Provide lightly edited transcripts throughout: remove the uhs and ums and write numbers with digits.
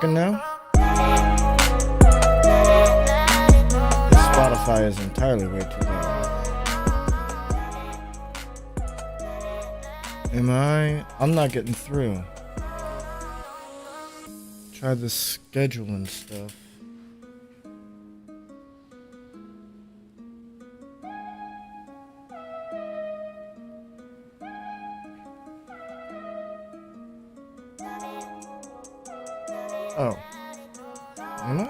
working now? Spotify is entirely way too loud. Am I? I'm not getting through. Try the scheduling stuff. Oh. Am I?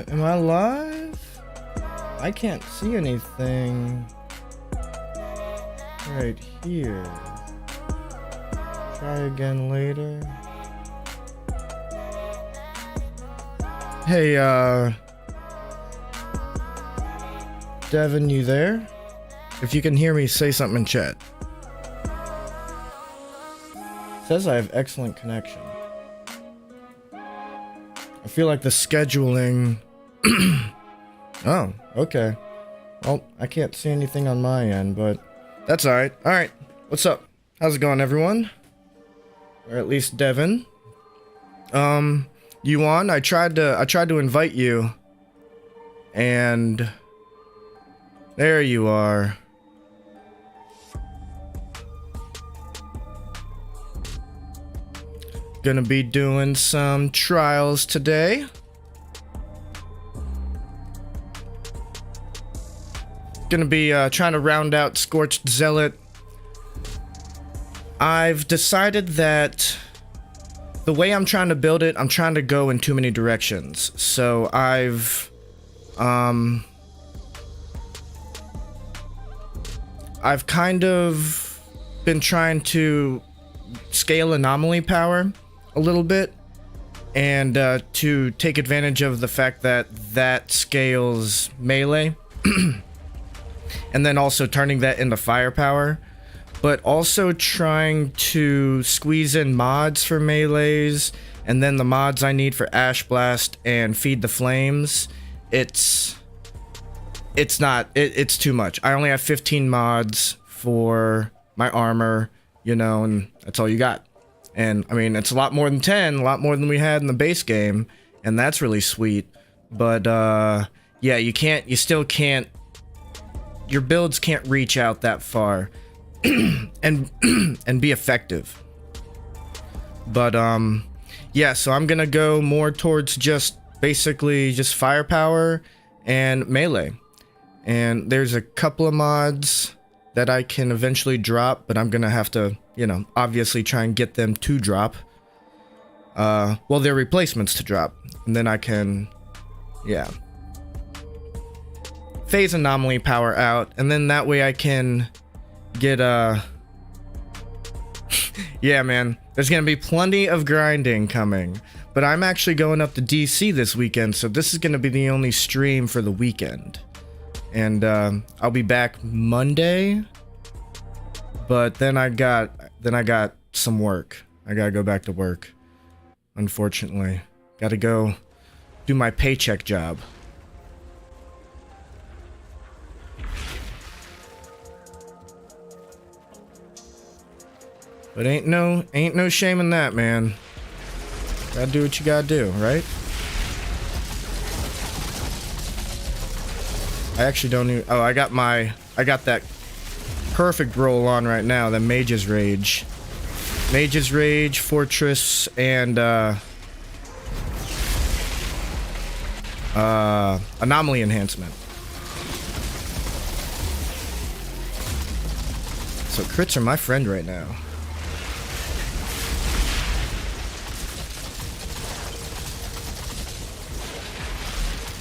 Am I live? I can't see anything right here. Try again later. Hey, Devin, you there? If you can hear me, say something in chat. It says I have excellent connection. I feel like the scheduling... Oh, okay. Well, I can't see anything on my end, but that's alright. Alright, what's up? How's it going, everyone? Or at least Devin. You on? I tried to invite you. And... there you are. Gonna be doing some trials today. Gonna be trying to round out Scorched Zealot. I've decided that the way I'm trying to build it, I'm trying to go in too many directions. So I've kind of been trying to scale anomaly power a little bit, and to take advantage of the fact that that scales melee, and then also turning that into firepower, but also trying to squeeze in mods for melees, and then the mods I need for Ash Blast and Feed the Flames. It's too much. I only have 15 mods for my armor, you know, and that's all you got. And I mean, it's a lot more than 10, a lot more than we had in the base game, and that's really sweet. But yeah, you still can't, your builds can't reach out that far and be effective. But yeah, so I'm gonna go more towards just basically just firepower and melee. And there's a couple of mods that I can eventually drop, but I'm gonna have to, you know, obviously try and get them to drop. Well, they're replacements to drop, and then I can, yeah, phase anomaly power out, and then that way I can get yeah, man, there's gonna be plenty of grinding coming. But I'm actually going up to DC this weekend, so this is gonna be the only stream for the weekend. And I'll be back Monday, but then I got some work. I gotta go back to work, unfortunately. Gotta go do my paycheck job. But ain't no shame in that, man. Gotta do what you gotta do, right? I actually don't even... oh, I got that perfect roll on right now, the Mage's Rage. Mage's Rage, Fortress, and Anomaly Enhancement. So crits are my friend right now.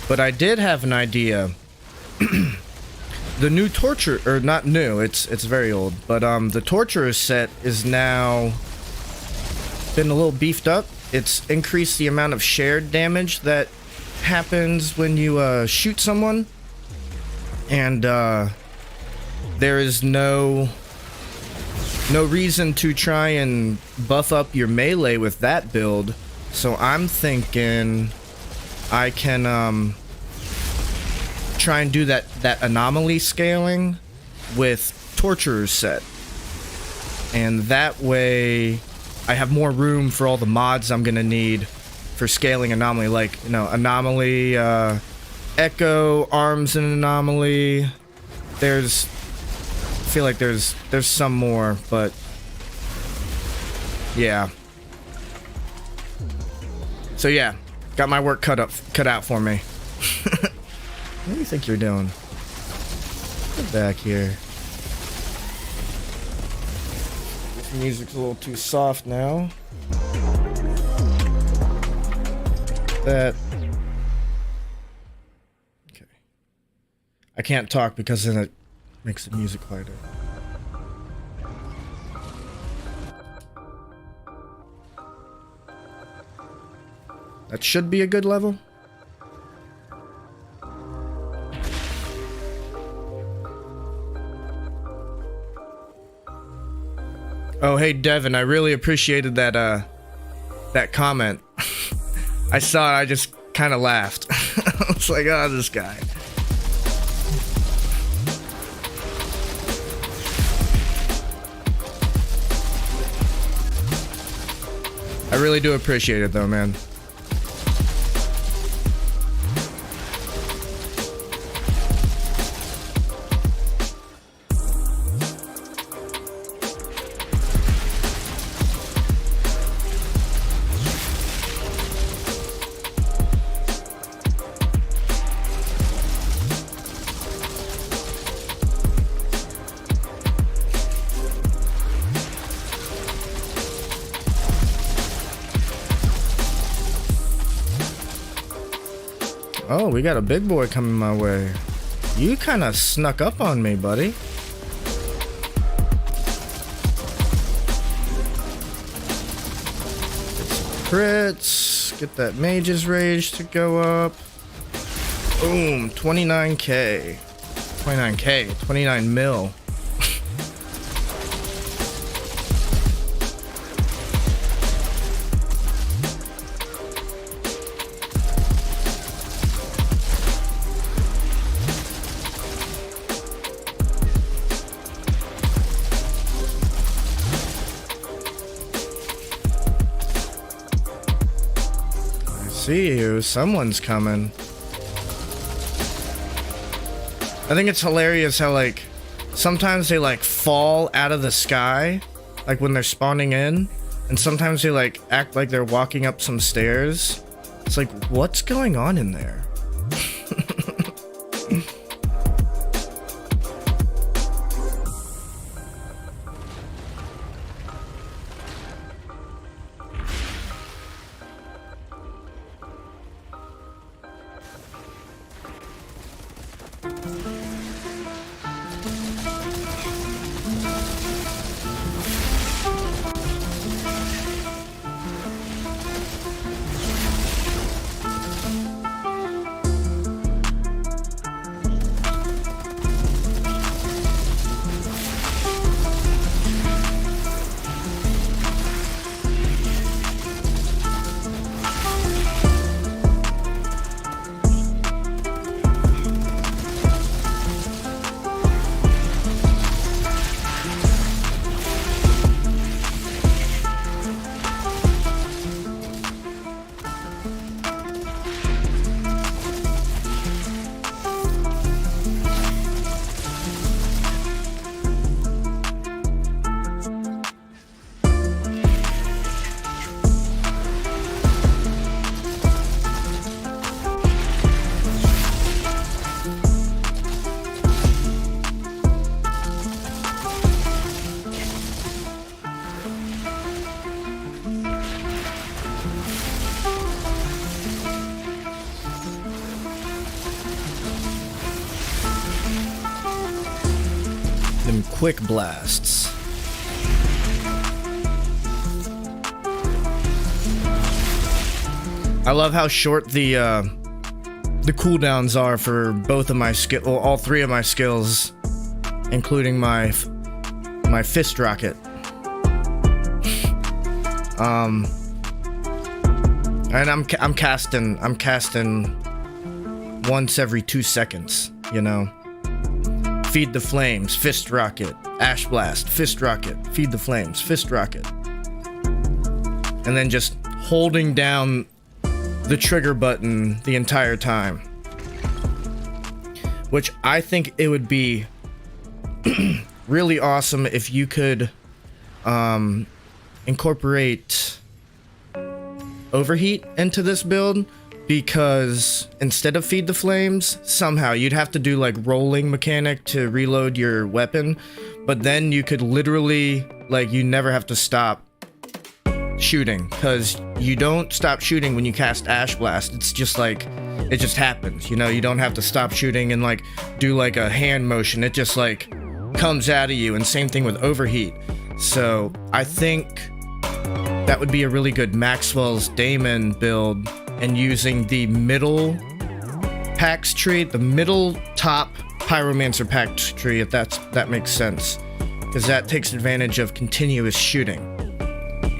But I did have an idea. The new torture, or not new, it's very old, but the Torturer set is now been a little beefed up. It's increased the amount of shared damage that happens when you shoot someone, and there is no reason to try and buff up your melee with that build. So I'm thinking I can try and do that anomaly scaling with Torturer's set. And that way I have more room for all the mods I'm gonna need for scaling anomaly, like, you know, anomaly, echo, arms and anomaly. I feel like there's some more, but yeah. So yeah, got my work cut out for me. What do you think you're doing? Get back here. This music's a little too soft now. That. Okay. I can't talk because then it makes the music quieter. That should be a good level. Oh, hey Devin, I really appreciated that comment. I saw it, I just kind of laughed. I was like, oh, this guy. I really do appreciate it though, man. Oh, we got a big boy coming my way. You kind of snuck up on me, buddy. Crits. Get that Mage's Rage to go up. Boom. 29k. 29k. 29 mil. See you. Someone's coming. I think it's hilarious how, like, sometimes they, like, fall out of the sky, like, when they're spawning in, and sometimes they, like, act like they're walking up some stairs. It's like, what's going on in there? Quick blasts. I love how short the cooldowns are for both of my well, all three of my skills, including my fist rocket. And I'm casting once every 2 seconds, you know? Feed the flames, fist rocket, ash blast, fist rocket, feed the flames, fist rocket. And then just holding down the trigger button the entire time. Which I think it would be really awesome if you could incorporate overheat into this build, because instead of feed the flames, somehow you'd have to do like rolling mechanic to reload your weapon, but then you could literally, like, you never have to stop shooting, because you don't stop shooting when you cast Ash Blast. It's just like, it just happens, you know? You don't have to stop shooting and like do like a hand motion. It just like comes out of you, and same thing with overheat. So I think that would be a really good Maxwell's Daemon build, and using the middle Pax tree, the middle top Pyromancer Pax tree, if that makes sense, because that takes advantage of continuous shooting.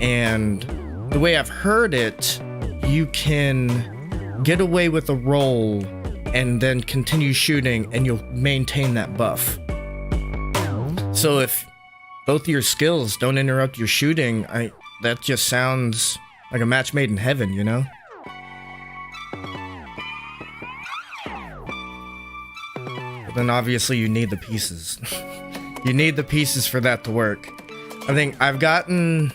And the way I've heard it, you can get away with a roll and then continue shooting, and you'll maintain that buff. So if both of your skills don't interrupt your shooting, that just sounds like a match made in heaven, you know? But then obviously you need the pieces. You need the pieces for that to work. I think I've gotten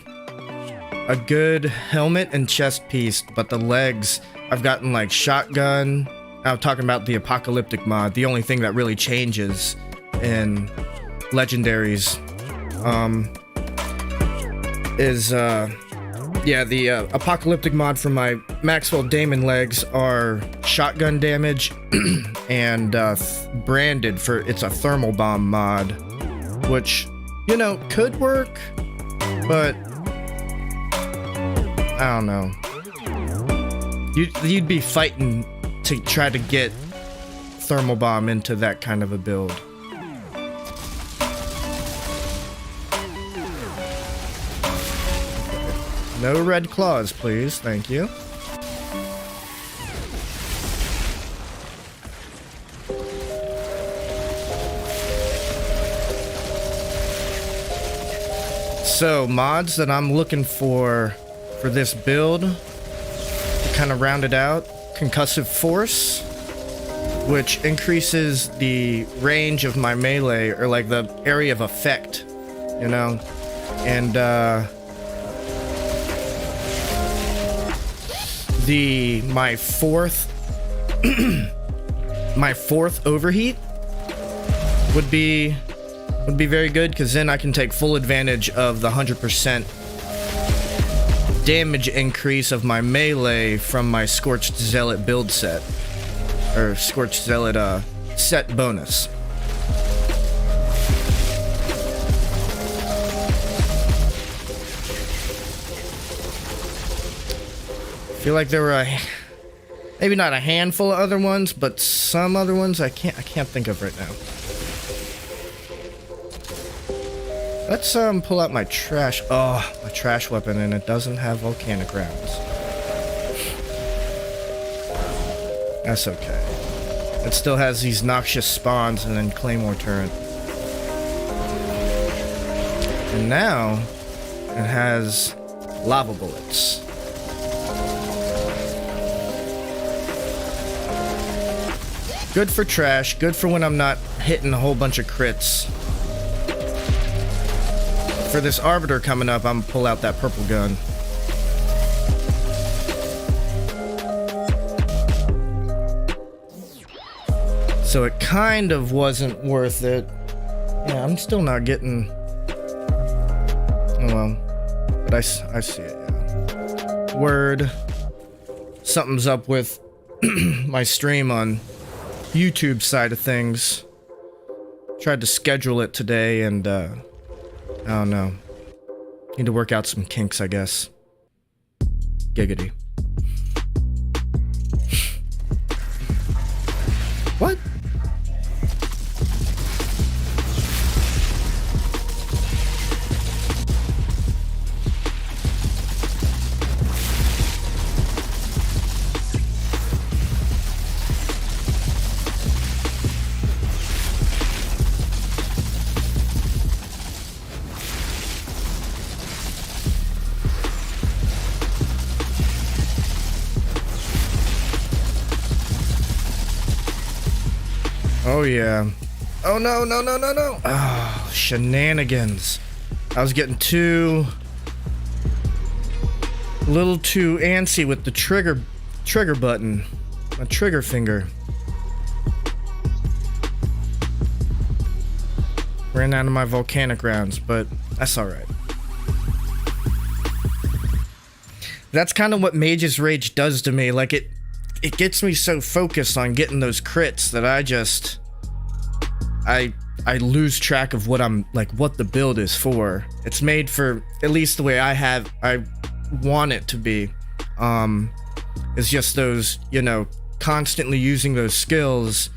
a good helmet and chest piece, but the legs, I've gotten like shotgun. I'm talking about the apocalyptic mod. The only thing that really changes in legendaries is the apocalyptic mod for my Maxwell Daemon legs are shotgun damage and branded for, it's a thermal bomb mod, which, you know, could work, but I don't know. You'd be fighting to try to get thermal bomb into that kind of a build. No red claws, please. Thank you. So, mods that I'm looking for this build to kind of round it out: concussive force, which increases the range of my melee, or like the area of effect, you know, and my fourth overheat would be very good, because then I can take full advantage of the 100% damage increase of my melee from my Scorched Zealot build set, or Scorched Zealot set bonus. I feel like there were maybe not a handful of other ones, but some other ones I can't think of right now. Let's pull out my trash. Oh, my trash weapon, and it doesn't have volcanic rounds. That's okay. It still has these noxious spawns and then claymore turret. And now it has lava bullets. Good for trash, good for when I'm not hitting a whole bunch of crits. For this Arbiter coming up, I'm gonna pull out that purple gun. So it kind of wasn't worth it. Yeah, I'm still not getting... Oh well. But I see it, yeah. Word. Something's up with my stream on YouTube side of things. Tried to schedule it today, and I don't know. Need to work out some kinks, I guess. Giggity. What? Oh yeah. Oh no, no, no, no, no. Oh, shenanigans. I was getting a little too antsy with the trigger button. My trigger finger. Ran out of my volcanic rounds, but that's alright. That's kind of what Mage's Rage does to me. Like, it gets me so focused on getting those crits that I lose track of what what the build is for. It's made for, at least the way I want it to be. It's just those, you know, constantly using those skills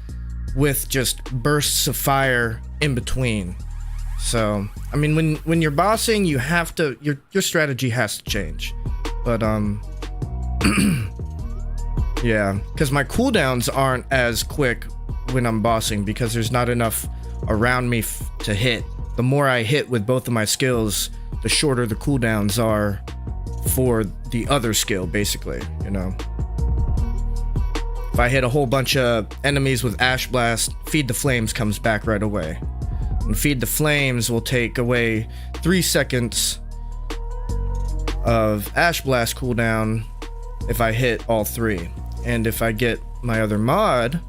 with just bursts of fire in between. So, I mean, when you're bossing, you have to, your strategy has to change. But, yeah, because my cooldowns aren't as quick when I'm bossing because there's not enough around me to hit. The more I hit with both of my skills, the shorter the cooldowns are for the other skill, basically, you know. If I hit a whole bunch of enemies with Ash Blast, Feed the Flames comes back right away. And Feed the Flames will take away 3 seconds of Ash Blast cooldown if I hit all 3. And if I get my other mod,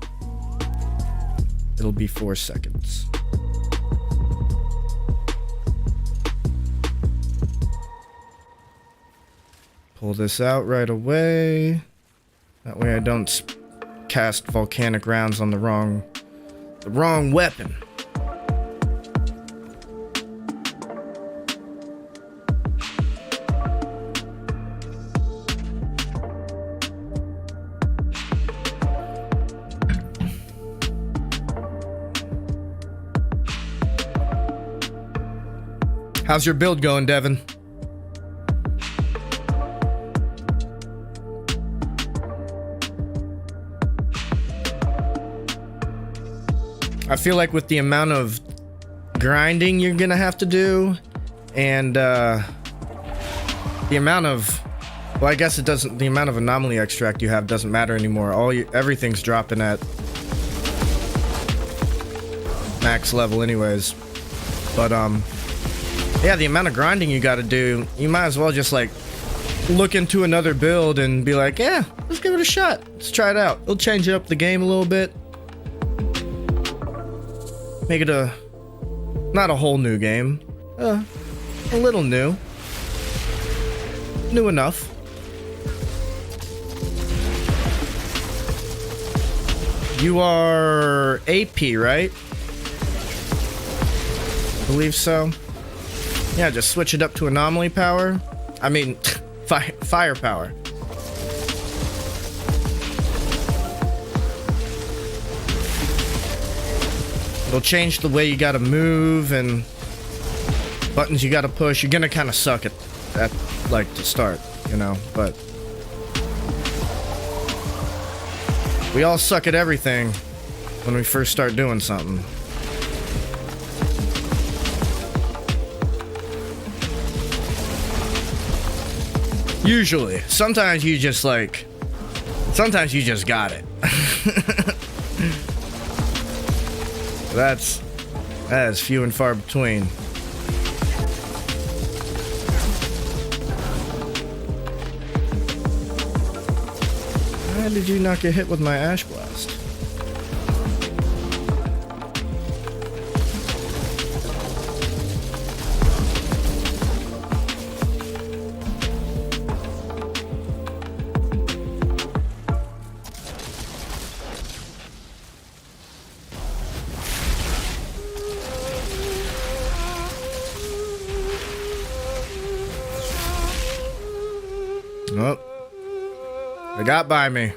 it'll be 4 seconds. Pull this out right away. That way I don't cast volcanic rounds on the wrong weapon. How's your build going, Devin? I feel like with the amount of grinding you're gonna have to do, and the amount of, well, I guess it doesn't, the amount of anomaly extract you have doesn't matter anymore. Everything's dropping at max level anyways. But yeah, the amount of grinding you gotta do, you might as well just like look into another build and be like, yeah, let's give it a shot. Let's try it out. It'll change up the game a little bit. Make it not a whole new game, a little new. New enough. You are AP, right? I believe so. Yeah, just switch it up to anomaly power. I mean, fire power. It'll change the way you gotta move and buttons you gotta push. You're gonna kind of suck at like to start, you know, but we all suck at everything when we first start doing something. Usually. Sometimes you just got it. That is few and far between. Why did you not get hit with my Ash Blast? Oh, they got by me.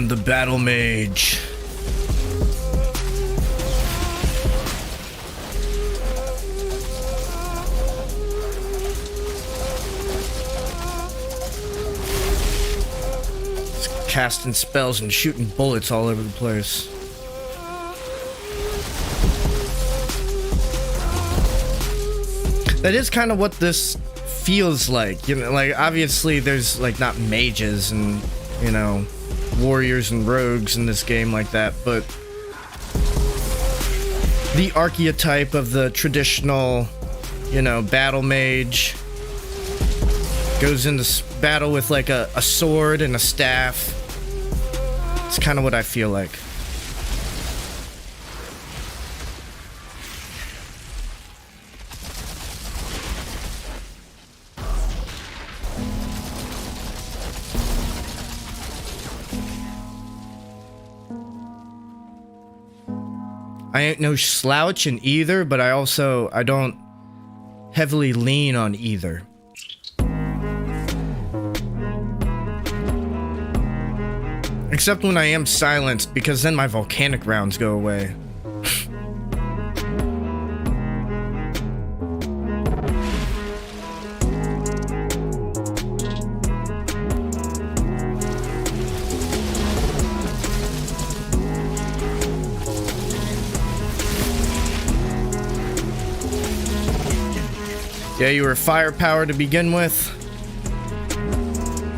am the battle mage. Just casting spells and shooting bullets all over the place. That is kind of what this feels like, you know, like obviously there's like not mages and, you know, warriors and rogues in this game like that, but the archetype of the traditional, you know, battle mage goes into battle with like a sword and a staff. It's kind of what I feel like. I ain't no slouch in either, but I don't heavily lean on either. Except when I am silenced, because then my volcanic rounds go away. Yeah, you were firepower to begin with.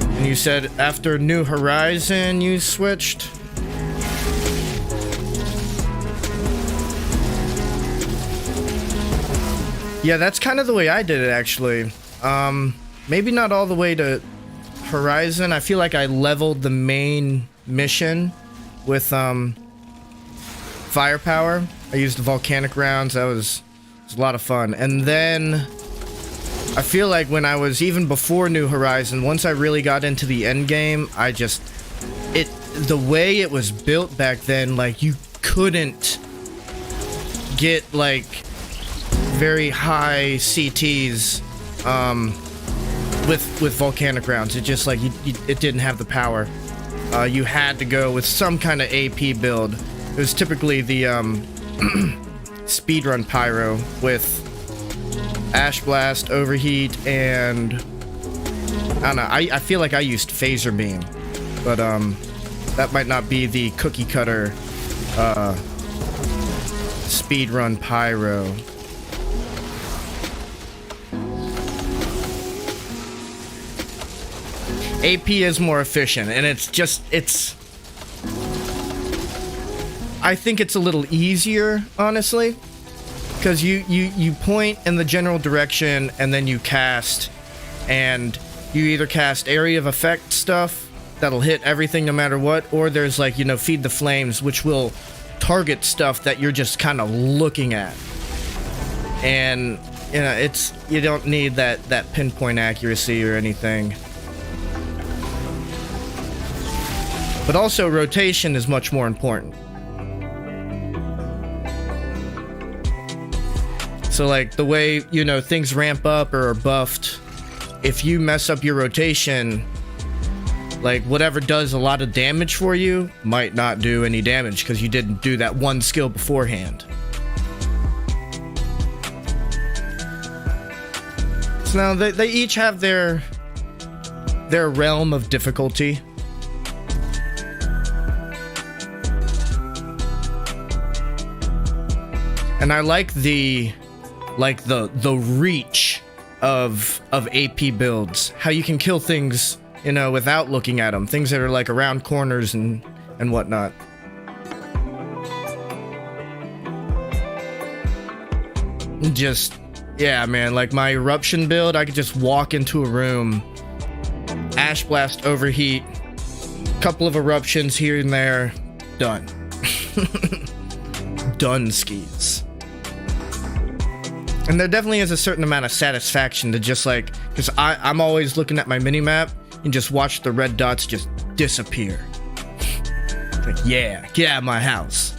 And you said after New Horizon you switched? Yeah, that's kind of the way I did it actually. Maybe not all the way to Horizon. I feel like I leveled the main mission with firepower. I used the volcanic rounds. It was a lot of fun. And then I feel like when I was even before New Horizon, once I really got into the end game, the way it was built back then, like you couldn't get like very high CTs with volcanic rounds. It just like it didn't have the power. You had to go with some kind of AP build. It was typically the speedrun pyro with Ash Blast, Overheat, and I don't know. I feel like I used Phaser Beam, but that might not be the cookie cutter speedrun pyro. AP is more efficient, and I think it's a little easier, honestly. Because you point in the general direction and then you cast, and you either cast area of effect stuff that'll hit everything no matter what, or there's like, you know, feed the flames, which will target stuff that you're just kind of looking at. And, you know, you don't need that pinpoint accuracy or anything. But also rotation is much more important. So like the way, you know, things ramp up or are buffed, if you mess up your rotation, like whatever does a lot of damage for you might not do any damage because you didn't do that one skill beforehand. So now they each have their realm of difficulty. And I like the reach of AP builds, how you can kill things, you know, without looking at them, things that are like around corners and whatnot. Just, yeah, man, like my eruption build, I could just walk into a room, Ash Blast, Overheat, couple of eruptions here and there, done. Done skis. And there definitely is a certain amount of satisfaction to just like, because I'm always looking at my minimap and just watch the red dots just disappear. It's like, yeah, get out of my house.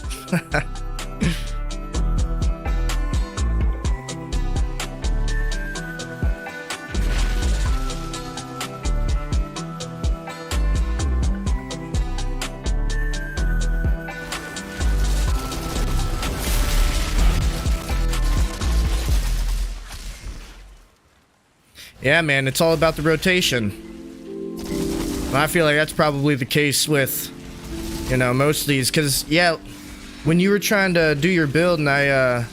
Yeah, man, it's all about the rotation. And I feel like that's probably the case with, you know, most of these. Because, yeah, when you were trying to do your build and I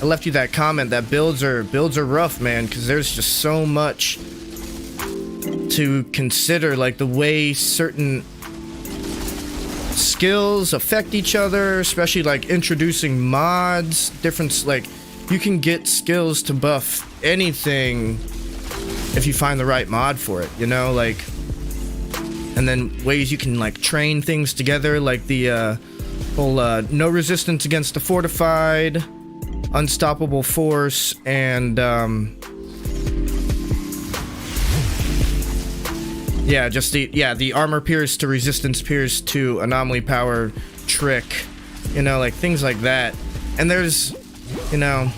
left you that comment that builds are rough, man, because there's just so much to consider, like the way certain skills affect each other, especially like introducing mods, different, like you can get skills to buff anything if you find the right mod for it, you know, like, and then ways you can like train things together, like the whole no resistance against the fortified, unstoppable force, and yeah, just the armor pierce to resistance pierce to anomaly power trick, you know, like things like that. And there's, you know,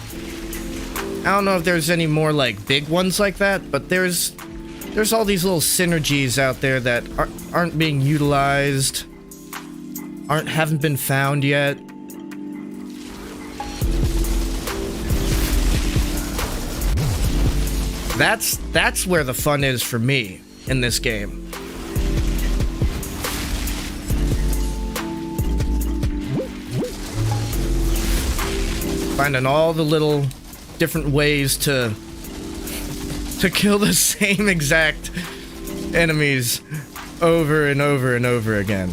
I don't know if there's any more like big ones like that, but there's all these little synergies out there that aren't being utilized, haven't been found yet. That's where the fun is for me in this game. Finding all the little different ways to kill the same exact enemies over and over and over again.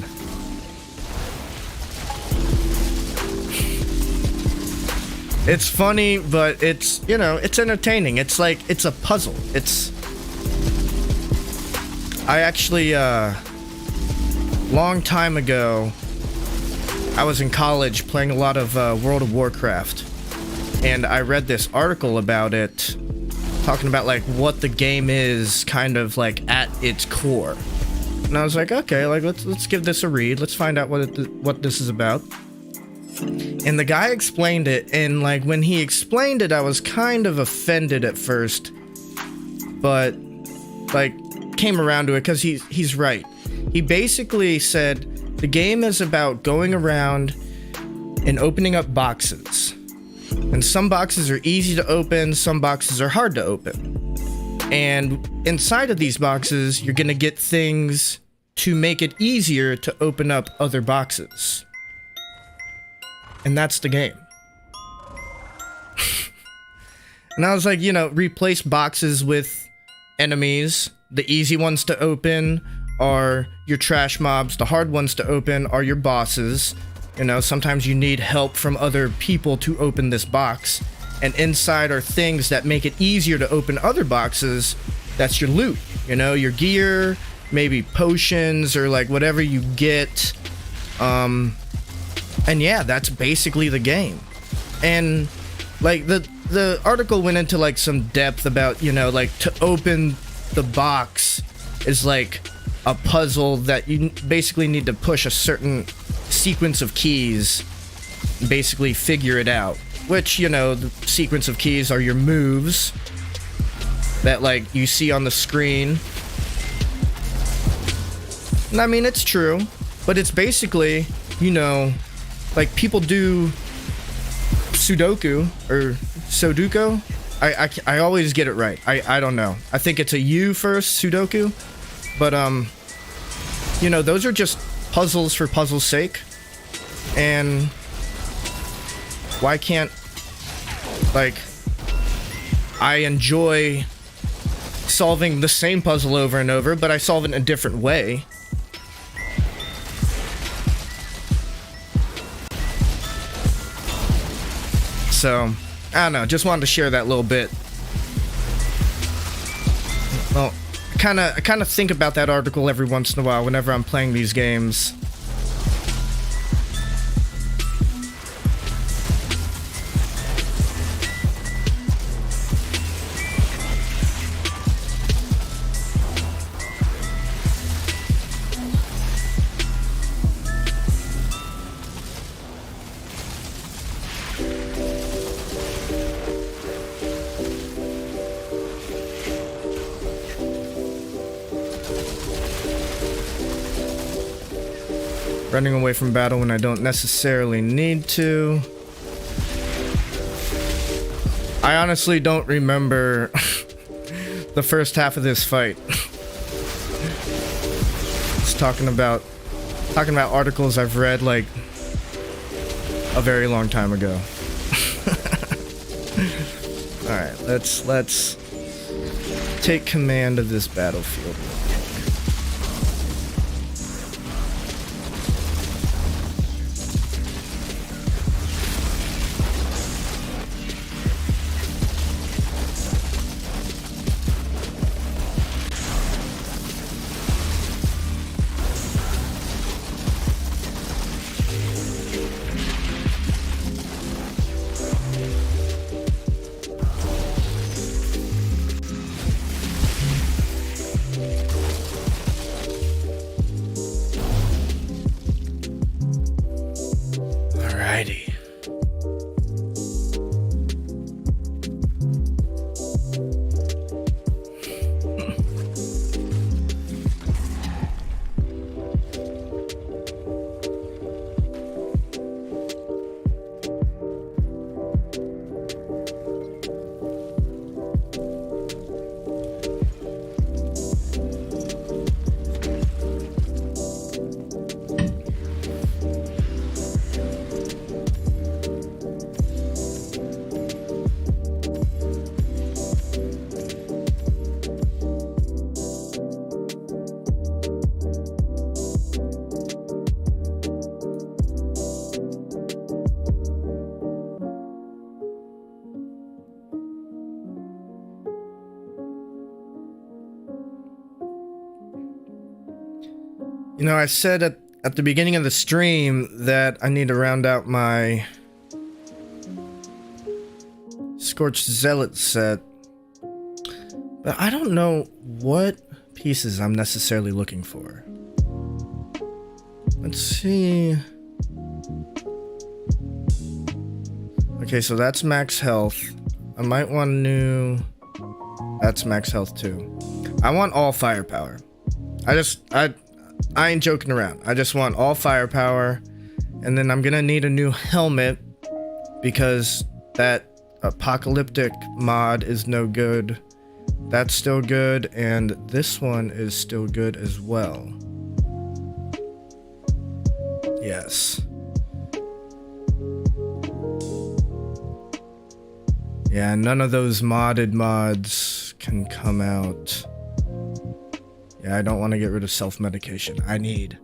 It's funny, but it's, you know, it's entertaining. It's like, it's a puzzle. I actually, long time ago, I was in college playing a lot of World of Warcraft, and I read this article about it, talking about like what the game is kind of like at its core. And I was like, okay, like let's give this a read. Let's find out what this is about. And the guy explained it, and like when he explained it, I was kind of offended at first, but like came around to it because he's right. He basically said the game is about going around and opening up boxes. And some boxes are easy to open, some boxes are hard to open. And inside of these boxes, you're gonna get things to make it easier to open up other boxes. And that's the game. And I was like, you know, replace boxes with enemies. The easy ones to open are your trash mobs. The hard ones to open are your bosses. You know, sometimes you need help from other people to open this box. And inside are things that make it easier to open other boxes. That's your loot. You know, your gear, maybe potions, or like whatever you get. And yeah, that's basically the game. And like the article went into like some depth about, you know, like to open the box is like a puzzle that you basically need to push a certain sequence of keys, basically figure it out. Which, you know, the sequence of keys are your moves that like you see on the screen. And I mean, it's true, but it's basically, you know, like people do Sudoku or Sudoku. I always get it right. I don't know. I think it's a U first, Sudoku. But you know, those are just puzzles for puzzle's sake. And why can't, like, I enjoy solving the same puzzle over and over, but I solve it in a different way. So, I don't know, just wanted to share that little bit. Well, I kind of think about that article every once in a while whenever I'm playing these games. Running away from battle when I don't necessarily need to. I honestly don't remember the first half of this fight. Just talking about articles I've read like a very long time ago. All right, let's take command of this battlefield. You know, I said at the beginning of the stream that I need to round out my Scorched Zealot set, but I don't know what pieces I'm necessarily looking for. Let's see. Okay, so that's max health. I might want new. That's max health too. I want all firepower. I ain't joking around. I just want all firepower, and then I'm gonna need a new helmet because that apocalyptic mod is no good. That's still good, and this one is still good as well. Yes. Yeah, none of those modded mods can come out. Yeah, I don't want to get rid of self-medication. I need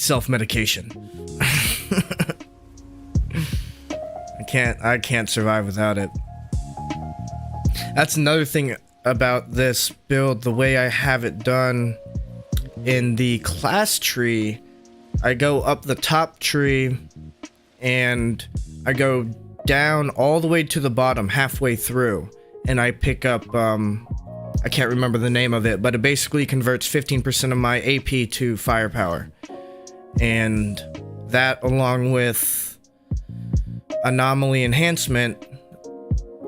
self-medication. I can't survive without it. That's another thing about this build, the way I have it done in the class tree. I go up the top tree and I go down all the way to the bottom halfway through, and I pick up I can't remember the name of it, but it basically converts 15% of my AP to firepower. And that, along with anomaly enhancement,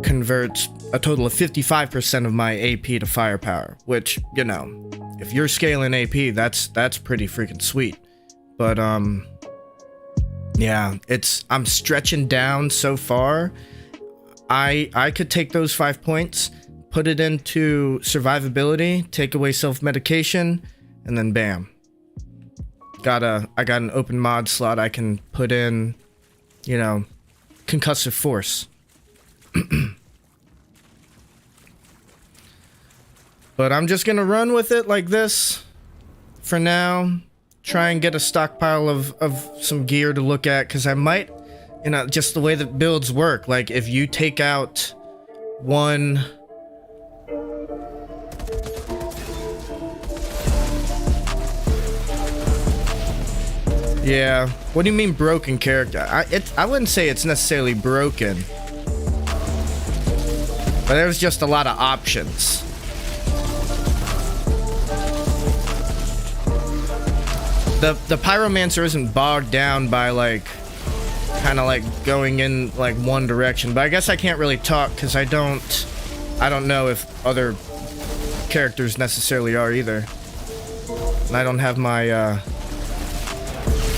converts a total of 55% of my AP to firepower, which, you know, if you're scaling AP, that's pretty freaking sweet. But yeah, I'm stretching down so far. I could take those 5 points, put it into survivability, take away self-medication, and then bam. I got an open mod slot I can put in, you know, concussive force. But I'm just gonna run with it like this for now. Try and get a stockpile of some gear to look at, because I might, you know, just the way that builds work, like if you take out one... Yeah, what do you mean broken character? I wouldn't say it's necessarily broken, but there's just a lot of options. The pyromancer isn't bogged down by like kind of like going in like one direction, but I guess I can't really talk because I don't know if other characters necessarily are either, and I don't have my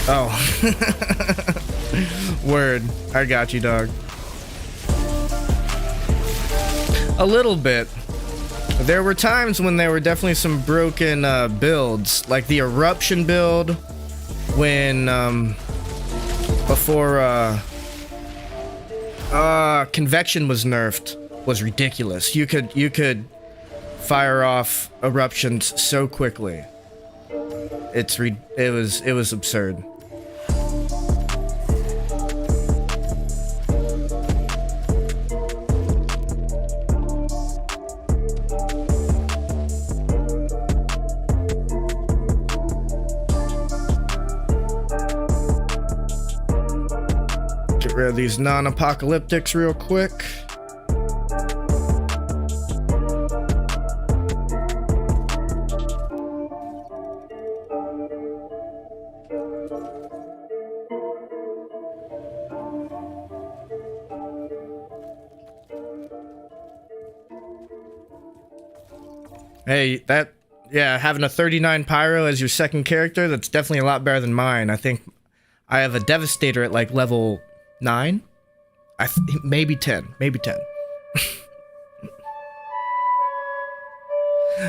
oh. Word. I got you, dog. A little bit. There were times when there were definitely some broken builds, like the eruption build when before convection was nerfed was ridiculous. You could fire off eruptions so quickly. It was absurd. Get rid of these non-apocalyptics real quick. Hey, having a 39 Pyro as your second character, that's definitely a lot better than mine. I think I have a Devastator at like level 9? Maybe 10. Maybe 10.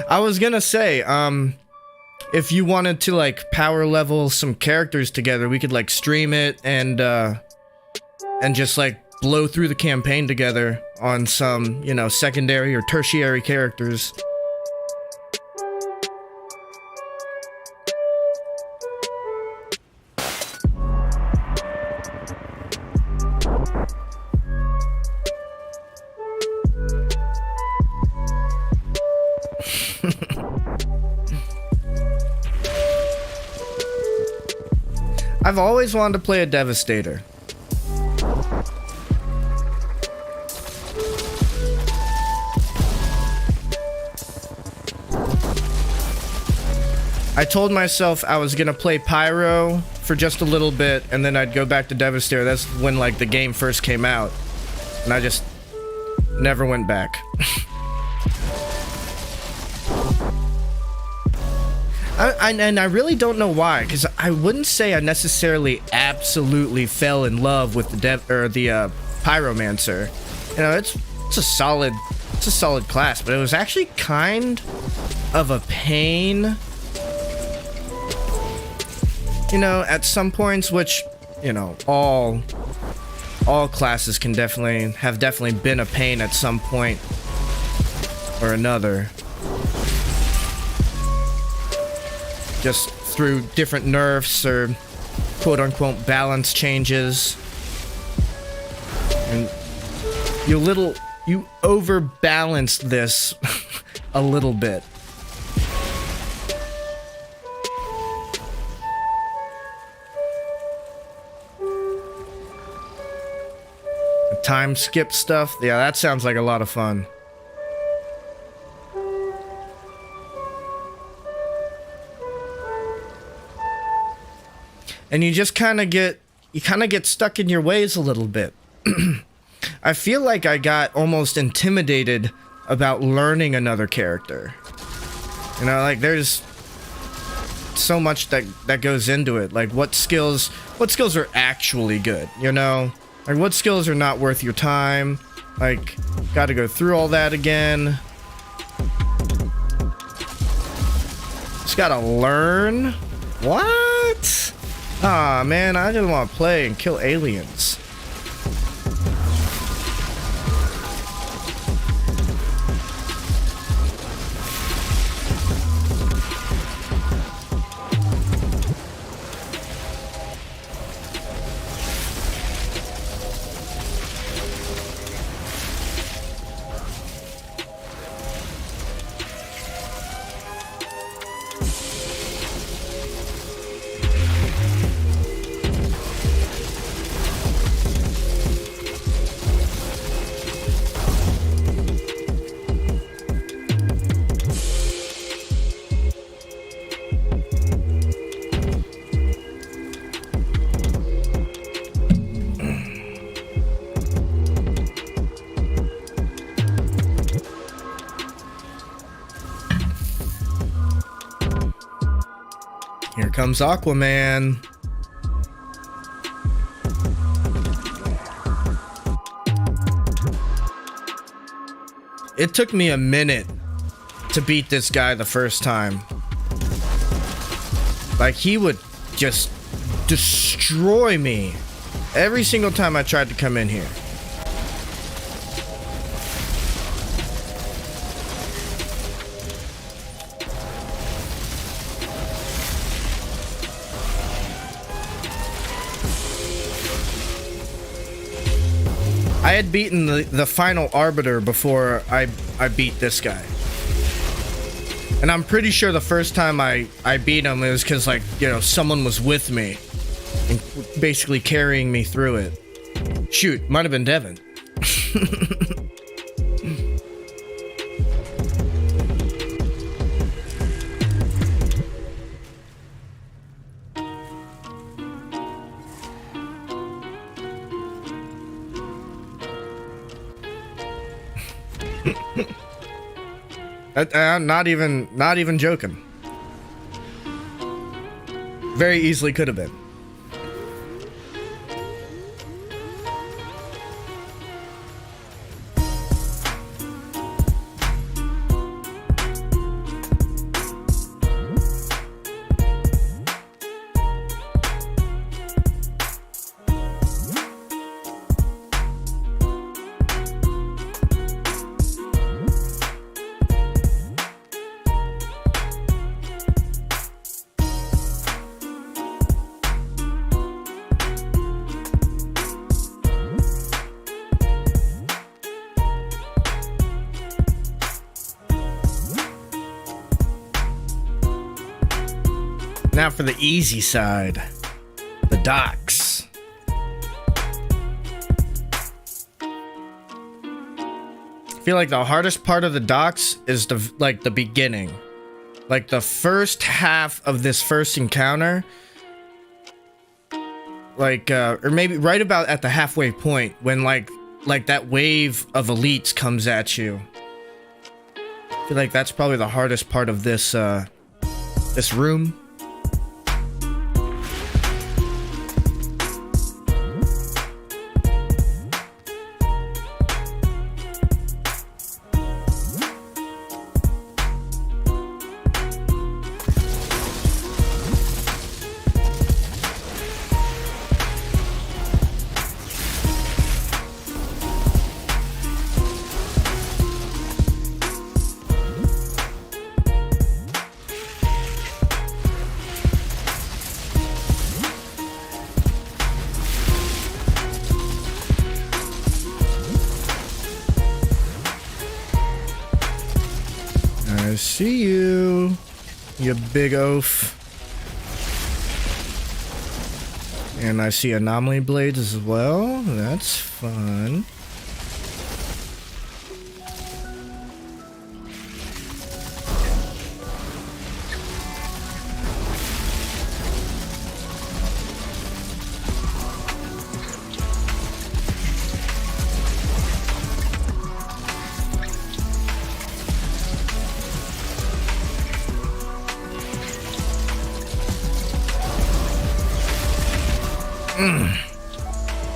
I was gonna say, if you wanted to like power level some characters together, we could like stream it and just like blow through the campaign together on some, you know, secondary or tertiary characters. I've always wanted to play a Devastator. I told myself I was gonna play Pyro for just a little bit and then I'd go back to Devastator. That's when like the game first came out. And I just never went back. I really don't know why, because I wouldn't say I necessarily absolutely fell in love with the Pyromancer. You know, it's a solid class, but it was actually kind of a pain. You know, at some points, which, you know, all classes can definitely been a pain at some point or another. Just through different nerfs or quote-unquote balance changes. And you overbalanced this a little bit. The time skip stuff, yeah, that sounds like a lot of fun. And you just kind of get stuck in your ways a little bit. I feel like I got almost intimidated about learning another character. You know, like there's so much that goes into it. Like what skills are actually good, you know? Like what skills are not worth your time? Like, gotta go through all that again. Just gotta learn? What? Aw, man, I just want to play and kill aliens. Here comes Aquaman. It took me a minute to beat this guy the first time. Like, he would just destroy me every single time I tried to come in here. I had beaten the final Arbiter before I beat this guy. And I'm pretty sure the first time I beat him, it was because, like, you know, someone was with me and basically carrying me through it. Shoot, might have been Devin. Not even joking. Very easily could have been. Now for the easy side, the docks. I feel like the hardest part of the docks is the beginning. Like the first half of this first encounter. Like, or maybe right about at the halfway point when like that wave of elites comes at you. I feel like that's probably the hardest part of this, this room. I see you, you big oaf. And I see anomaly blades as well. That's fun.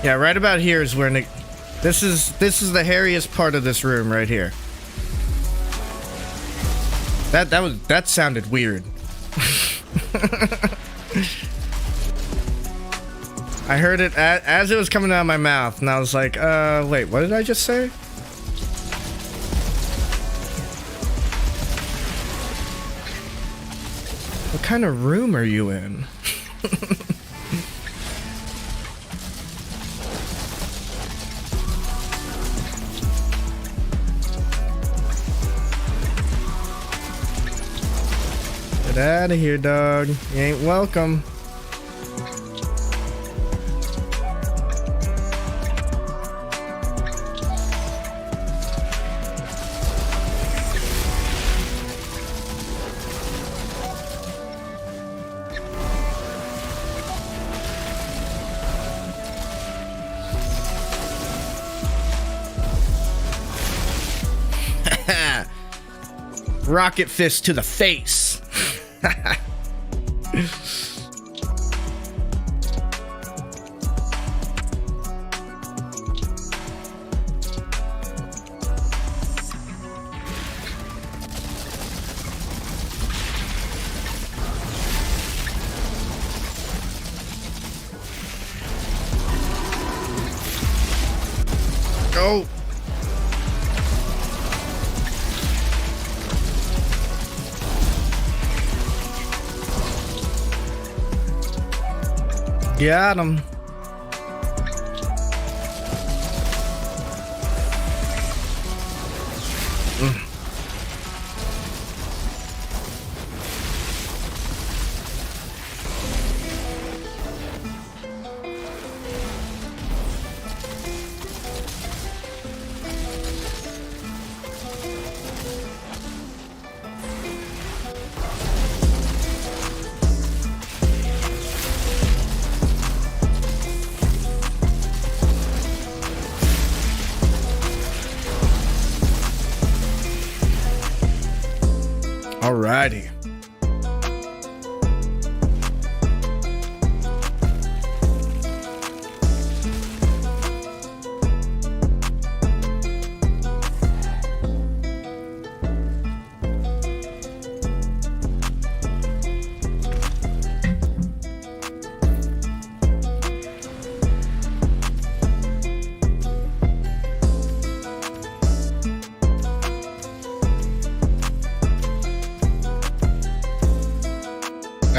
Yeah, right about here is where this is the hairiest part of this room right here. That sounded weird. I heard it as it was coming out of my mouth, and I was like, wait, what did I just say? What kind of room are you in? Get out of here, dog. You ain't welcome. Rocket fist to the face. Oh. Got him. Alrighty.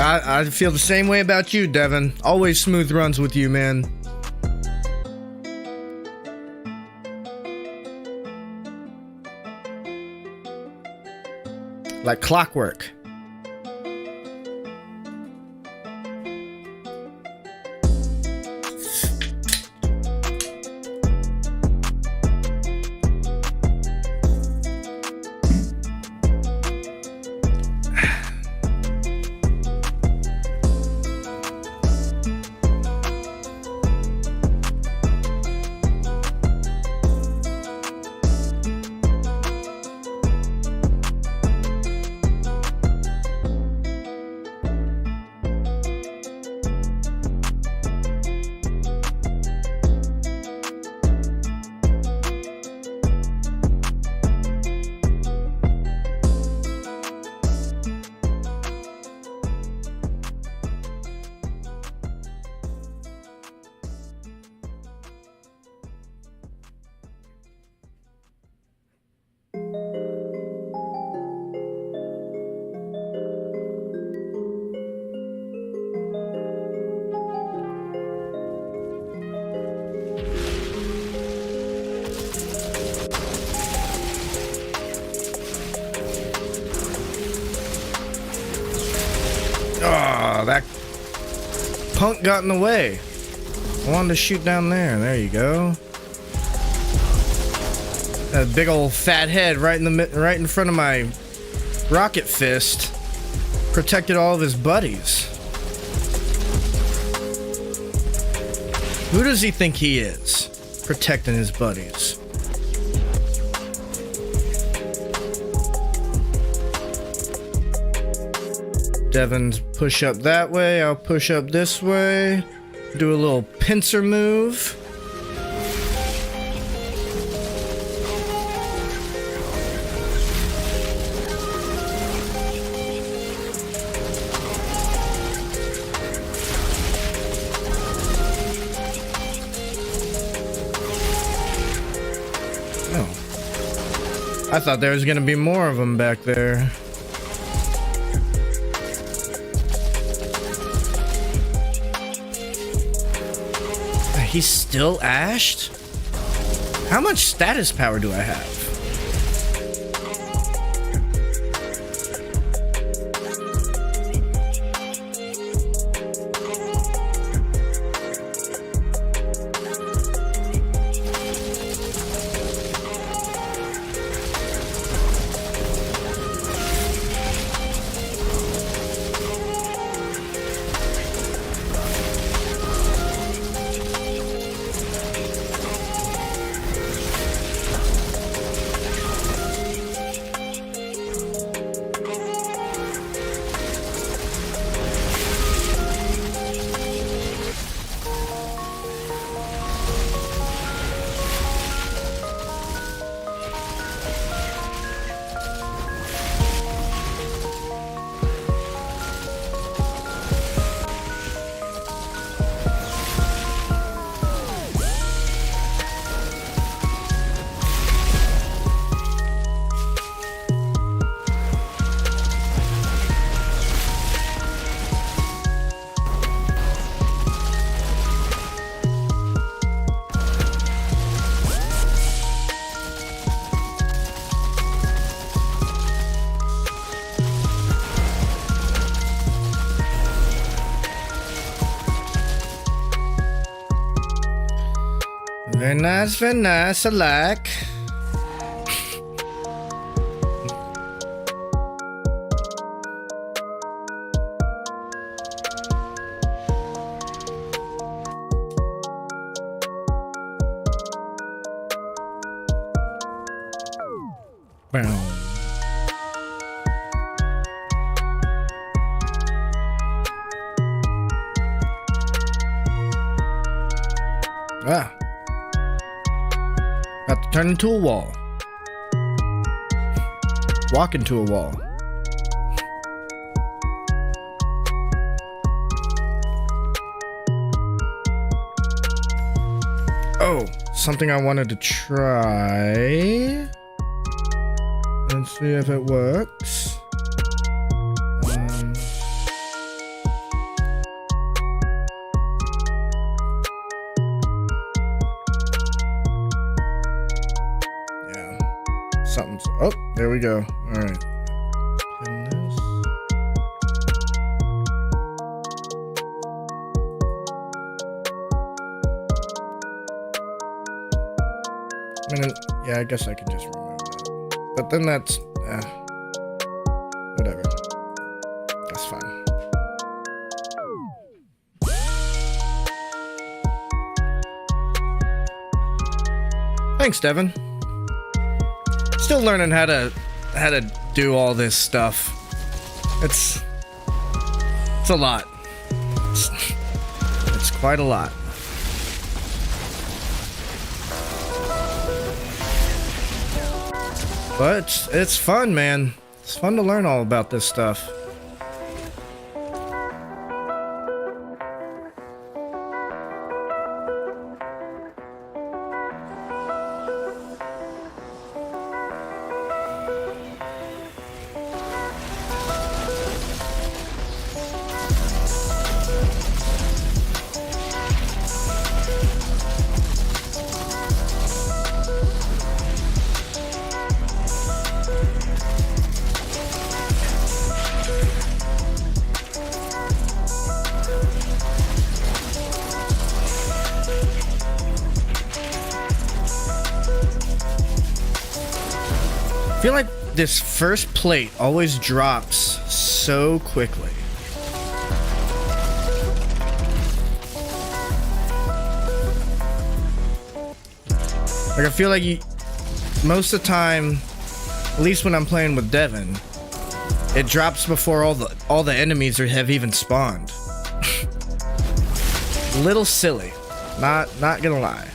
I feel the same way about you, Devin. Always smooth runs with you, man. Like clockwork. Oh, that punk got in the way. I wanted to shoot down there. There you go. That big old fat head right in front of my rocket fist protected all of his buddies. Who does he think he is, protecting his buddies? Devin's push up that way, I'll push up this way. Do a little pincer move. Oh. I thought there was gonna be more of them back there. He's still ashed? How much status power do I have? very nice, I like. Ah. About to turn into a wall. Walk into a wall. Oh, something I wanted to try. Let's see if it works. Yeah, something's. Oh, there we go. All right. Pin this. I mean, yeah, I guess I could just remove that. But then that's, whatever. That's fine. Thanks, Devin. Still learning how to do all this stuff. It's a lot. It's quite a lot. But it's fun, man. It's fun to learn all about this stuff. I feel like this first plate always drops so quickly. Like, I feel like most of the time, at least when I'm playing with Devin, it drops before all the enemies have even spawned. A little silly, not gonna lie.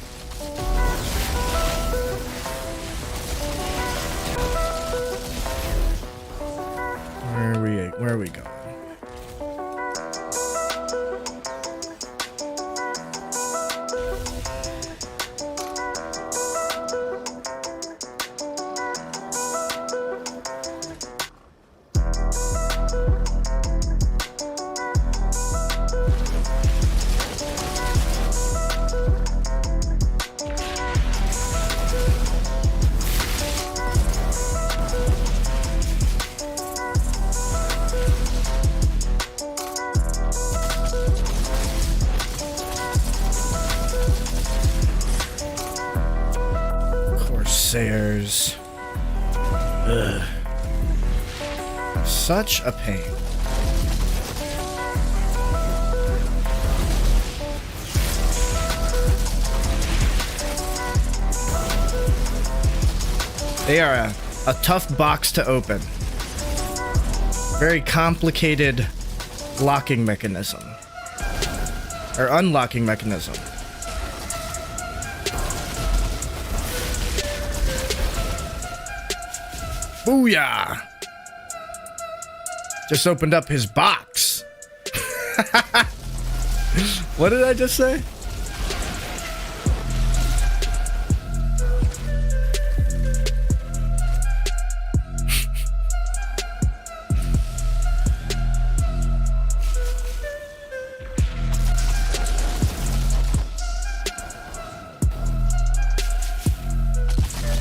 Where are we going? Corsairs. Ugh. Such a pain. They are a tough box to open. Very complicated locking mechanism. Or unlocking mechanism. Booyah! Just opened up his box. What did I just say?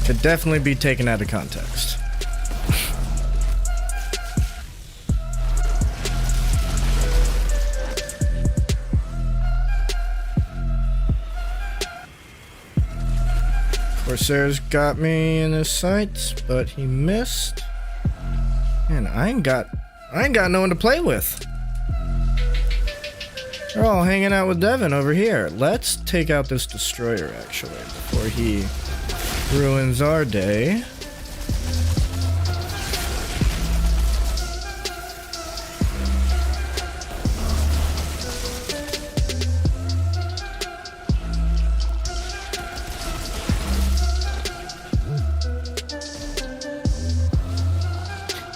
Could definitely be taken out of context. Corsair's got me in his sights, but he missed. Man, I ain't got no one to play with. They're all hanging out with Devin over here. Let's take out this destroyer, actually, before he ruins our day.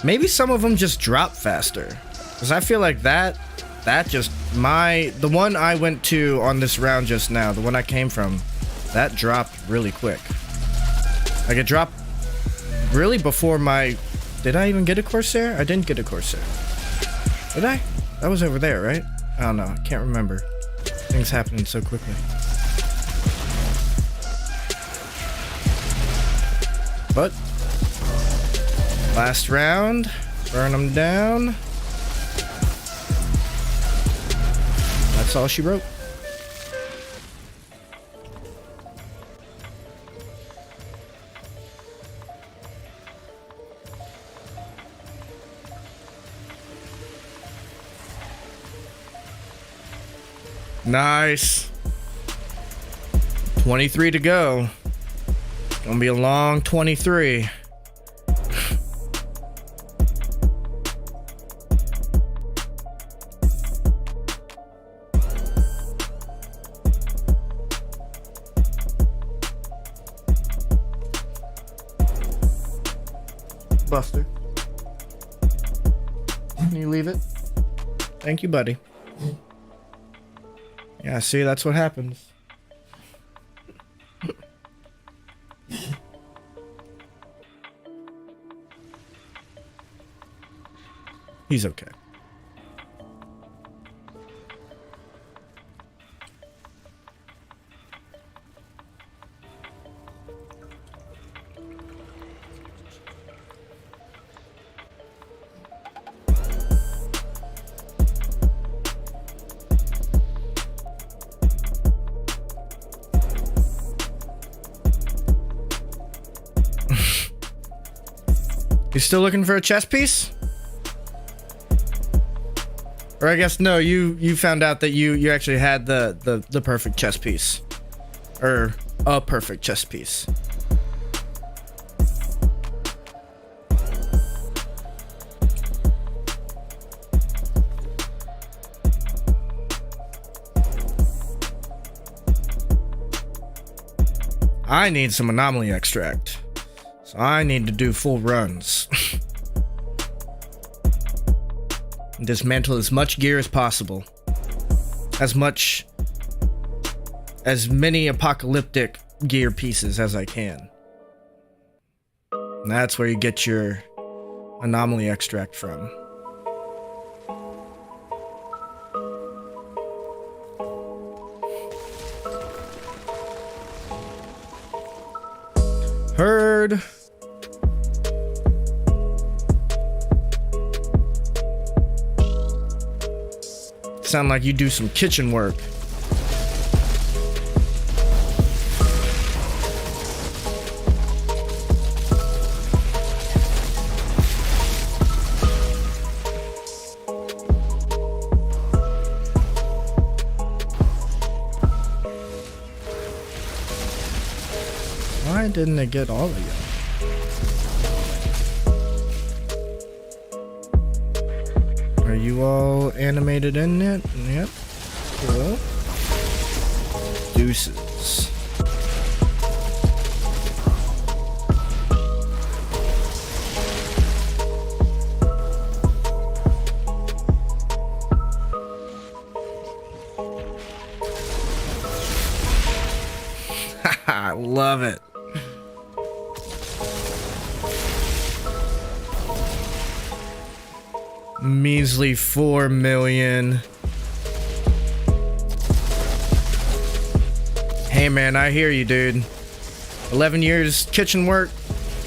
Maybe some of them just drop faster, because I feel like that just the one I went to on this round just now, the one I came from, that dropped really quick. Like, it dropped really before my... Did I even get a Corsair? I didn't get a Corsair. Did I? That was over there, right? I don't know. I can't remember. Things happening so quickly. But last round, burn them down. That's all she wrote. Nice. 23 to go. Gonna be a long 23. Buster, can you leave it? Thank you, buddy. Yeah, see, that's what happens. He's okay. You still looking for a chess piece? Or I guess no, you found out that you actually had the perfect chess piece. Or a perfect chess piece. I need some anomaly extract. So I need to do full runs. Dismantle as much gear as possible. As many apocalyptic gear pieces as I can. And that's where you get your anomaly extract from. Heard. Sound like you do some kitchen work. Why didn't it get all of you? Are you all animated in it? Yep. Cool. Deuces. I love it. Measly 4 million. Hey man, I hear you, dude. 11 years kitchen work.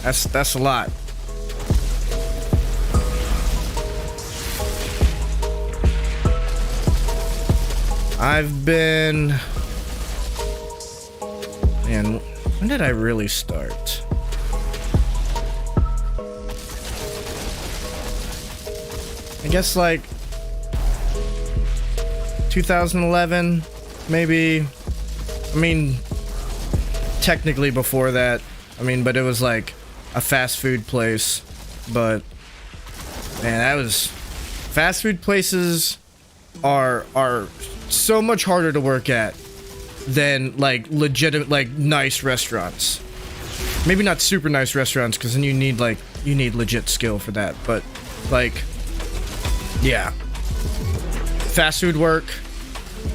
That's a lot. I've been, man, When did I really start? I guess like 2011, maybe. I mean, technically before that. I mean, but it was like a fast food place. But man, that was fast food places are so much harder to work at than like legitimate, like nice restaurants. Maybe not super nice restaurants, because then you need legit skill for that. But like, yeah, fast food work,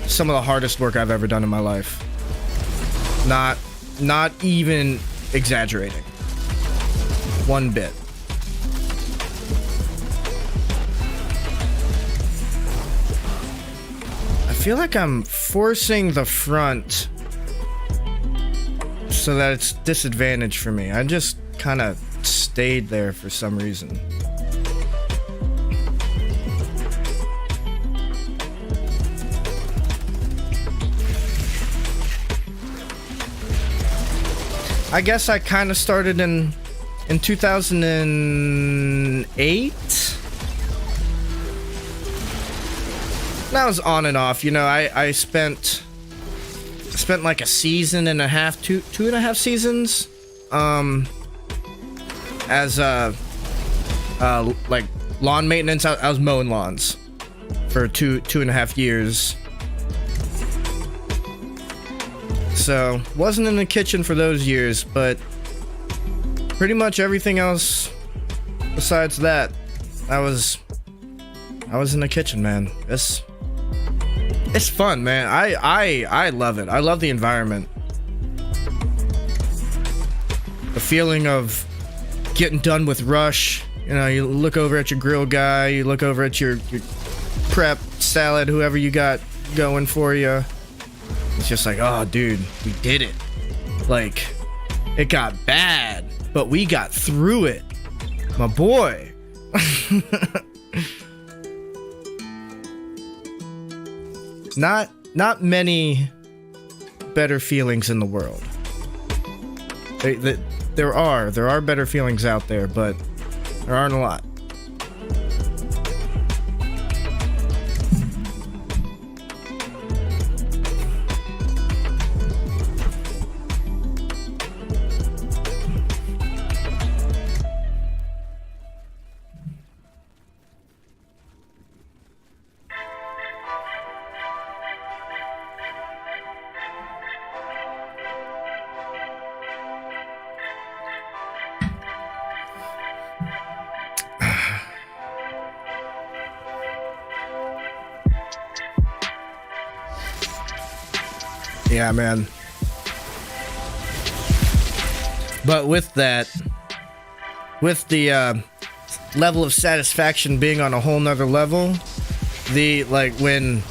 some of the hardest work I've ever done in my life. Not even exaggerating one bit. I feel like I'm forcing the front so that it's disadvantaged for me. I just kind of stayed there for some reason. I guess I kind of started in 2008. That was on and off, you know. I spent like a season and a half, two and a half seasons, as like lawn maintenance. I was mowing lawns for two and a half years. So wasn't in the kitchen for those years, but pretty much everything else besides that, I was in the kitchen, man. It's fun, man. I love it. I love the environment. The feeling of getting done with rush. You know, you look over at your grill guy, you look over at your prep, salad, whoever you got going for you. It's just like, oh, dude, we did it. Like, it got bad, but we got through it. My boy. Not many better feelings in the world. There are better feelings out there, but there aren't a lot. Yeah, man. But with that, with the level of satisfaction being on a whole nother level, the like when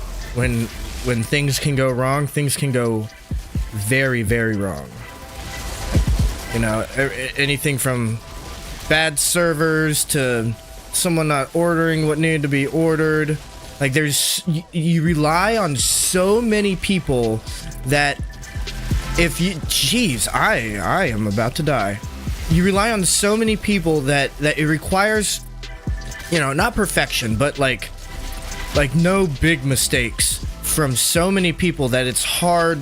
things can go wrong, things can go very, very wrong. You know, anything from bad servers to someone not ordering what needed to be ordered. Like, you rely on so many people that if you, jeez, I am about to die. You rely on so many people that it requires, you know, not perfection, but like no big mistakes from so many people that it's hard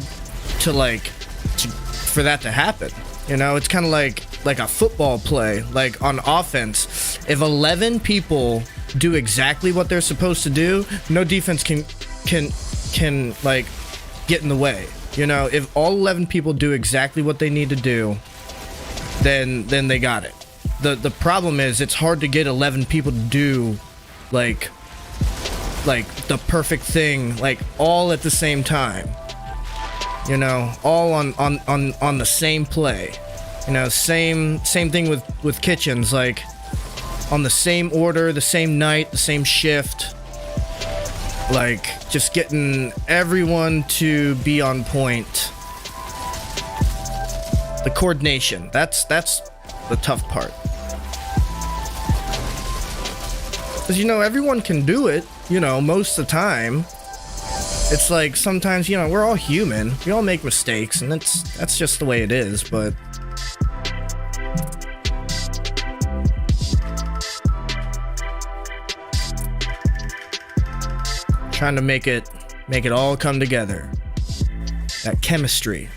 to for that to happen. You know, it's kind of like a football play, like on offense. If 11 people do exactly what they're supposed to do, no defense can like get in the way. You know, if all 11 people do exactly what they need to do, then they got it. The problem is it's hard to get 11 people to do like the perfect thing, like all at the same time. You know, all on the same play. You know, same thing with kitchens, like on the same order, the same night, the same shift. Like, just getting everyone to be on point. The coordination, that's the tough part. Because, you know, everyone can do it, you know, most of the time. It's like sometimes, you know, we're all human. We all make mistakes, and that's just the way it is, but trying to make it all come together. That chemistry.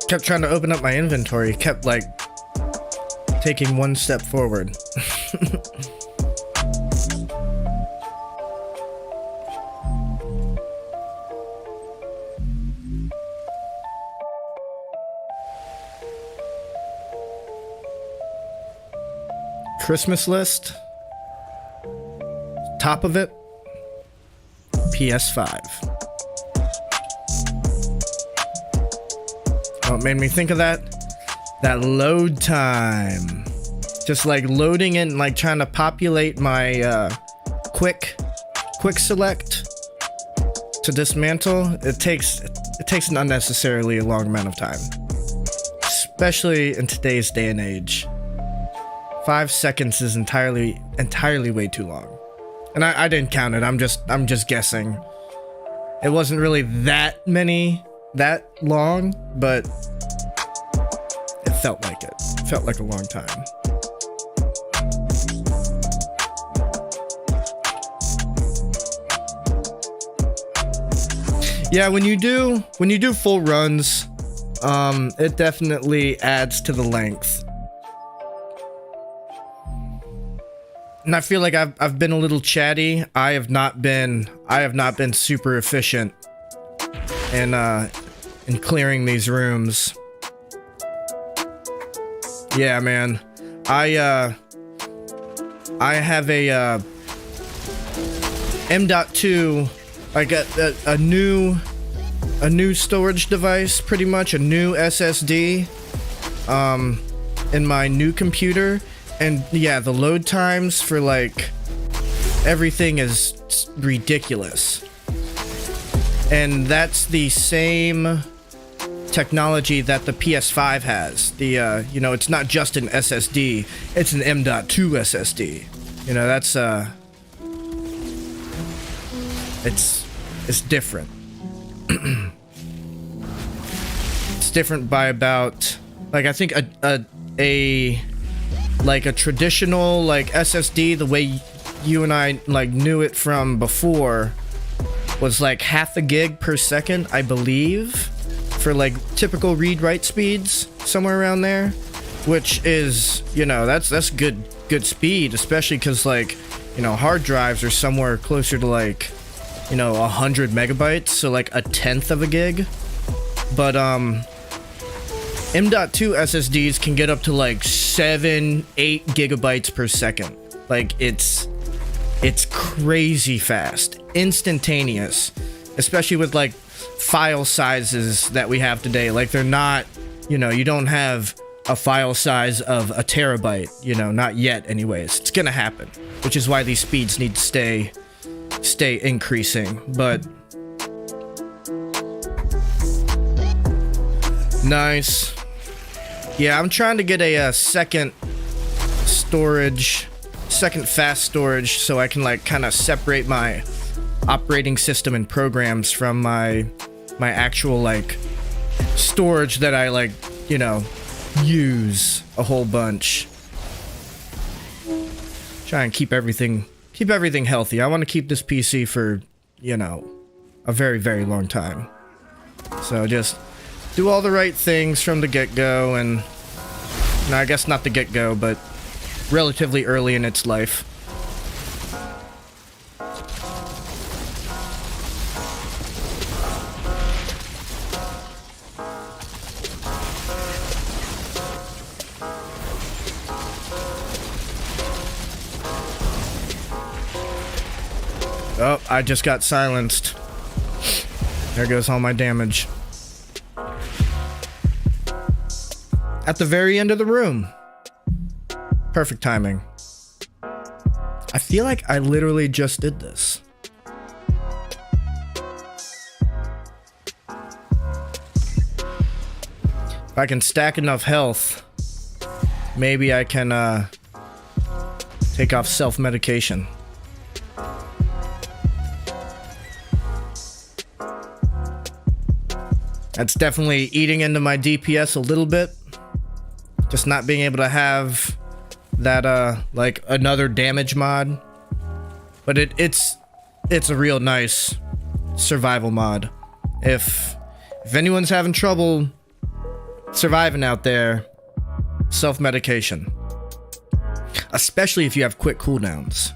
Kept trying to open up my inventory, kept like taking one step forward. Christmas list. Top of it, PS5. What made me think of that? That load time. Just like loading in, like trying to populate my quick select to dismantle. It takes an unnecessarily long amount of time, especially in today's day and age. 5 seconds is entirely way too long, and I didn't count it. I'm just guessing. It wasn't really that long, but it felt like it. It felt like a long time. Yeah, when you do full runs, it definitely adds to the length. And I feel like I've been a little chatty. I have not been super efficient in clearing these rooms. Yeah, man. I have a M.2, like a new storage device, pretty much a new SSD in my new computer. And yeah, the load times for like everything is ridiculous. And that's the same technology that the PS5 has. The you know, it's not just an SSD, it's an M.2 SSD. You know, that's it's different. It's different by about, like, I think a traditional like SSD, the way you and I like knew it from before, was like half a gig per second, I believe, for like typical read-write speeds, somewhere around there, which is, you know, that's good speed, especially because, like, you know, hard drives are somewhere closer to like, you know, 100 megabytes, so like a tenth of a gig. But M.2 SSDs can get up to like 7-8 gigabytes per second. Like, it's crazy fast, instantaneous, especially with like file sizes that we have today. Like, they're not, you know, you don't have a file size of a terabyte, you know, not yet anyways. It's gonna happen, which is why these speeds need to stay increasing. But nice. Yeah, I'm trying to get a second fast storage, so I can like kind of separate my operating system and programs from my actual like storage that I, like, you know, use a whole bunch. Try and keep everything healthy. I want to keep this PC for, you know, a very, very long time. So just do all the right things from the get-go, and no, I guess not the get-go, but relatively early in its life. Oh, I just got silenced. There goes all my damage. At the very end of the room. Perfect timing. I feel like I literally just did this. If I can stack enough health, maybe I can take off self-medication. That's definitely eating into my DPS a little bit. Just not being able to have that, like, another damage mod. But it's a real nice survival mod. If anyone's having trouble surviving out there, self-medication. Especially if you have quick cooldowns.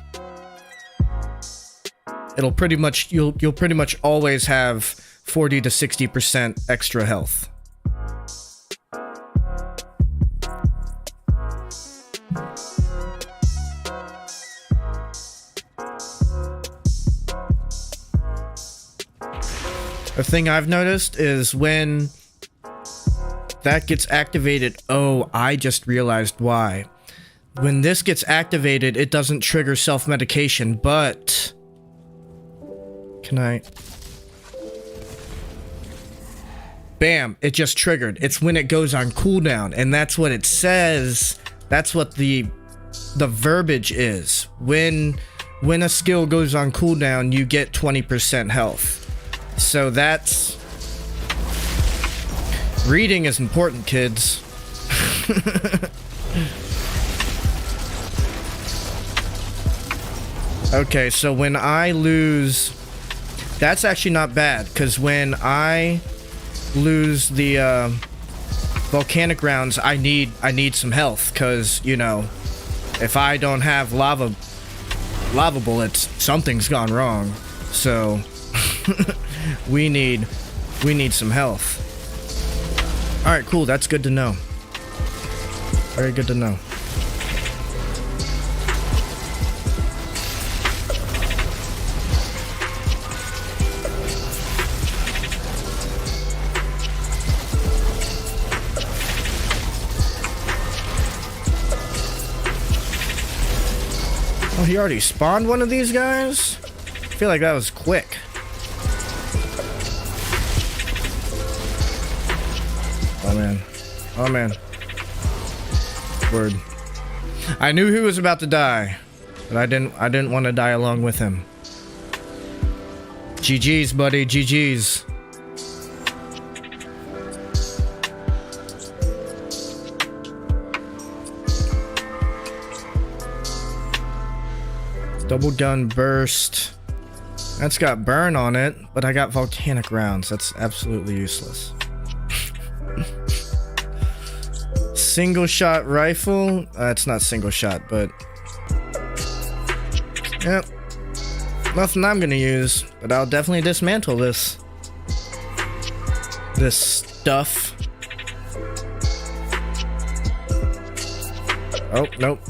It'll pretty much, you'll pretty much always have 40 to 60% extra health. The thing I've noticed is when that gets activated, oh, I just realized why. When this gets activated, it doesn't trigger self-medication, but... Can I... Bam, it just triggered. It's when it goes on cooldown, and that's what it says. That's what the verbiage is. When a skill goes on cooldown, you get 20% health. So that's... Reading is important, kids. Okay, so when I lose... That's actually not bad, because when I lose the volcanic rounds, I need some health, because, you know, if I don't have lava bullets, something's gone wrong. So we need some health. All right, cool. That's good to know. Very good to know. Oh, he already spawned one of these guys? I feel like that was quick. Oh man. Oh man. Word. I knew he was about to die, but I didn't want to die along with him. GG's, buddy. GG's. Double gun burst. That's got burn on it, but I got volcanic rounds. That's absolutely useless. Single shot rifle. It's not single shot, but yep. Nothing I'm gonna use, but I'll definitely dismantle this stuff. Oh, nope.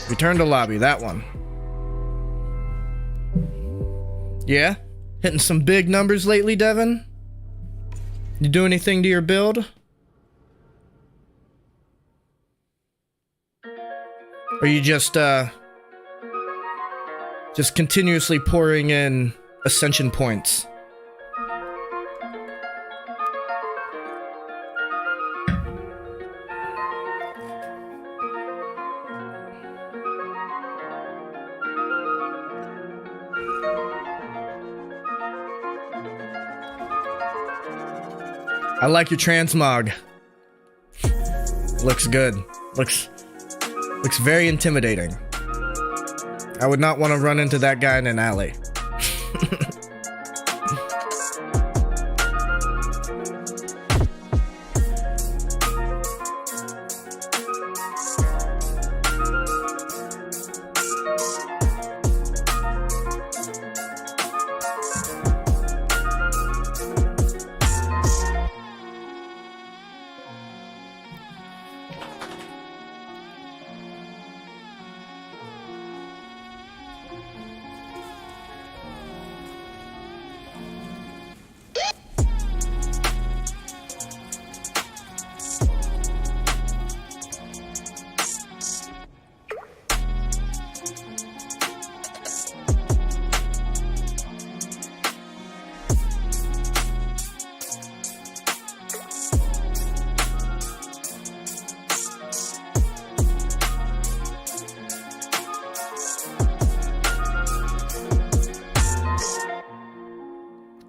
Return to lobby, that one. Yeah? Hitting some big numbers lately, Devin? You do anything to your build? Or you just continuously pouring in ascension points? I like your transmog. Looks good. Looks very intimidating. I would not want to run into that guy in an alley.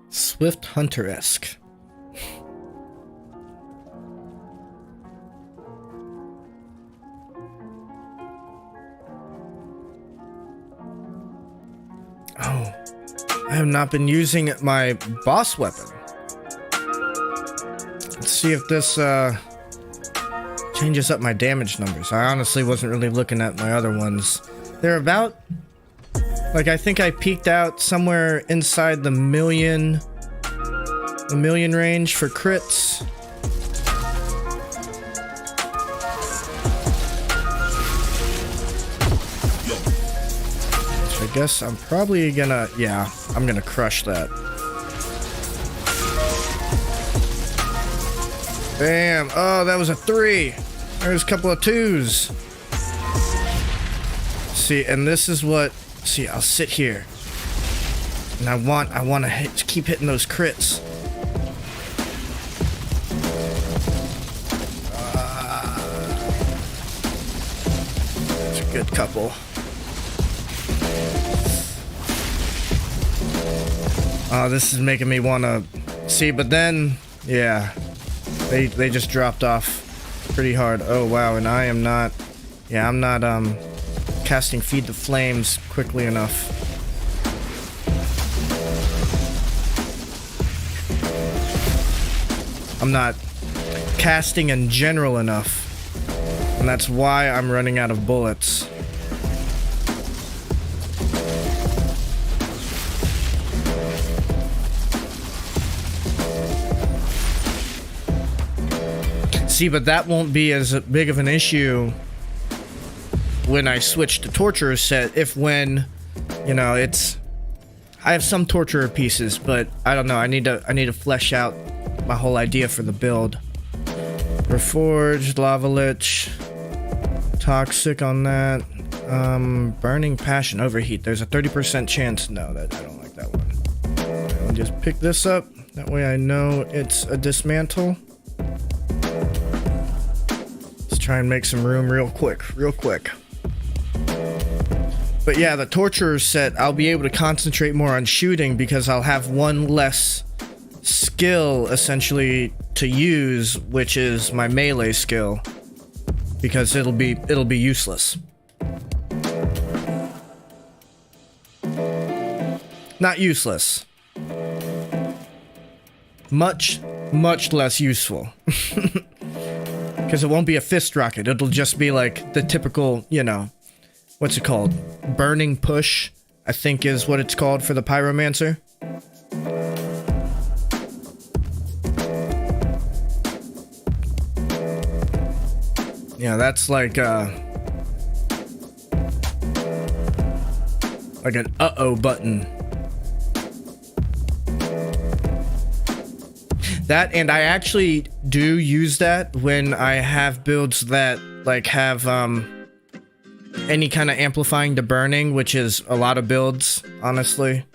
Swift Hunter-esque. Oh, I have not been using my boss weapon. Let's see if this changes up my damage numbers. I honestly wasn't really looking at my other ones. They're about, like, I think I peaked out somewhere inside the million range for crits. So I guess I'm probably gonna, yeah, I'm gonna crush that. Bam! Oh, that was a 3. There's a couple of 2s. See, and this is what, see, I'll sit here. And I want to keep hitting those crits. Good couple. Oh, this is making me want to see, but then, yeah, they just dropped off pretty hard. Oh wow, and I am not, yeah, I'm not casting Feed the Flames quickly enough. I'm not casting in general enough. And that's why I'm running out of bullets. See, but that won't be as big of an issue when I switch to Torturer set, when, you know, it's, I have some Torturer pieces, but I don't know, I need to flesh out my whole idea for the build. Reforged, Lava Lich, Toxic on that. Burning Passion, Overheat. There's a 30% chance. No, I don't like that one. I'll just pick this up. That way I know it's a dismantle. Let's try and make some room real quick. But yeah, the Torturer set, I'll be able to concentrate more on shooting because I'll have one less skill essentially to use, which is my melee skill. Because it'll be useless. Not useless. Much less useful. Because it won't be a fist rocket. It'll just be like the typical, you know, what's it called? Burning push, I think is what it's called for the Pyromancer. Yeah, that's like an uh-oh button. That, and I actually do use that when I have builds that like have any kind of amplifying to burning, which is a lot of builds, honestly.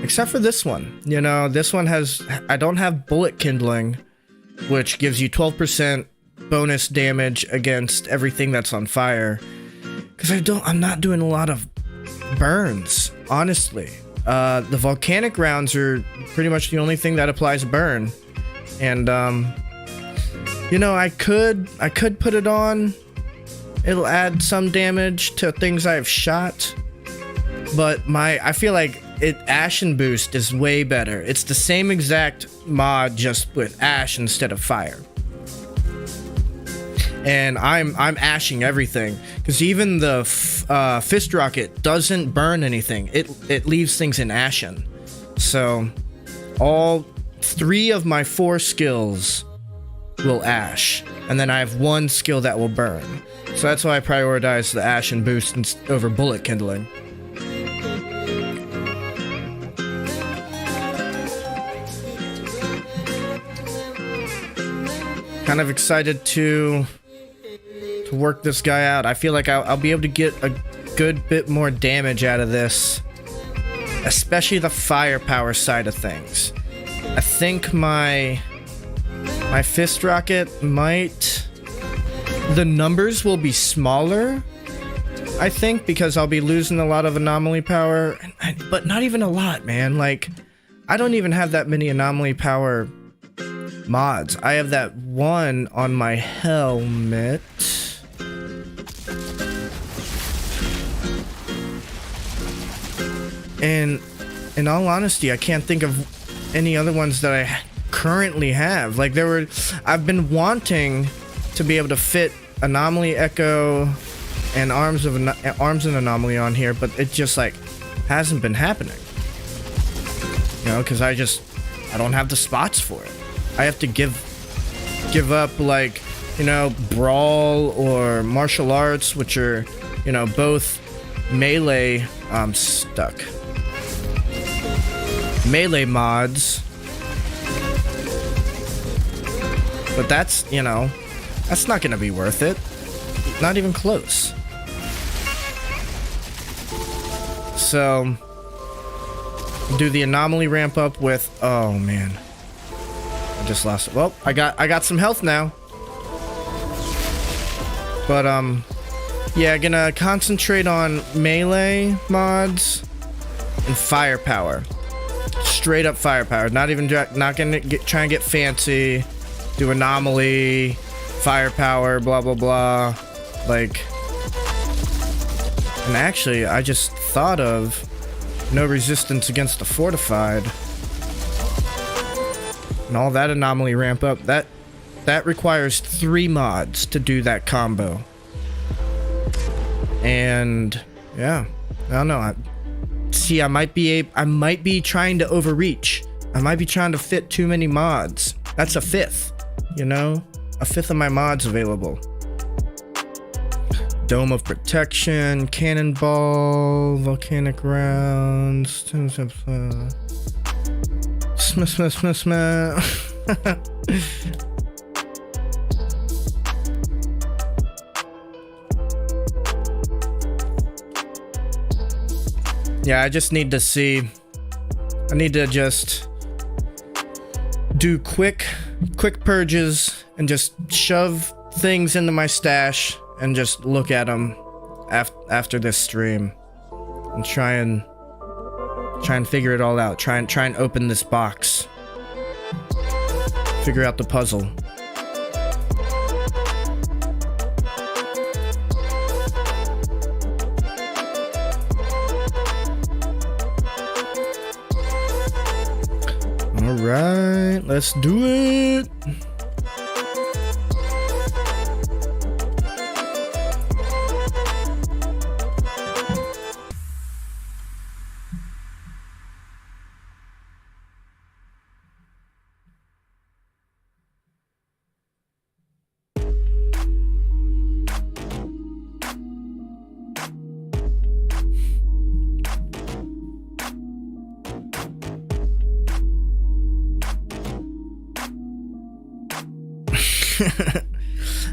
Except for this one. You know, this one has, I don't have bullet kindling, which gives you 12% bonus damage against everything that's on fire. Because I'm not doing a lot of burns, honestly. The volcanic rounds are pretty much the only thing that applies burn. And you know, I could put it on. It'll add some damage to things I've shot, but I feel like Ashen Boost is way better. It's the same exact mod, just with ash instead of fire. And I'm ashing everything, because even the fist rocket doesn't burn anything. It leaves things in ashen. So all 3 of my 4 skills will ash, and then I have 1 skill that will burn. So that's why I prioritize the Ashen Boost over bullet kindling. Kind of excited to work this guy out. I feel like I'll be able to get a good bit more damage out of this, especially the firepower side of things. I think my fist rocket might... the numbers will be smaller, I think, because I'll be losing a lot of anomaly power, but not even a lot, man. Like, I don't even have that many anomaly power mods. I have that one on my helmet. And in all honesty, I can't think of any other ones that I currently have. Like, I've been wanting to be able to fit Anomaly Echo and Arms and Anomaly on here, but it just like hasn't been happening. You know, because I don't have the spots for it. I have to give up, like, you know, Brawl or Martial Arts, which are, you know, both melee melee mods. But that's, you know, that's not gonna be worth it. Not even close. So do the anomaly ramp up with... oh man, I just lost it. Well, I got some health now. But yeah, gonna concentrate on melee mods and firepower. Straight up firepower. Not gonna try and get fancy. Do anomaly, firepower, blah blah blah. Like, and actually, I just thought of no resistance against the fortified, and all that anomaly ramp up. That requires 3 mods to do that combo. And yeah, I don't know. I might be trying to overreach. I might be trying to fit too many mods. That's a 5th, you know, a 5th of my mods available. Dome of Protection, Cannonball, Volcanic Rounds, Yeah, I just need to see. I need to just do quick purges and just shove things into my stash and just look at them after this stream and try and figure it all out. Try and open this box. Figure out the puzzle. All right, let's do it.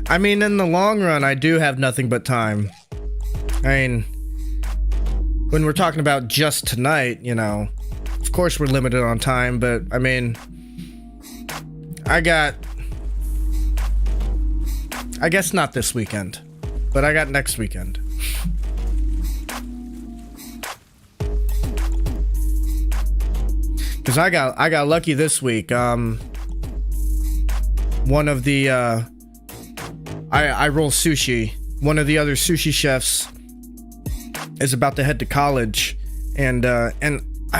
I mean, in the long run, I do have nothing but time. I mean, when we're talking about just tonight, you know, of course we're limited on time, but I mean, I guess not this weekend, but I got next weekend. Because I got lucky this week. one of the I roll sushi. One of the other sushi chefs is about to head to college, and I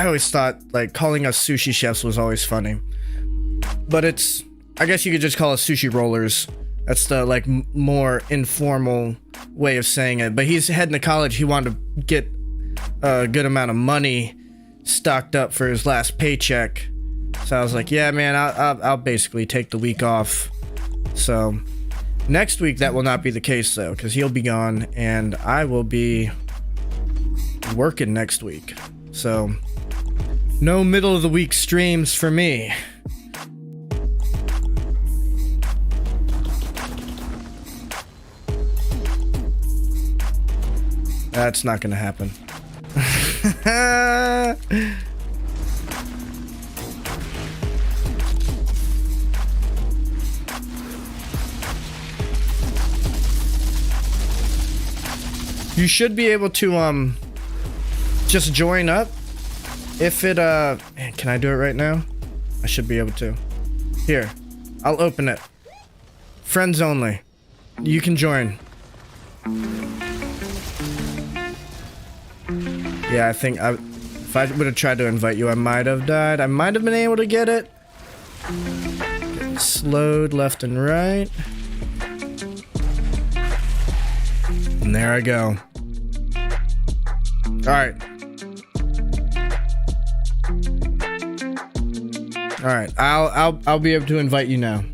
always thought like calling us sushi chefs was always funny, but I guess you could just call us sushi rollers. That's the like more informal way of saying it. But he's heading to college. He wanted to get a good amount of money stocked up for his last paycheck. So I was like, yeah, man, I'll basically take the week off. So next week that will not be the case though, because he'll be gone and I will be working next week. So no middle of the week streams for me. That's not gonna happen. You should be able to just join up if it man, can I do it right now? I should be able to. Here, I'll open it. Friends only. You can join. Yeah, I think if I would have tried to invite you, I might have died. I might have been able to get it. Getting slowed left and right. And there I go. Alright. Alright, I'll be able to invite you now.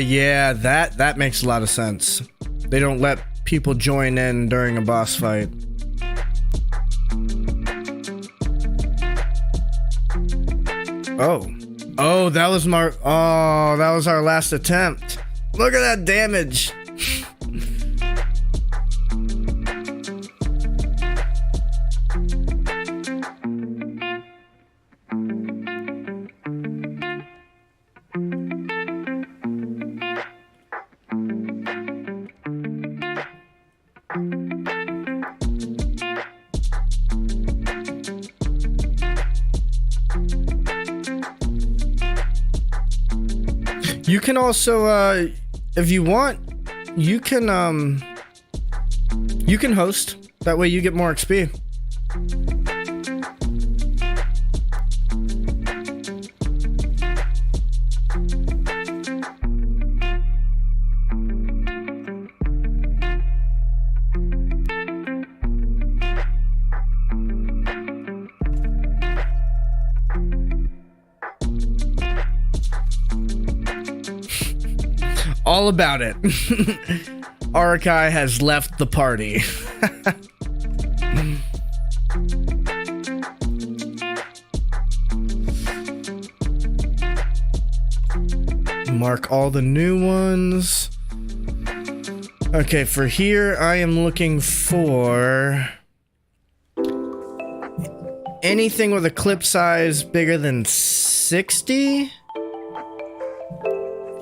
Yeah, that makes a lot of sense. They don't let people join in during a boss fight. Oh, that was our last attempt. Look at that damage. You can also, if you want, you can host. That way you get more XP. All about it. Arakai has left the party. Mark all the new ones. Okay, for here, I am looking for anything with a clip size bigger than 60.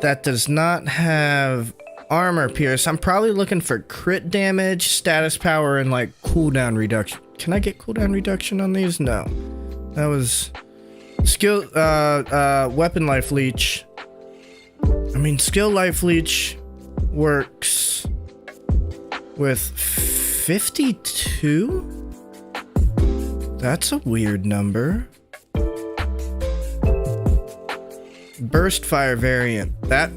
That does not have armor pierce. I'm probably looking for crit damage, status power, and like cooldown reduction. Can I get cooldown reduction on these? No. That was skill, weapon life leech. I mean, skill life leech works with 52? That's a weird number. Burst fire variant. That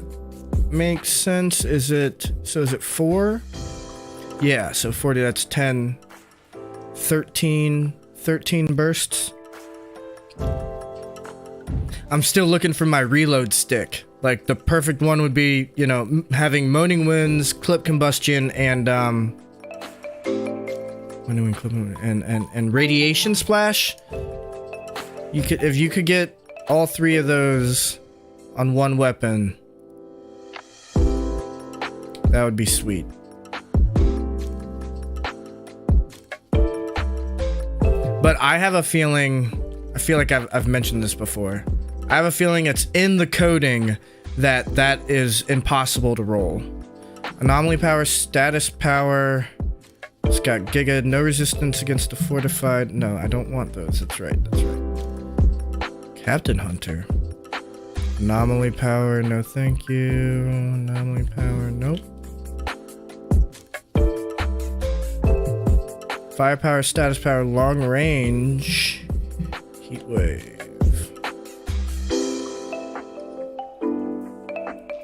makes sense. Is it 4? Yeah, so 40, that's 10. 13 bursts. I'm still looking for my reload stick. Like, the perfect one would be, you know, having Moaning Winds, Clip Combustion, and Radiation Splash. You could, if you could get all 3 of those on one weapon, that would be sweet. But I have a feeling I feel like I've mentioned this before. I have a feeling it's in the coding that is impossible to roll. Anomaly power, status power. It's got Giga, no resistance against a fortified. No, I don't want those. That's right. That's right. Captain Hunter. Anomaly power, no thank you. Anomaly power, nope. Firepower, status power, long range. Heat wave.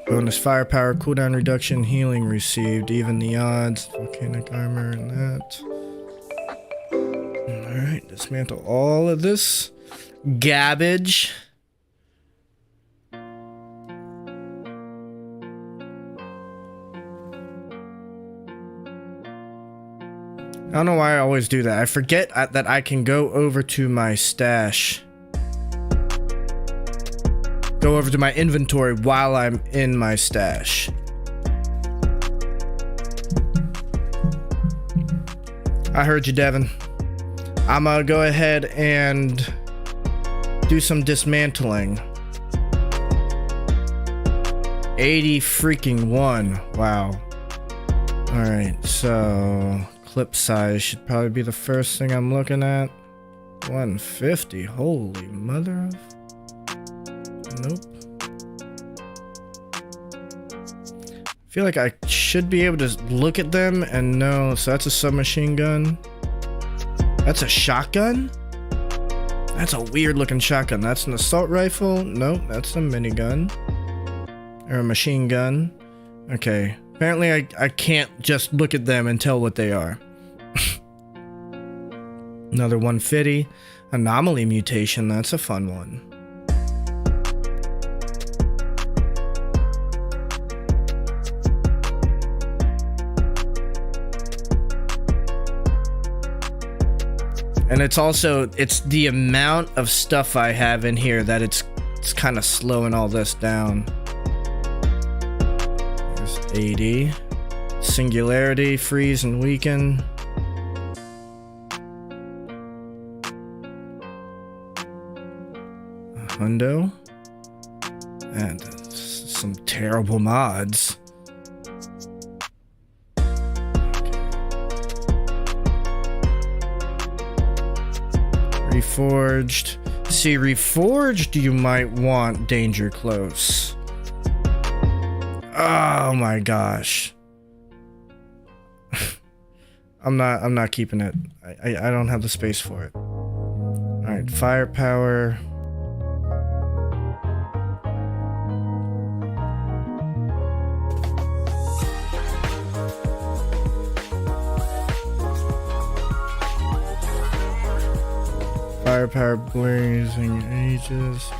Bonus firepower, cooldown reduction, healing received, even the odds, volcanic armor, and that. Alright, dismantle all of this garbage. I don't know why I always do that. I forget that I can go over to my stash. Go over to my inventory while I'm in my stash. I heard you, Devin. I'm gonna go ahead and do some dismantling. 80 freaking 1. Wow. Alright, so clip size should probably be the first thing I'm looking at. 150. Holy mother of... Nope. I feel like I should be able to look at them and know. So that's a submachine gun. That's a shotgun? That's a weird looking shotgun. That's an assault rifle? Nope, that's a minigun. Or a machine gun. Okay. Apparently I can't just look at them and tell what they are. Another 150. Anomaly mutation. That's a fun one. And it's also, it's the amount of stuff I have in here that it's kind of slowing all this down. There's 80. Singularity, freeze and weaken. A hundo. And some terrible mods. Reforged. See, reforged you might want danger close. Oh my gosh. I'm not keeping it. I don't have the space for it. Alright, firepower. Firepower, blazing Aegis.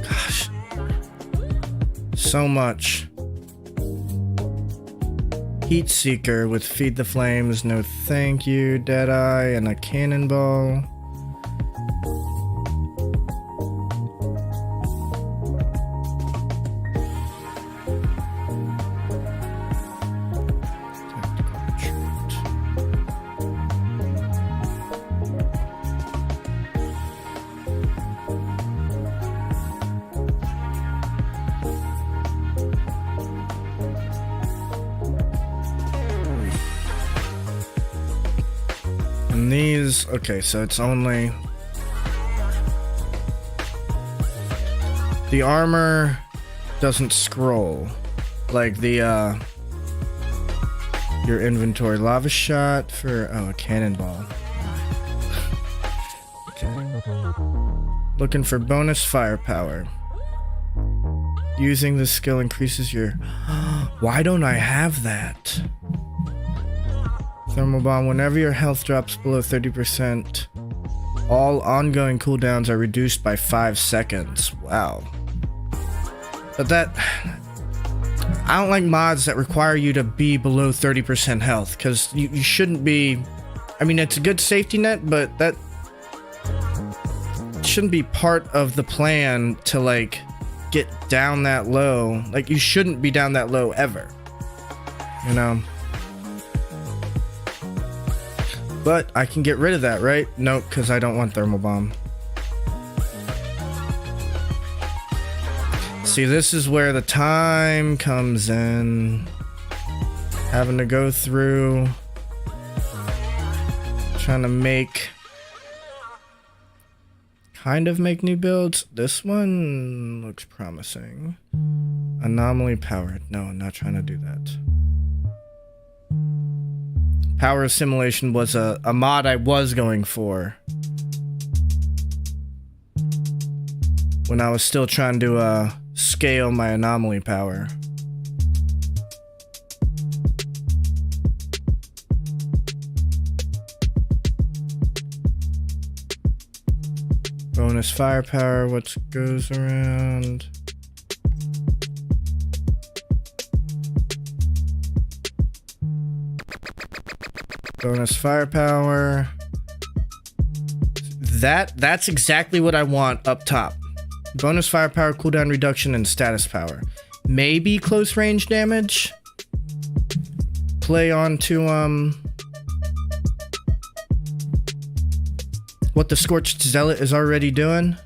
Gosh, so much. Heat Seeker with Feed the Flames, no thank you. Deadeye and a cannonball. And these, okay, so it's only the armor doesn't scroll like the your inventory. Lava shot for a cannonball. Okay. Looking for bonus firepower. Using this skill increases your why don't I have that? Thermal bomb. Whenever your health drops below 30%, all ongoing cooldowns are reduced by 5 seconds. Wow. But that... I don't like mods that require you to be below 30% health, because you shouldn't be... I mean, it's a good safety net, but that shouldn't be part of the plan to, like, get down that low. Like, you shouldn't be down that low ever. You know? But I can get rid of that, right? Nope, because I don't want thermal bomb. See, this is where the time comes in. Having to go through, trying to make, kind of make new builds. This one looks promising. Anomaly powered. No, I'm not trying to do that. Power assimilation was a mod I was going for when I was still trying to scale my anomaly power. Bonus firepower, what goes around? Bonus firepower. That's exactly what I want up top. Bonus firepower, cooldown reduction, and status power. Maybe close range damage. Play on to what the Scorched Zealot is already doing.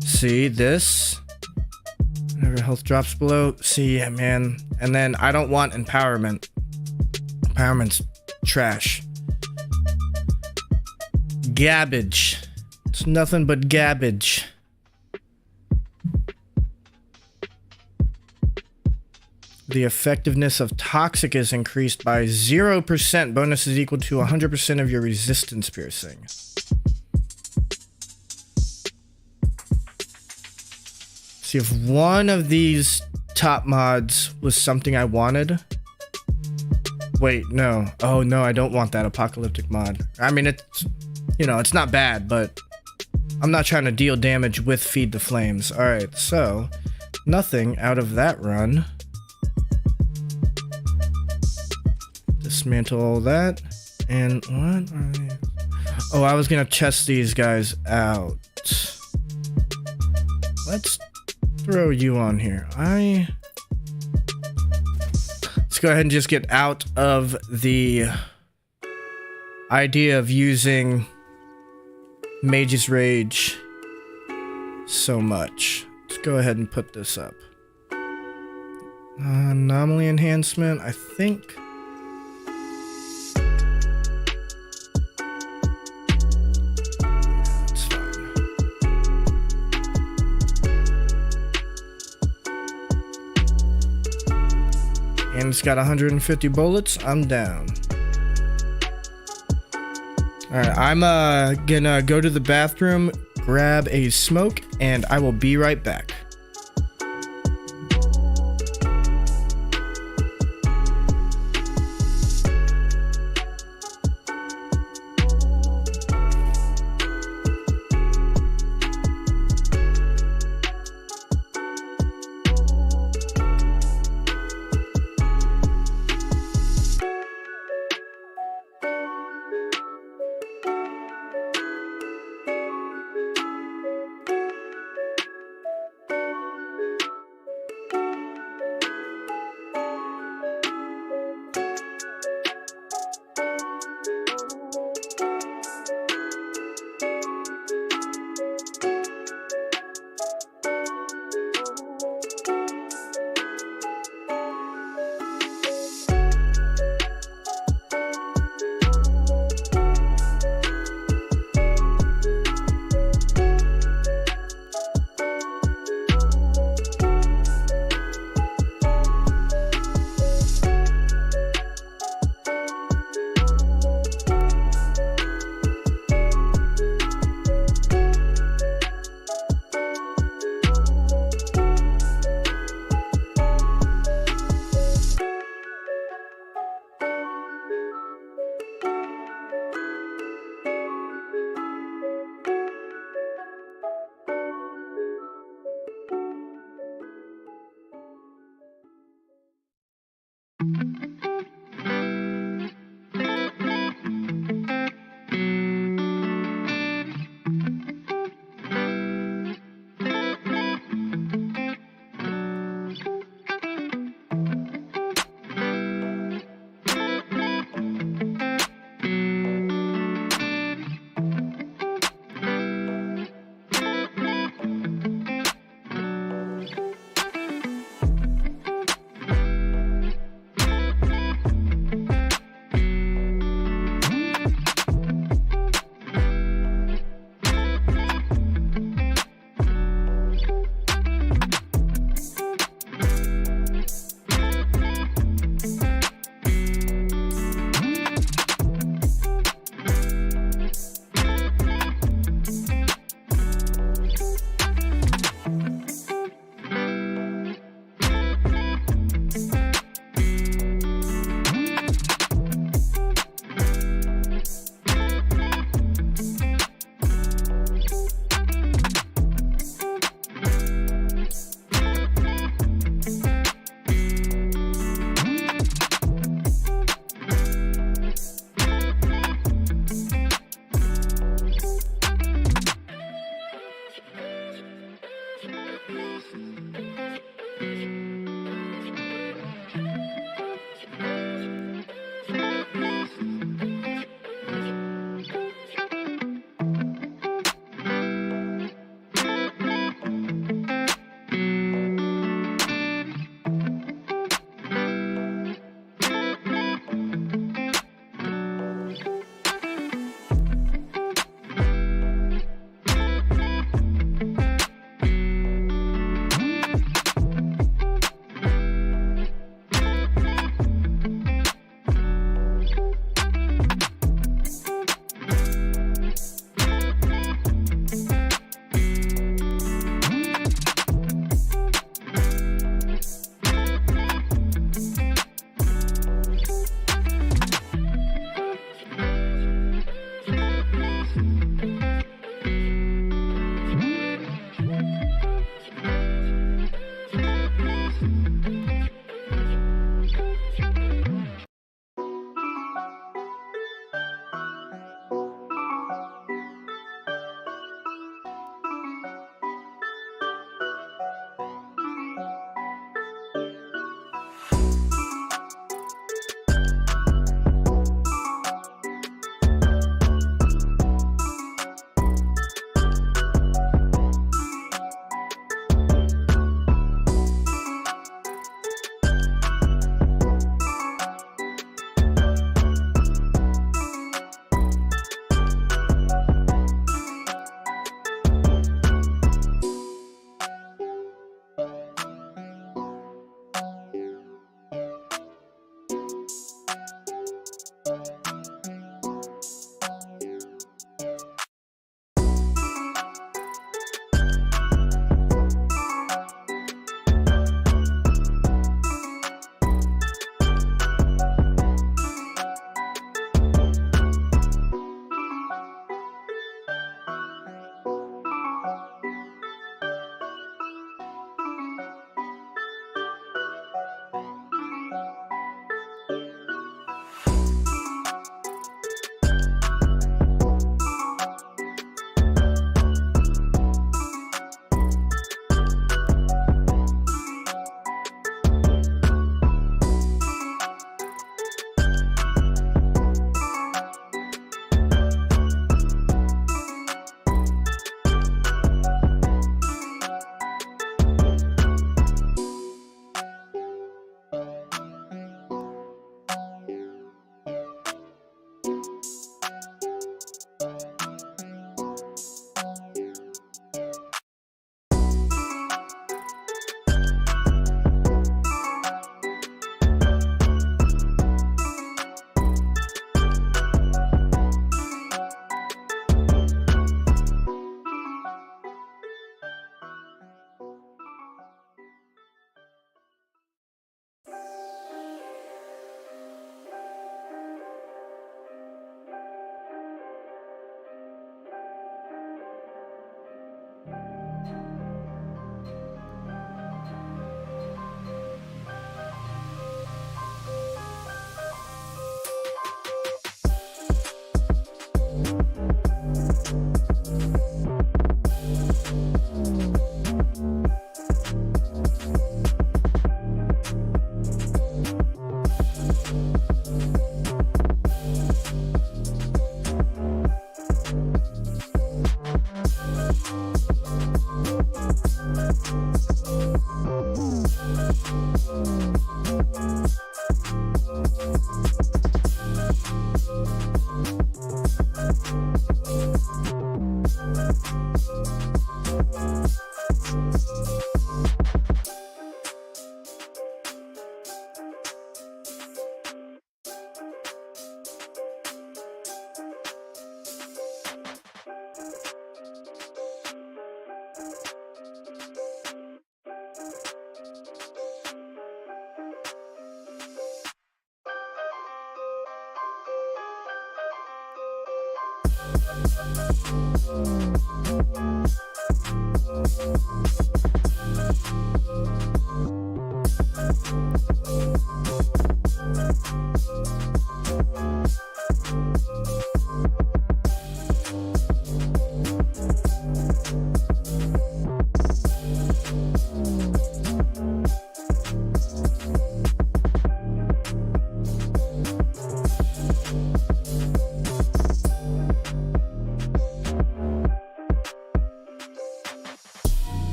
See this? Whenever health drops below. See, yeah, man. And then I don't want empowerment. Empowerment's trash. Gabbage. It's nothing but gabbage. The effectiveness of toxic is increased by 0%. Bonus is equal to 100% of your resistance piercing. See, if one of these top mods was something I wanted. Wait, no. Oh, no, I don't want that apocalyptic mod. I mean, it's, you know, it's not bad, but I'm not trying to deal damage with Feed the Flames. All right, so nothing out of that run. Dismantle all that. And what are these? Oh, I was gonna test these guys out. Let's throw you on here. Let's go ahead and just get out of the idea of using Mage's Rage so much. Let's go ahead and put this up. Anomaly enhancement, I think. And it's got 150 bullets. I'm down. Alright, I'm gonna go to the bathroom, grab a smoke, and I will be right back.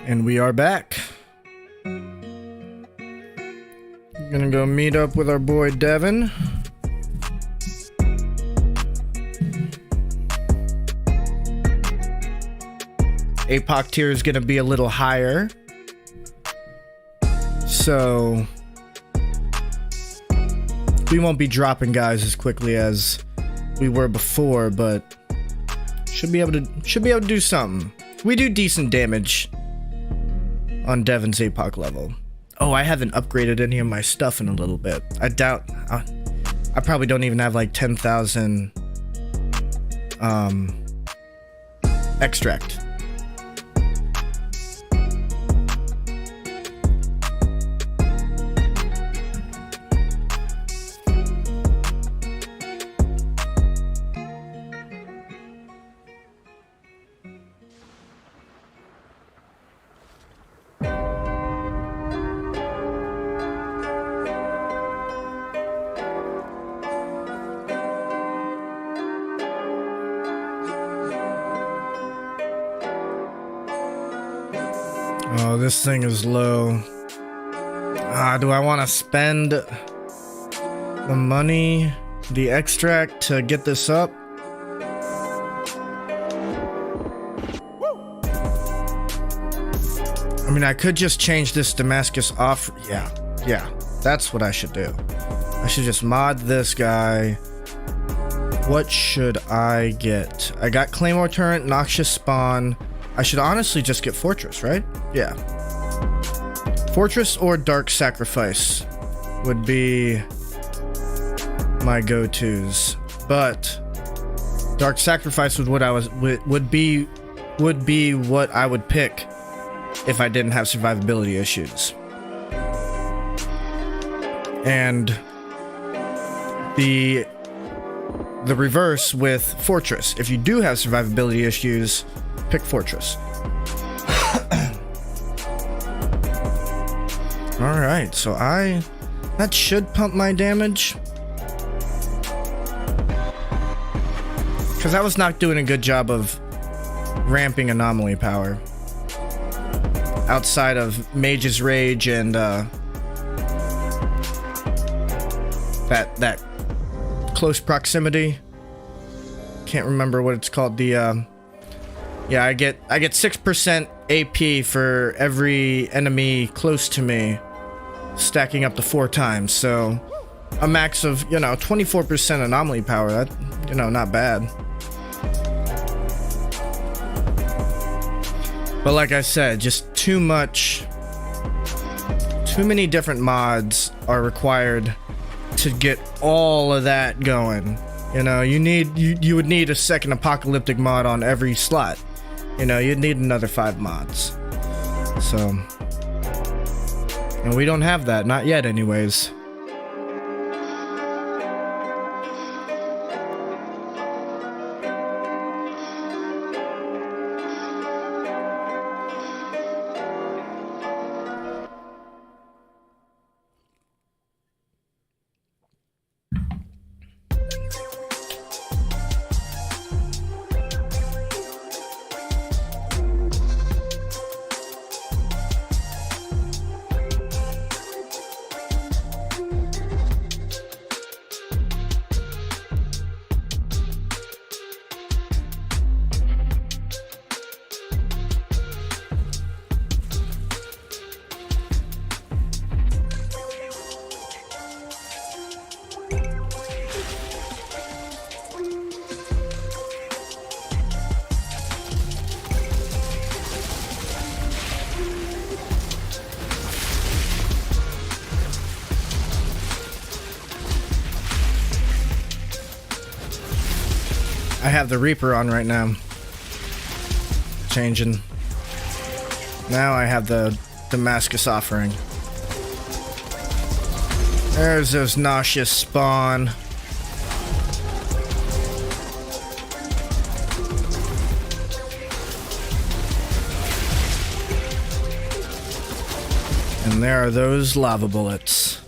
And we are back. Gonna go meet up with our boy Devin. APOC tier is gonna be a little higher. So we won't be dropping guys as quickly as we were before, but should be able to do something. We do decent damage on Devin's APOC level. Oh, I haven't upgraded any of my stuff in a little bit. I doubt I probably don't even have like 10,000 extract. Oh, this thing is low. Do I want to spend the money, the extract to get this up? I mean, I could just change this Damascus off. Yeah, that's what I should do. I should just mod this guy. What should I get? I got Claymore Turret, Noxious Spawn. I should honestly just get Fortress, right? Yeah. Fortress or Dark Sacrifice would be my go-tos, but Dark Sacrifice would be what I would pick if I didn't have survivability issues. And the reverse with Fortress. If you do have survivability issues, pick Fortress. Alright, so that should pump my damage. Because I was not doing a good job of ramping anomaly power. Outside of Mage's Rage and that close proximity. Can't remember what it's called. Yeah, I get 6% AP for every enemy close to me, stacking up to 4 times. So a max of 24% anomaly power. That you know, not bad. But like I said, just too many different mods are required to get all of that going. You know, you would need a second apocalyptic mod on every slot. You know, you'd need another 5 mods. So, and we don't have that, not yet anyways. I have the Reaper on right now. Changing. Now I have the Damascus offering. There's those nauseous spawn. And there are those lava bullets.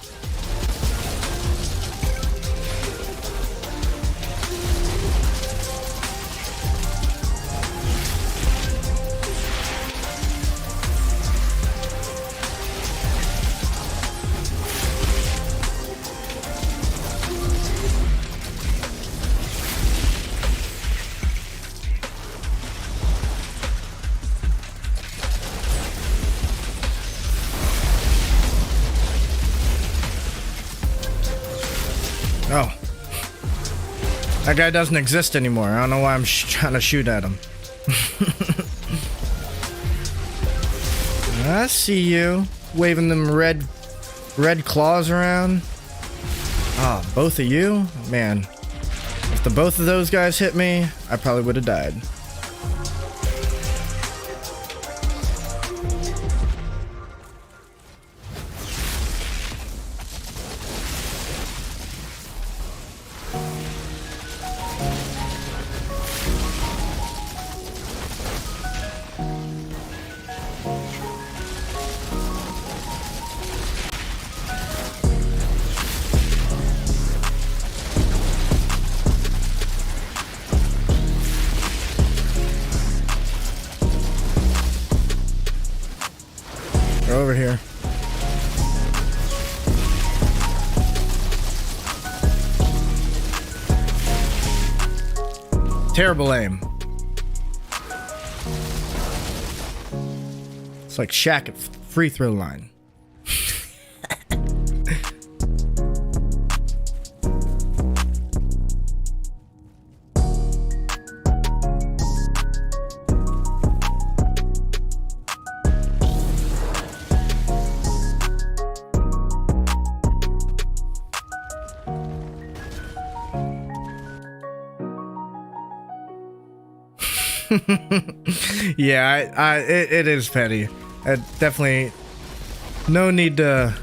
Oh. That guy doesn't exist anymore. I don't know why I'm trying to shoot at him. I see you. Waving them red claws around. Oh, both of you? Man. If the both of those guys hit me, I probably would have died. Over here. Terrible aim. It's like Shaq at free throw line. Yeah, it is petty. Definitely no need to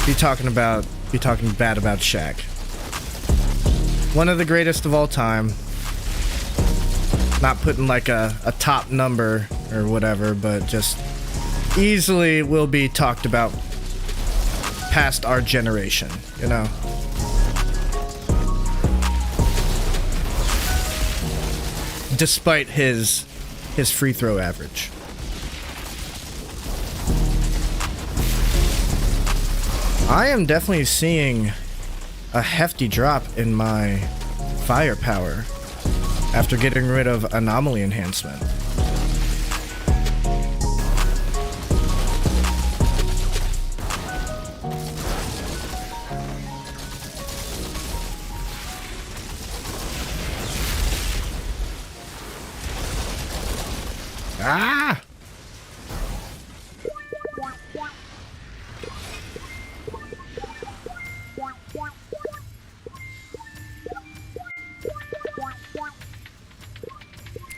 be talking bad about Shaq. One of the greatest of all time. Not putting like a top number or whatever, but just easily will be talked about past our generation, you know? Despite his free throw average. I am definitely seeing a hefty drop in my firepower after getting rid of anomaly enhancement. Ah!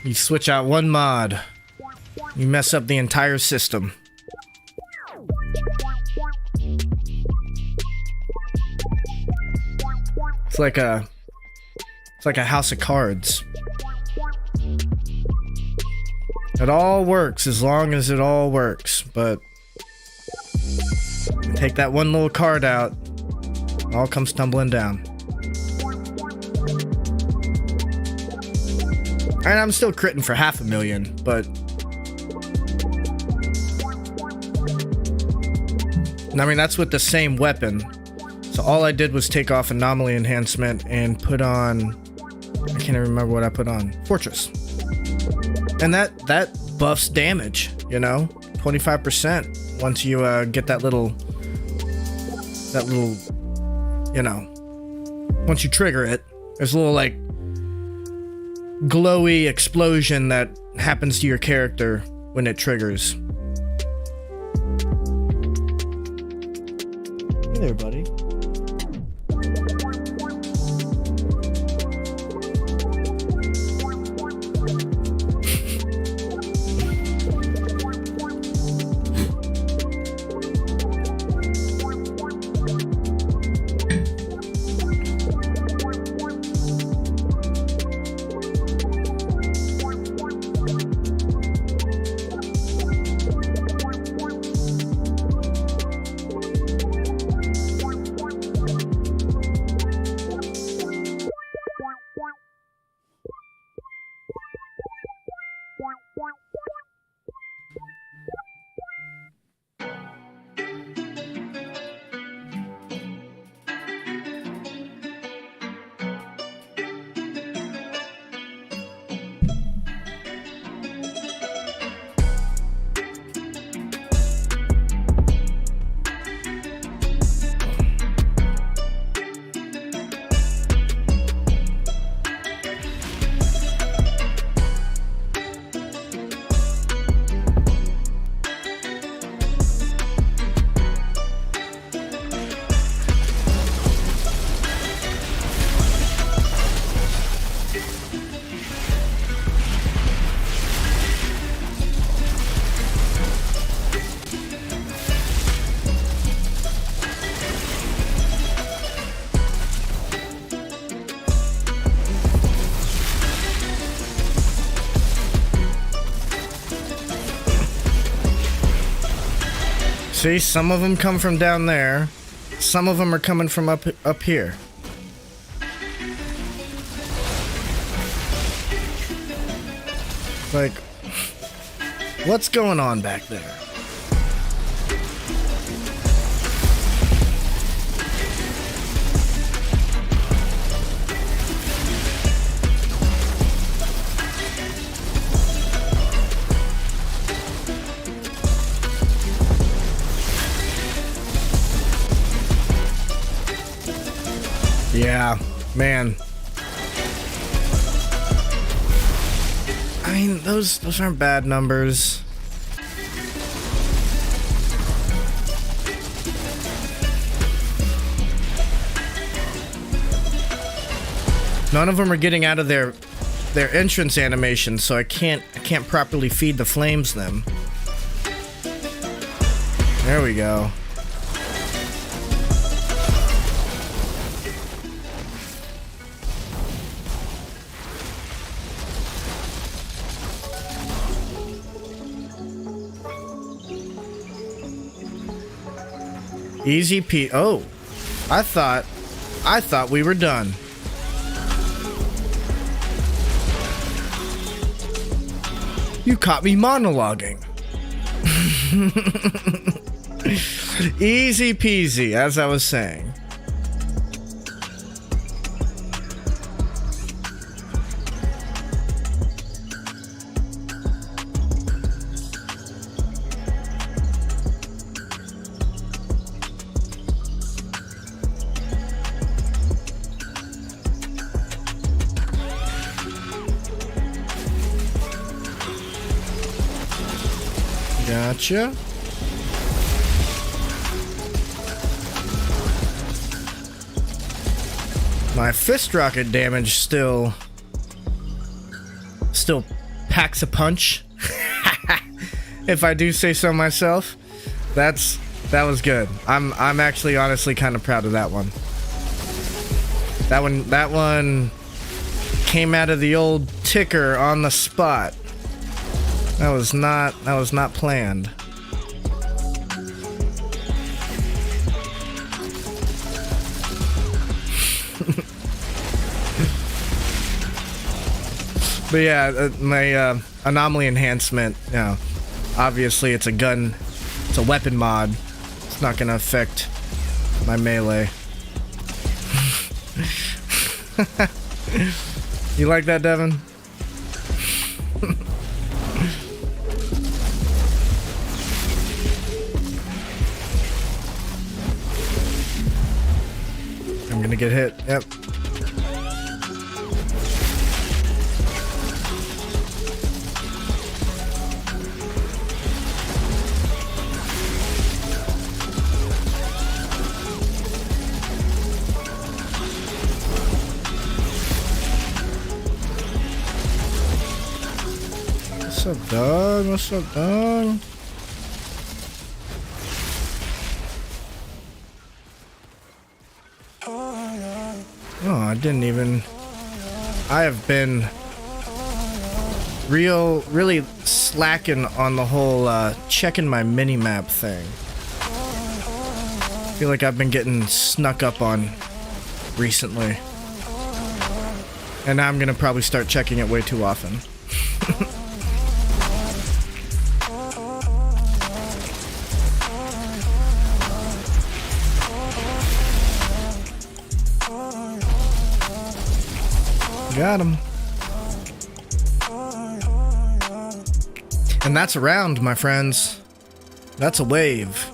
You switch out one mod, you mess up the entire system. It's like a house of cards. It all works as long as it all works, but take that one little card out, it all comes tumbling down. And I'm still critting for 500,000, but I mean, that's with the same weapon. So all I did was take off anomaly enhancement and put on, I can't even remember what I put on, Fortress. And that buffs damage, you know, 25% once you get that little, you know, once you trigger it, there's a little like glowy explosion that happens to your character when it triggers. Hey there, buddy. See, some of them come from down there. Some of them are coming from up here. Like, what's going on back there? Yeah, man. I mean, those aren't bad numbers. None of them are getting out of their entrance animation, so I can't properly feed the flames them. There we go. Easy P. Oh, I thought we were done. You caught me monologuing. Easy peasy, as I was saying. Gotcha. My fist rocket damage still packs a punch. If I do say so myself. That was good. I'm actually honestly kind of proud of that one. That one came out of the old ticker on the spot. That was not planned. But yeah, my anomaly enhancement, you know, obviously it's a gun, it's a weapon mod. It's not gonna affect my melee. You like that, Devin? I'm gonna get hit. Yep. What's up, dog? What's up, dog? Oh, I didn't even... I have been really slacking on the whole checking my mini-map thing. I feel like I've been getting snuck up on recently. And now I'm gonna probably start checking it way too often. Got him. And that's a round, my friends. That's a wave.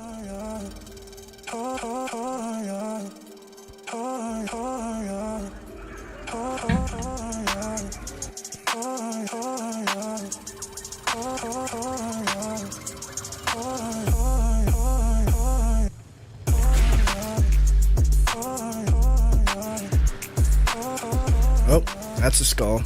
Oh, that's a skull.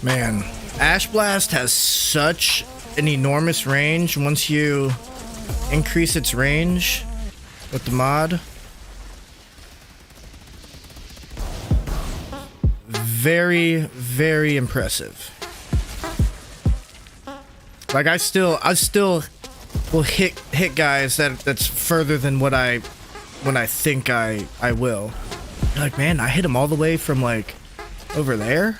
Man, Ash Blast has such an enormous range once you increase its range with the mod. Very, very impressive. Like I still will hit guys that's further than what I think I will. You're like, man, I hit him all the way from like over there.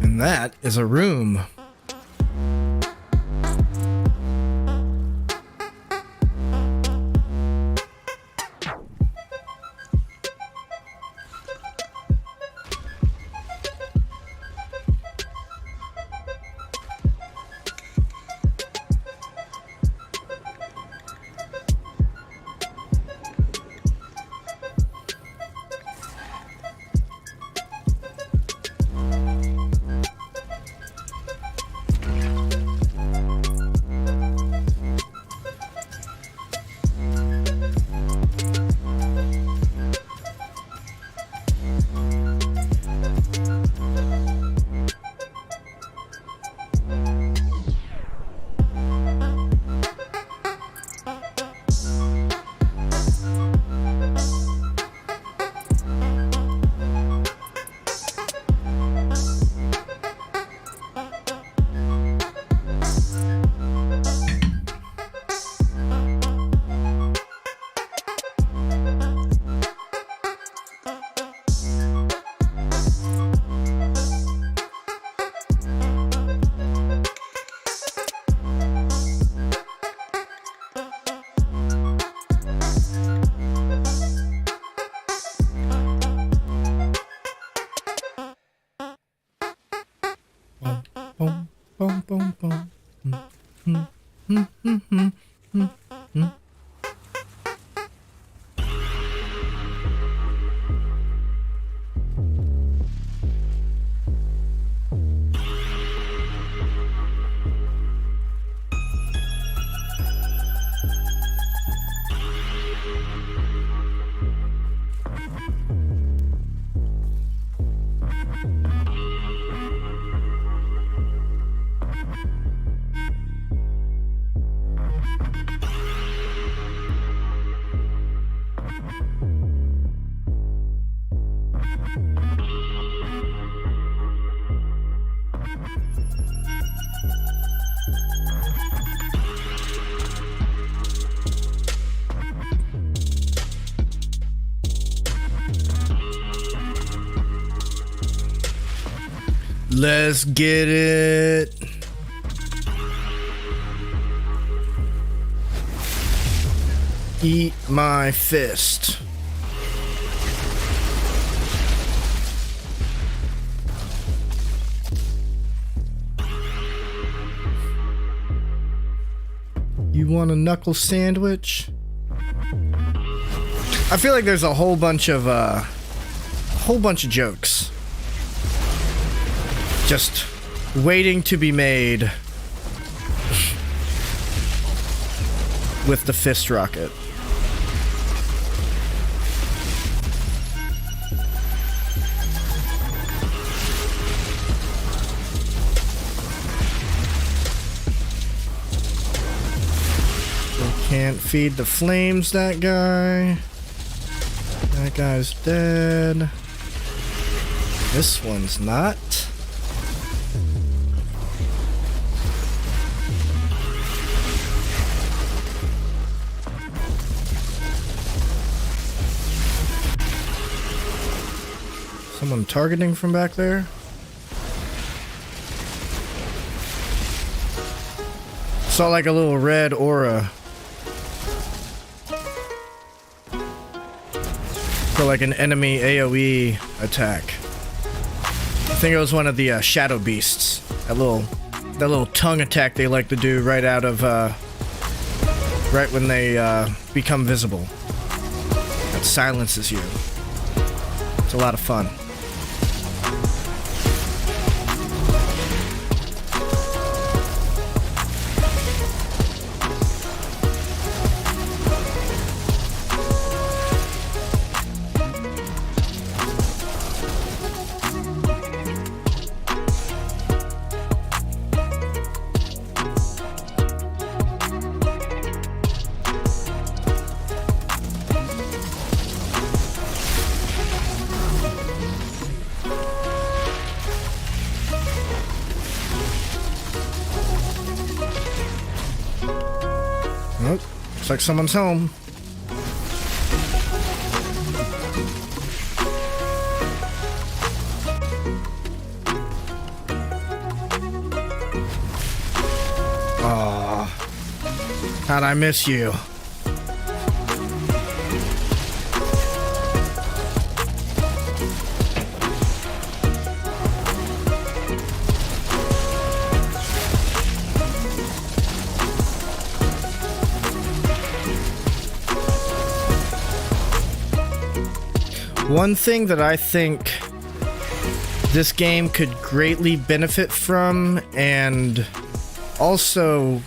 And that is a room. Let's get it. Eat my fist. You want a knuckle sandwich? I feel like there's a whole bunch of jokes just waiting to be made with the fist rocket. Can't feed the flames, that guy. That guy's dead. This one's not. Someone targeting from back there? Saw like a little red aura. For like an enemy AoE attack. I think it was one of the shadow beasts. That little tongue attack they like to do right out of right when they become visible. That silences you. It's a lot of fun. Nope. Looks like someone's home. Aw. How'd I miss you? One thing that I think this game could greatly benefit from, and also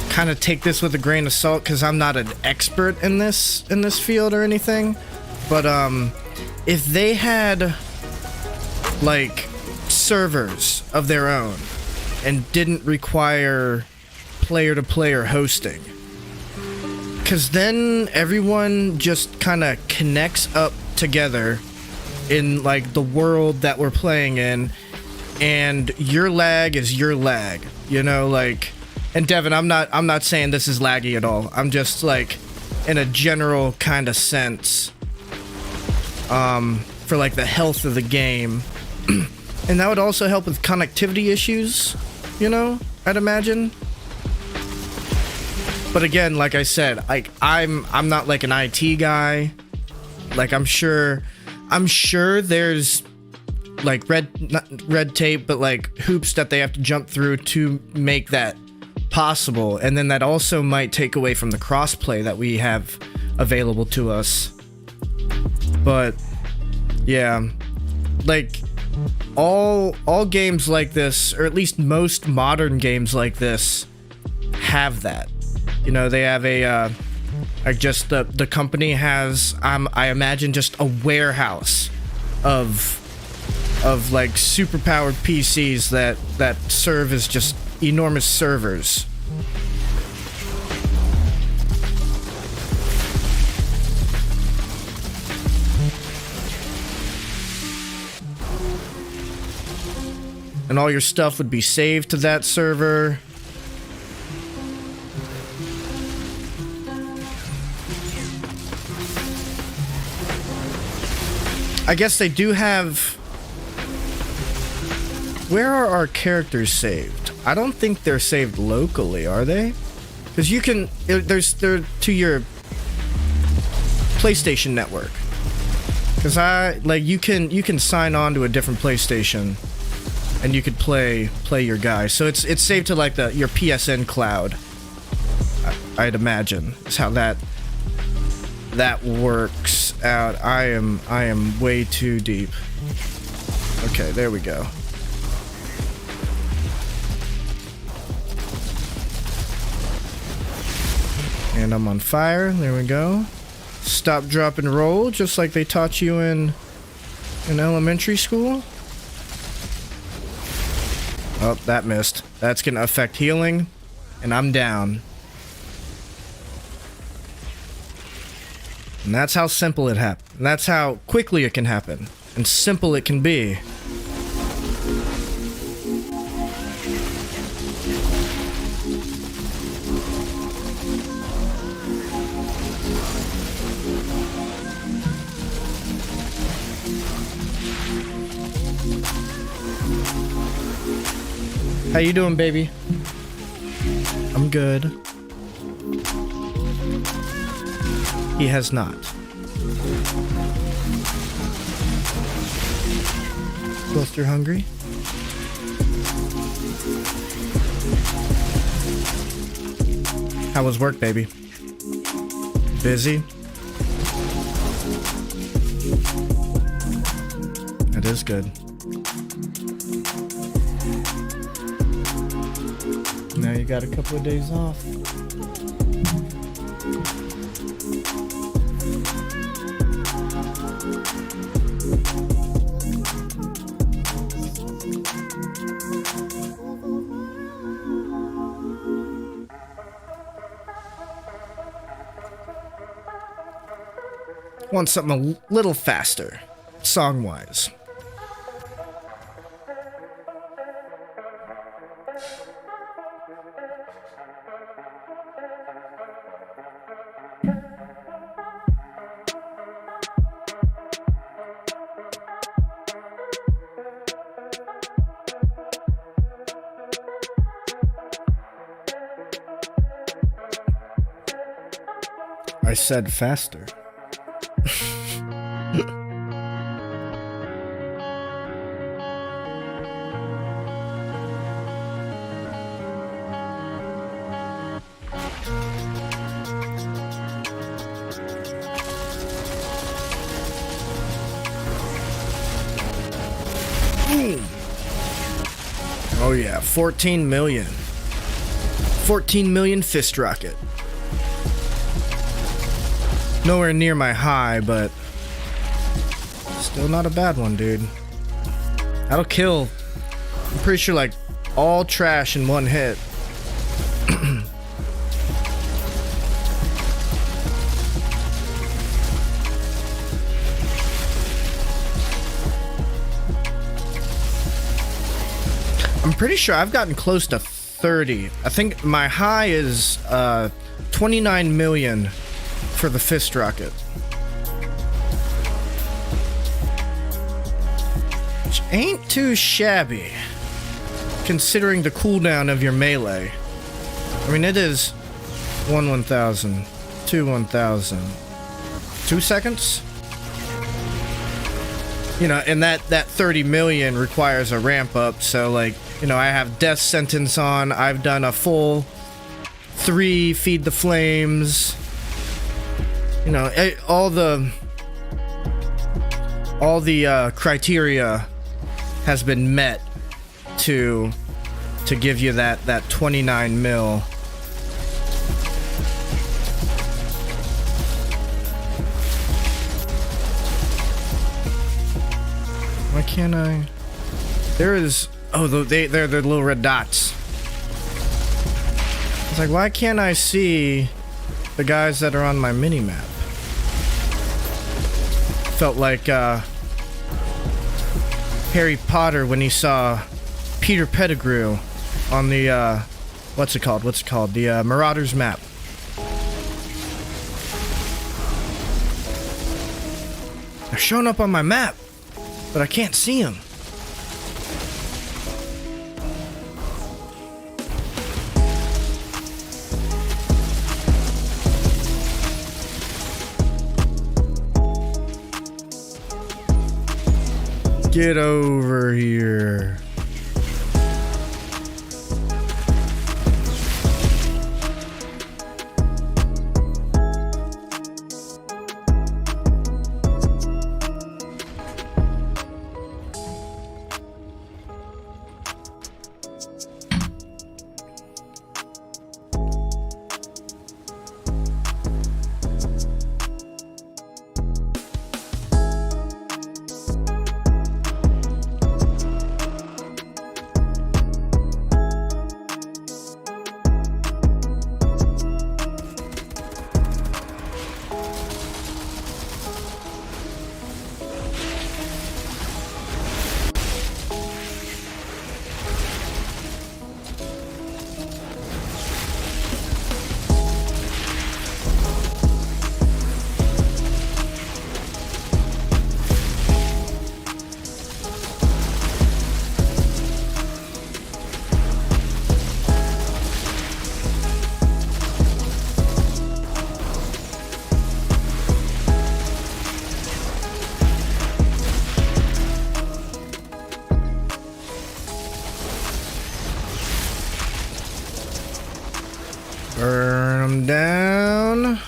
kind of take this with a grain of salt because I'm not an expert in this field or anything, but if they had like servers of their own and didn't require player-to-player hosting, because then everyone just kind of connects up together in like the world that we're playing in, and your lag is your lag, you know, like. And Devin, I'm not saying this is laggy at all. I'm just like in a general kind of sense for like the health of the game. And that would also help with connectivity issues, you know, I'd imagine. But again, like I said, like I'm not like an IT guy. Like I'm sure there's like not red tape, but like hoops that they have to jump through to make that possible. And then that also might take away from the crossplay that we have available to us. But yeah, like all games like this, or at least most modern games like this, have that. You know, they have a like just the company has I imagine just a warehouse of like super powered PCs that serve as just enormous servers. And all your stuff would be saved to that server. I guess they do have Where are our characters saved? I don't think they're saved locally, are they? Because you can, they're to your PlayStation network. Because you can sign on to a different PlayStation, and you could play your guy. So it's saved to like your PSN cloud. I'd imagine is how that works out. I am way too deep. Okay, there we go. And I'm on fire. There we go. Stop, drop, and roll, just like they taught you in elementary school. Oh, that missed. That's gonna affect healing, and I'm down. And that's how simple it happens. And that's how quickly it can happen, and simple it can be. How you doing, baby? I'm good. He has not. Both you're hungry? How was work, baby? Busy? That is good. Now you got a couple of days off. Want something a little faster, song-wise. I said faster. Oh yeah, 14 million. 14 million fist rocket. Nowhere near my high, but still not a bad one, dude. That'll kill, I'm pretty sure, like, all trash in one hit. I'm pretty sure I've gotten close to 30. I think my high is 29 million for the fist rocket. Which ain't too shabby, considering the cooldown of your melee. I mean, it is 1,000, 1,000. 2 seconds? You know, and that 30 million requires a ramp up, so like, you know, I have Death Sentence on, I've done a full 3 Feed the Flames. You know, all the criteria has been met to give you that 29 mil. Why can't I? There is. Oh, they're the little red dots. It's like, why can't I see the guys that are on my mini map? Felt like Harry Potter when he saw Peter Pettigrew on the what's it called? The Marauders map. They're showing up on my map, but I can't see them. Get over here. Burn them down.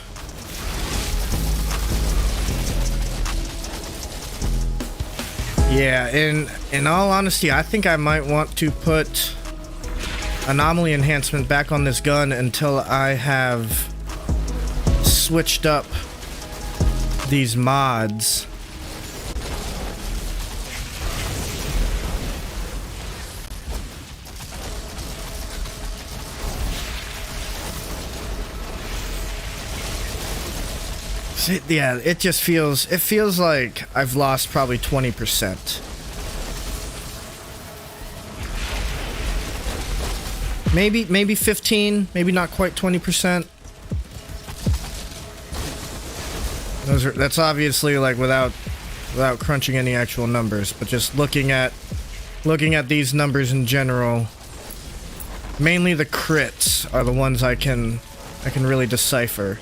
Yeah, in all honesty, I think I might want to put anomaly enhancement back on this gun until I have switched up these mods. Yeah, it just feels like I've lost probably 20%. Maybe 15, maybe not quite 20%. That's obviously like without crunching any actual numbers, but just looking at these numbers in general. Mainly the crits are the ones I can really decipher.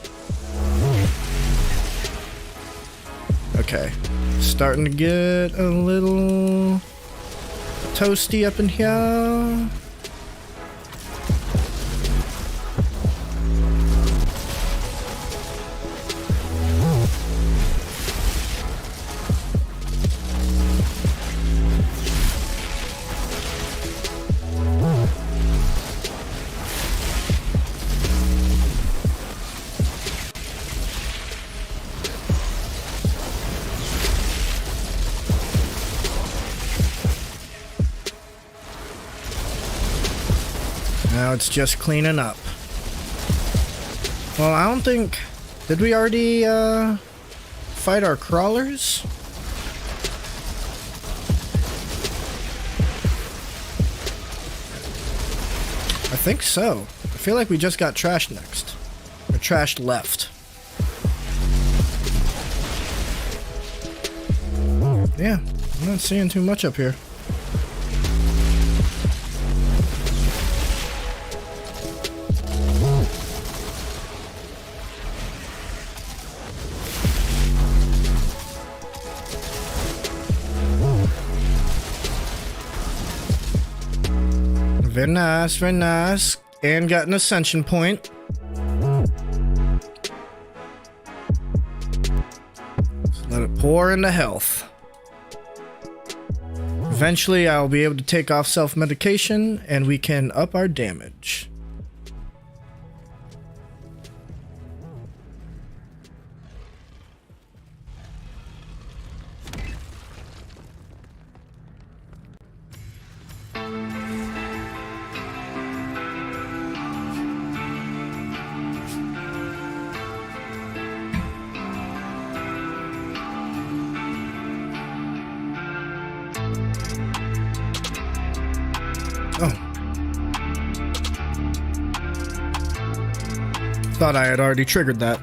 Okay, starting to get a little toasty up in here. Now it's just cleaning up. Well, I don't think... Did we already fight our crawlers? I think so. I feel like we just got trashed next. Or trashed left. Yeah, I'm not seeing too much up here. Very nice, very nice. And got an ascension point. Just let it pour into health. Eventually, I'll be able to take off self-medication and we can up our damage. Oh. Thought I had already triggered that.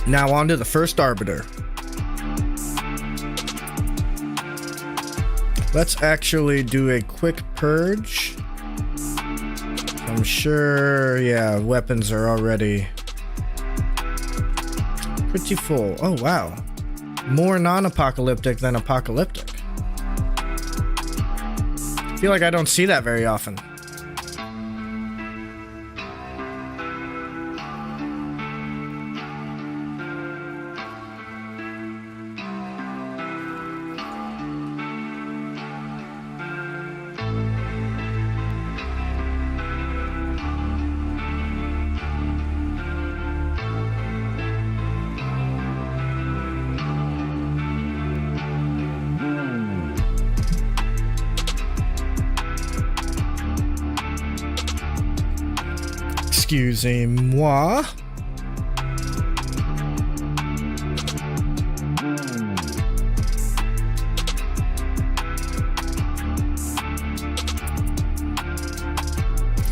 Now on to the first Arbiter. Let's actually do a quick purge. I'm sure, yeah, weapons are already pretty full. Oh, wow. More non-apocalyptic than apocalyptic. I feel like I don't see that very often. Excusez-moi.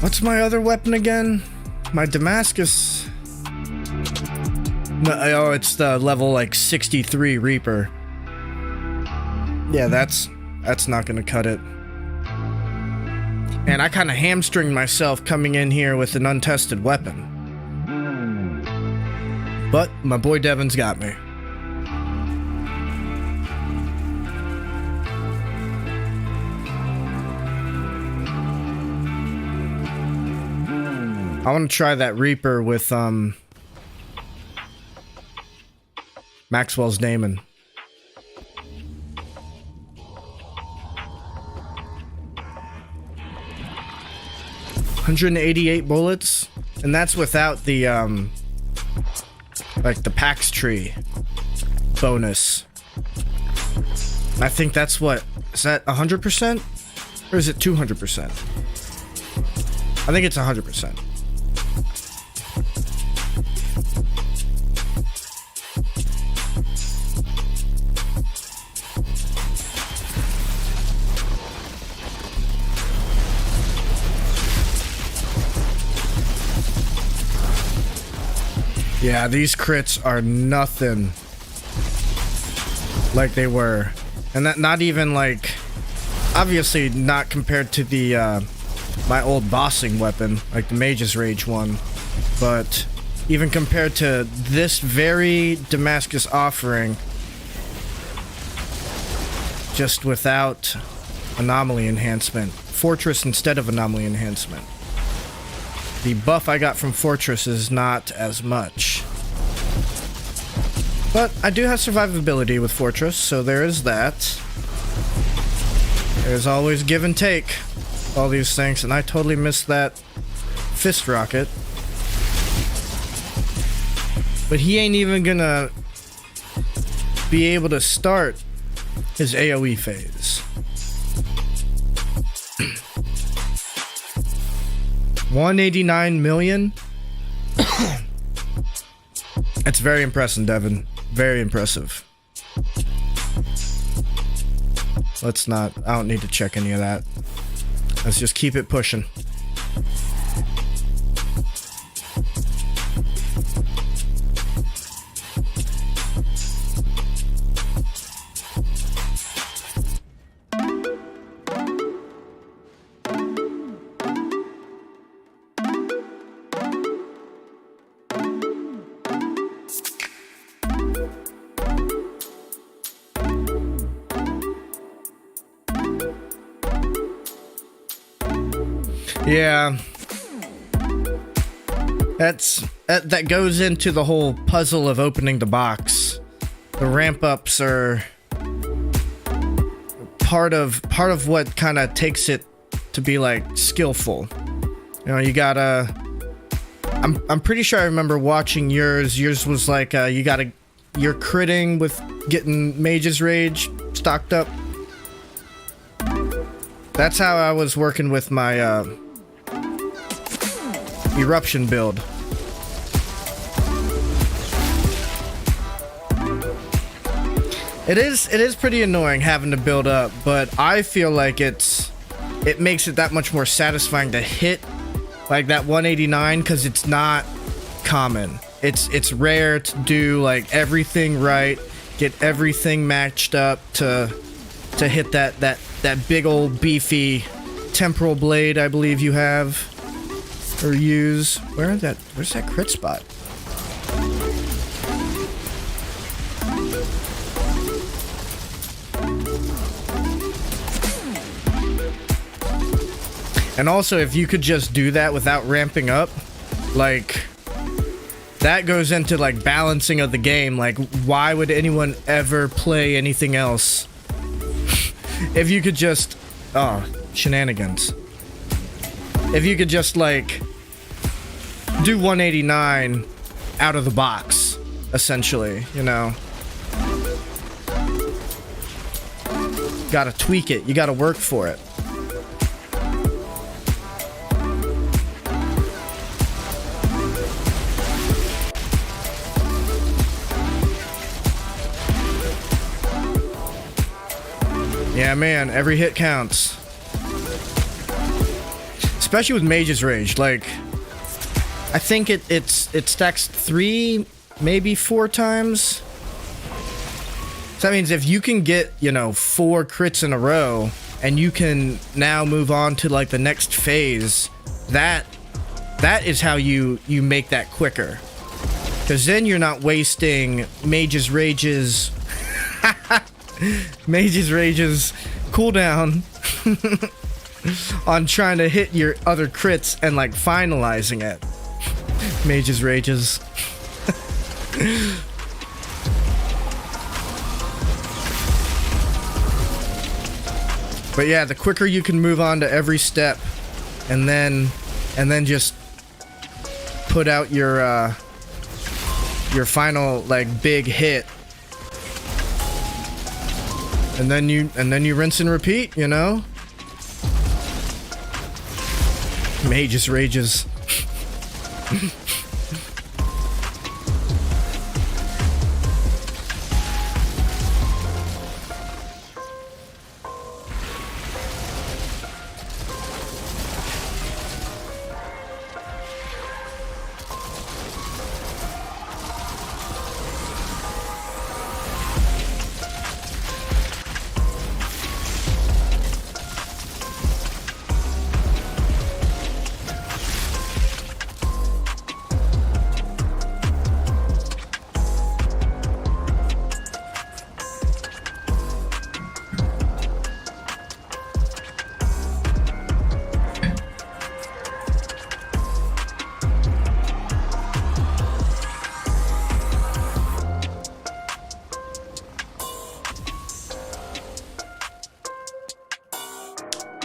What's my other weapon again? My Damascus. No, oh, it's the level like 63 Reaper. Yeah, that's not gonna cut it. And I kind of hamstringed myself coming in here with an untested weapon. But my boy Devin's got me. I want to try that Reaper with Maxwell's Daemon. $188 bullets, and that's without the like the PAX tree bonus. I think that's what is that 100% or is it 200%? I think it's 100%. Yeah, these crits are nothing like they were. And that not even like, obviously not compared to the my old bossing weapon, like the Mage's Rage one, but even compared to this very Damascus offering, just without anomaly enhancement. Fortress instead of anomaly enhancement. The buff I got from Fortress is not as much. But I do have survivability with Fortress, so there is that. There's always give and take. All these things, and I totally missed that fist rocket. But he ain't even gonna be able to start his AoE phase. 189 million? That's very impressive, Devin. Very impressive. Let's not, I don't need to check any of that. Let's just keep it pushing. Yeah, that goes into the whole puzzle of opening the box. The ramp ups are part of what kind of takes it to be like skillful. You know, you gotta. I'm pretty sure I remember watching yours. Yours was like you're critting with getting Mage's Rage stocked up. That's how I was working with my Eruption build. It is pretty annoying having to build up, but I feel like it makes it that much more satisfying to hit like that 189 because it's not common. It's rare to do like everything right, get everything matched up to to hit that big old beefy temporal blade I believe you have or use. Where's that crit spot? And also, if you could just do that without ramping up, like, that goes into, like, balancing of the game. Like, why would anyone ever play anything else? If you could just... Oh, shenanigans. If you could just, like, do 189 out of the box, essentially, you know? Gotta tweak it. You gotta work for it. Yeah, man, every hit counts. Especially with Mage's Rage. Like, I think it stacks 3, maybe 4 times. So that means if you can get, you know, 4 crits in a row, and you can now move on to, like, the next phase, that is how you make that quicker. Because then you're not wasting Mage's Rage's cooldown on trying to hit your other crits and like finalizing it. Mage's Rages. But yeah, the quicker you can move on to every step and then just put out your final like big hit. And then you rinse and repeat, you know? Mage's Rages.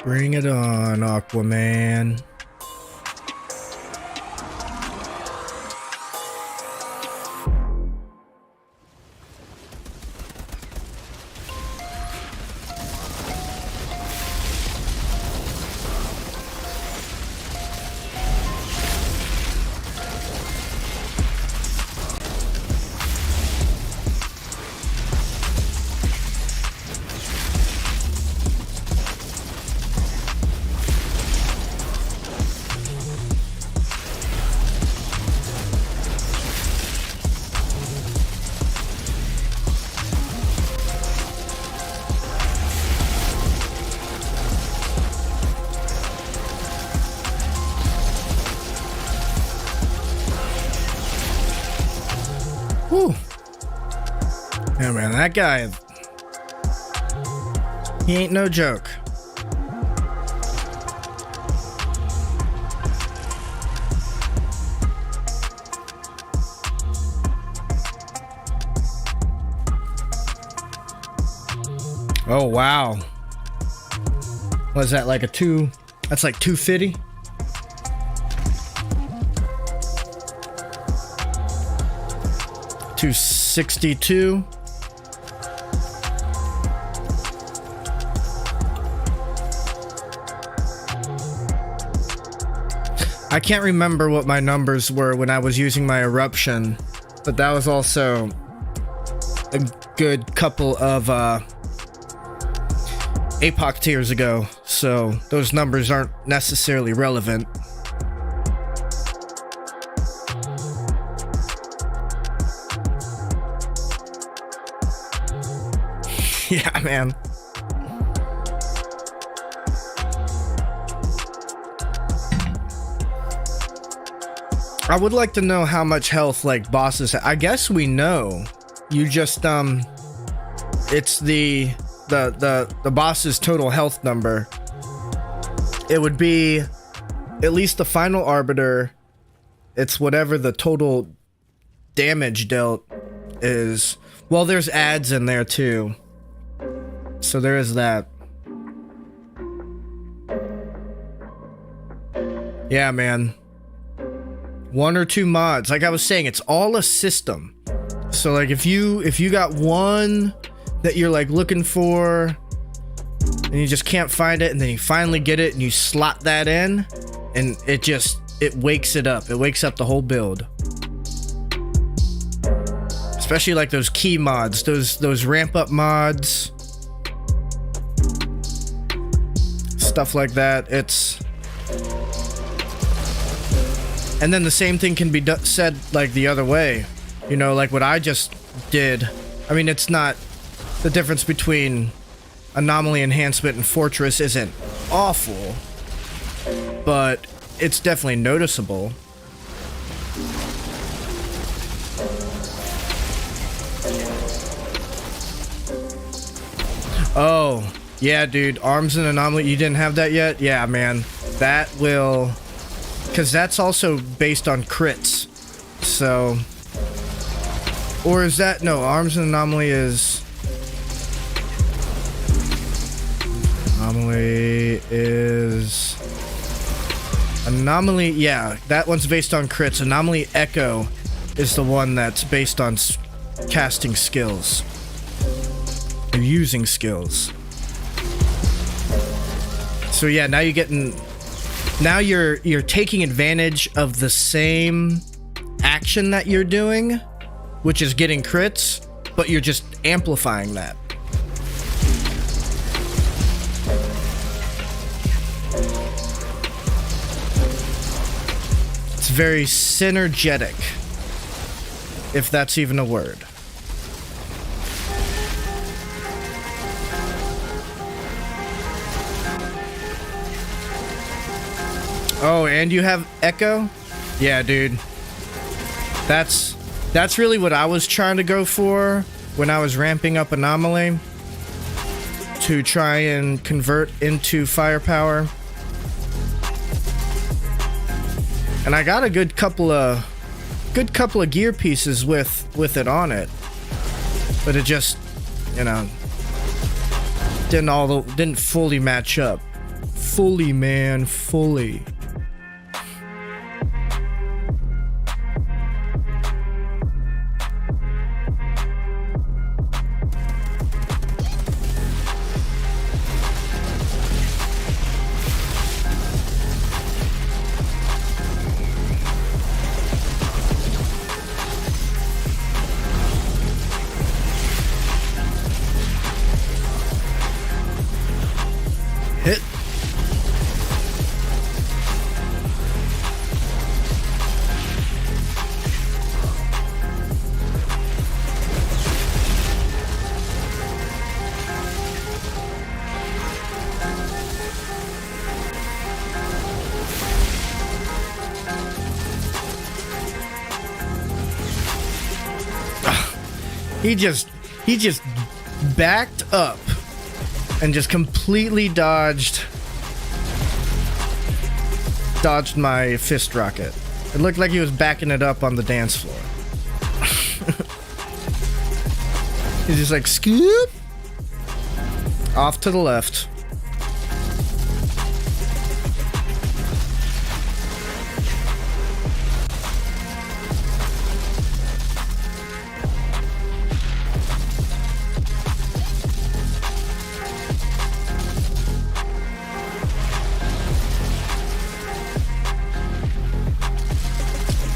Bring it on, Aquaman. Whew. Yeah, man, that guy, he ain't no joke. Oh, wow. Was that like a 2? That's like 250? $262. I can't remember what my numbers were when I was using my eruption, but that was also a good couple of APOC tiers ago, so those numbers aren't necessarily relevant. Yeah, man. I would like to know how much health like bosses I guess we know. You just it's the boss's total health number. It would be at least the final arbiter. It's whatever the total damage dealt is. Well, there's ads in there too. So there is that. Yeah, man. 1 or 2 mods. Like I was saying, it's all a system. So like if you got one that you're like looking for and you just can't find it, and then you finally get it and you slot that in, and it wakes it up. It wakes up the whole build. Especially like those key mods, those ramp up mods. Stuff like that. And then the same thing can be said like the other way. You know, like what I just did. I mean, it's not the difference between Anomaly Enhancement and Fortress isn't awful, but it's definitely noticeable. Oh, yeah, dude. Arms and Anomaly. You didn't have that yet? Yeah, man. That will... Because that's also based on crits. So... Or is that... No, Arms and Anomaly is... Anomaly, yeah. That one's based on crits. Anomaly Echo is the one that's based on casting skills. Or using skills. So yeah, now you're getting... Now you're taking advantage of the same action that you're doing, which is getting crits, but you're just amplifying that. It's very synergetic, if that's even a word. Oh, and you have Echo? Yeah, dude. That's really what I was trying to go for when I was ramping up Anomaly, to try and convert into firepower. And I got a good couple of gear pieces with it on it. But it just, you know, didn't fully match up. Fully, man, fully. Hit. He just backed up and just completely dodged my fist rocket. It looked like he was backing it up on the dance floor. He's just like, scoop! Off to the left.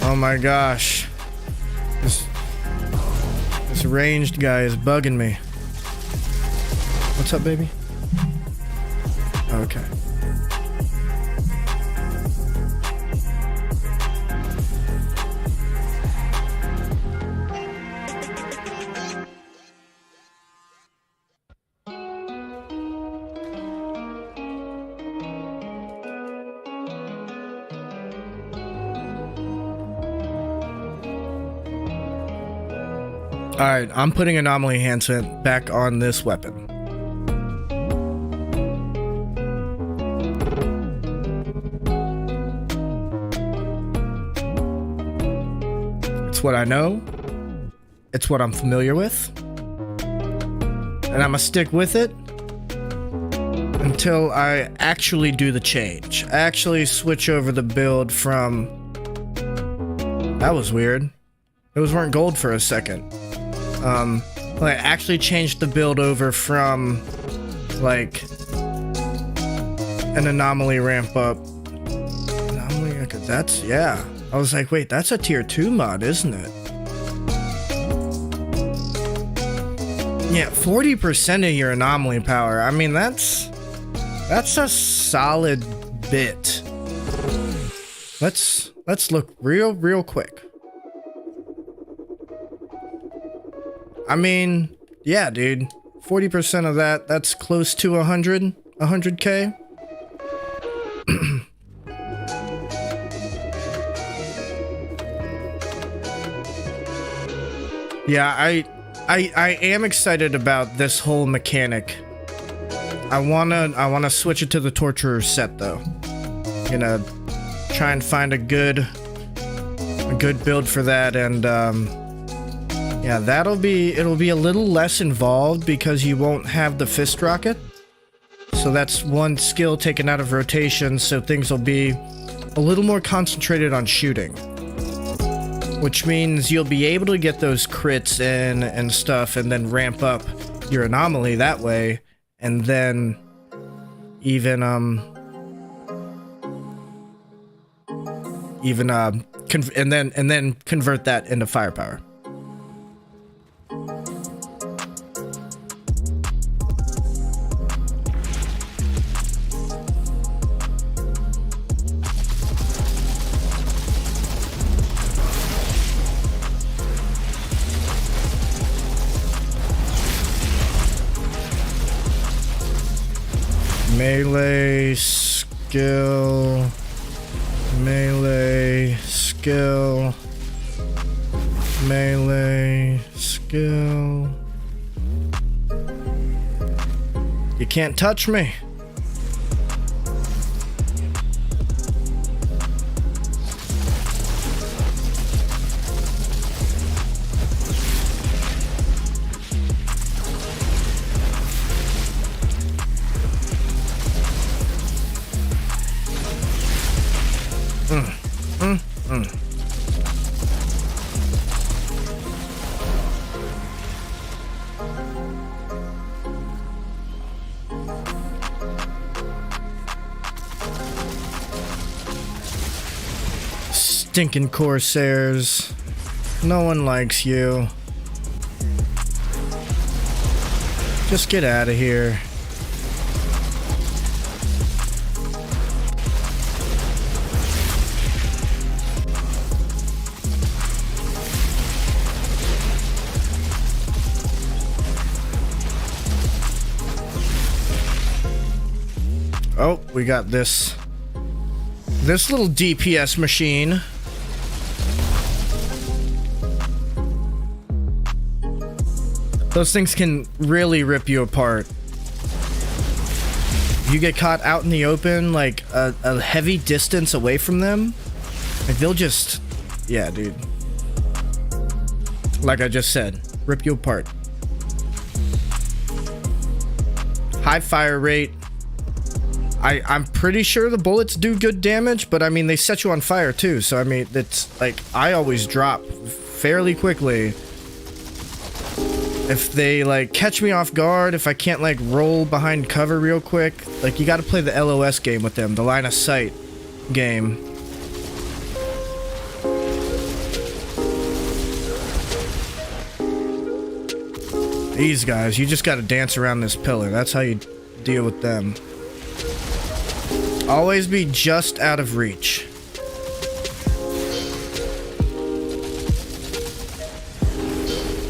Oh my gosh. This ranged guy is bugging me. What's up, baby? Okay. Alright, I'm putting anomaly enhancement back on this weapon. It's what I know. It's what I'm familiar with. And I'm gonna stick with it until I actually do the change. Actually switch over the build from... That was weird. Those weren't gold for a second. I actually changed the build over from, like, an anomaly ramp up. Anomaly, that's, yeah. I was like, wait, that's a tier 2 mod, isn't it? Yeah, 40% of your anomaly power. I mean, that's a solid bit. Let's look real quick. I mean, yeah, dude. 40% of that's close to 100k. Yeah, I am excited about this whole mechanic. I wanna switch it to the Torturer set though. Gonna try and find a good build for that, and yeah, it'll be a little less involved because you won't have the fist rocket. So that's one skill taken out of rotation, so things will be a little more concentrated on shooting. Which means you'll be able to get those crits in and stuff and then ramp up your anomaly that way, and then even and then convert that into firepower. Melee skill, melee skill, melee skill. You can't touch me. Stinking Corsairs. No one likes you. Just get out of here. Oh, we got this little DPS machine. Those things can really rip you apart. You get caught out in the open, like a heavy distance away from them, like they'll just, yeah, dude. Like I just said, rip you apart. High fire rate. I'm pretty sure the bullets do good damage, but I mean, they set you on fire too. So I mean, it's like, I always drop fairly quickly. If they like catch me off guard, if I can't like roll behind cover real quick, like you gotta play the LOS game with them, the line of sight game. These guys, you just gotta dance around this pillar. That's how you deal with them. Always be just out of reach.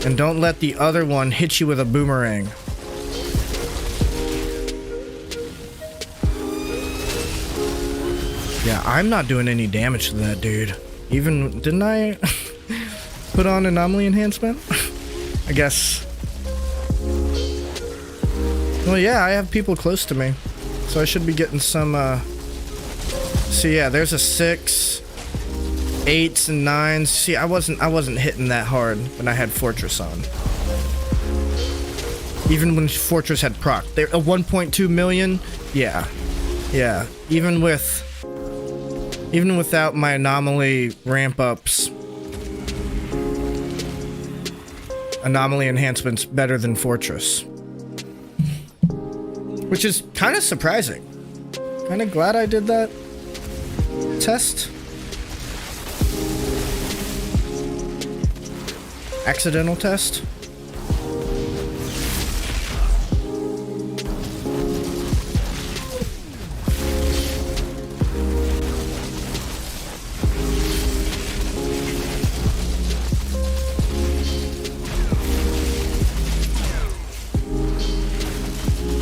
And don't let the other one hit you with a boomerang. Yeah, I'm not doing any damage to that dude. Even, didn't I put on anomaly enhancement? I guess. Well, yeah, I have people close to me, so I should be getting some. So yeah, there's a 6, 8s, and 9s. See, I wasn't hitting that hard when I had Fortress on. Even when Fortress had proc, they're a 1.2 million. Yeah, yeah. Even without my anomaly ramp ups, anomaly enhancements better than Fortress, which is kind of surprising. Kind of glad I did that test. Accidental test.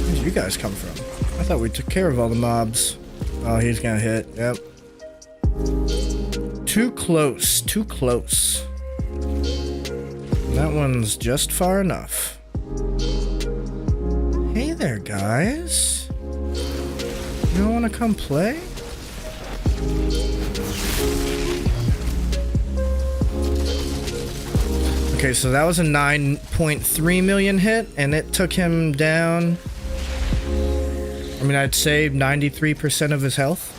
Where'd you guys come from? I thought we took care of all the mobs. Oh, he's gonna hit. Yep. Too close. Too close. That one's just far enough. Hey there, guys. You don't want to come play? Okay, so that was a 9.3 million hit, and it took him down, I mean, I'd say 93% of his health.